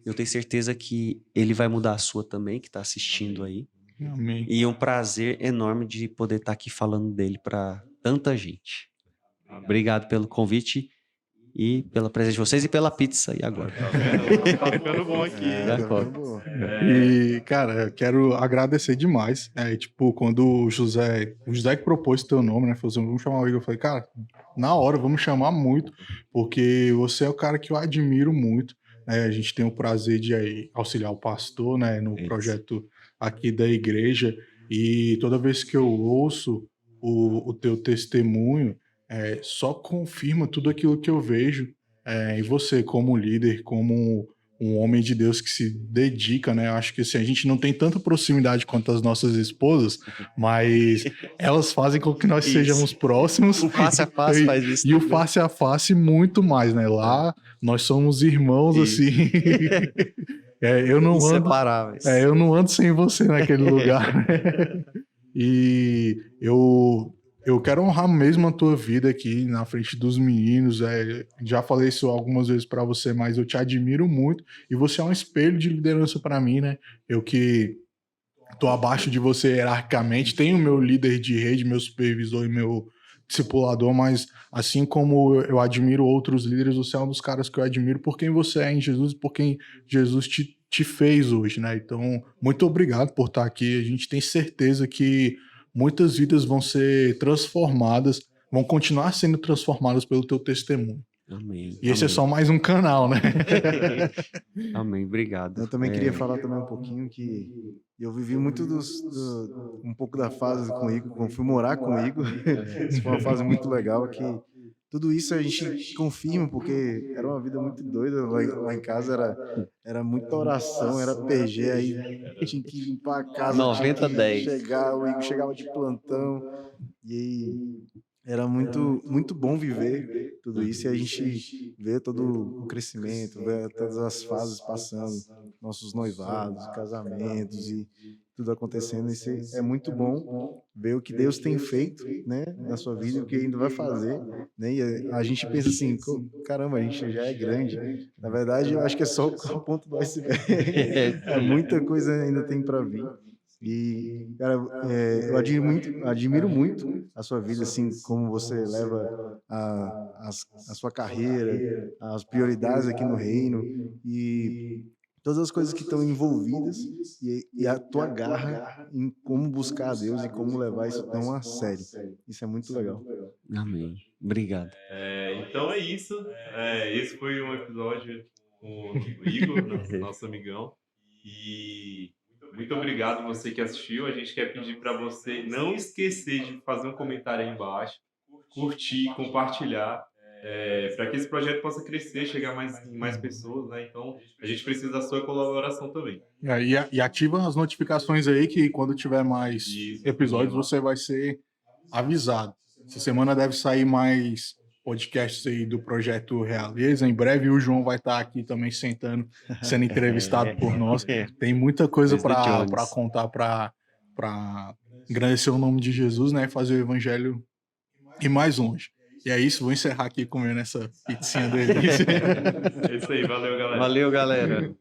Eu tenho certeza que ele vai mudar a sua também, que está assistindo aí. Amém. E é um prazer enorme de poder estar aqui falando dele para tanta gente. Obrigado pelo convite e pela presença de vocês e pela pizza aí agora. Tá vendo? Tá ficando bom aqui. Já Tá corta. ficando bom. E, cara, eu quero agradecer demais. Tipo, quando o José que propôs o teu nome, né? Falou assim, vamos chamar o Igor. Eu falei, cara, na hora, vamos chamar muito, porque você é o cara que eu admiro muito. Né? A gente tem o prazer de aí, auxiliar o pastor, né? No Isso. projeto aqui da igreja. E toda vez que eu ouço o teu testemunho, só confirma tudo aquilo que eu vejo em você, como líder, como um homem de Deus que se dedica, né? Eu acho que assim, a gente não tem tanta proximidade quanto as nossas esposas, mas elas fazem com que nós Isso. sejamos próximos. O face a face faz isso E o também. face a face muito mais, né? Lá nós somos irmãos, Isso. assim. Eu não ando, Inseparáveis. eu não ando sem você naquele lugar, né? E eu quero honrar mesmo a tua vida aqui na frente dos meninos. Já falei isso algumas vezes para você, mas eu te admiro muito e você é um espelho de liderança para mim, né? Eu que tô abaixo de você hierarquicamente, tenho meu líder de rede, meu supervisor e meu discipulador, mas assim como eu admiro outros líderes, você é um dos caras que eu admiro por quem você é em Jesus e por quem Jesus te fez hoje, né? Então, muito obrigado por estar aqui. A gente tem certeza que muitas vidas vão ser transformadas, vão continuar sendo transformadas pelo teu testemunho. Amém. E esse é amém. só mais um canal, né? Amém, obrigado. Eu também queria falar também um pouquinho que eu vivi muito um pouco da fase comigo, quando fui morar comigo. Isso foi uma fase muito legal que tudo isso a gente confirma, porque era uma vida muito doida. Lá em casa era muita oração, era PG, aí tinha que limpar a casa, 90-10. chegar, o Igor chegava de plantão, e aí era muito, muito bom viver tudo isso, e a gente vê todo o crescimento, vê todas as fases passando, nossos noivados, casamentos e tudo acontecendo. Isso é muito bom ver o que Deus tem feito, né, na sua vida e o que ainda vai fazer, né? E a gente pensa assim, caramba, a gente já é grande. Na verdade, eu acho que é só o ponto do iceberg. Muita coisa ainda tem para vir. E, cara, eu admiro muito a sua vida, assim, como você leva a sua carreira, as prioridades aqui no reino e todas as coisas que estão envolvidas e a tua garra em como buscar a Deus e como levar isso tão a sério. Isso é muito legal. Amém. Obrigado. Então é isso. Esse foi um episódio com o Igor, nosso amigão. E muito obrigado você que assistiu. A gente quer pedir para você não esquecer de fazer um comentário aí embaixo, curtir, compartilhar, para que esse projeto possa crescer, chegar em mais pessoas, né? Então a gente precisa da sua colaboração também. E ativa as notificações aí que quando tiver mais Isso. episódios você vai ser avisado. Essa semana deve sair mais podcasts aí do Projeto Realeza. Em breve o João vai estar aqui também sentando, sendo entrevistado por nós. Tem muita coisa Desde para Jones. contar, para engrandecer o nome de Jesus, né? E fazer o evangelho ir mais longe. E é isso, vou encerrar aqui comendo essa pizzinha delícia. É isso aí, valeu, galera. Valeu, galera.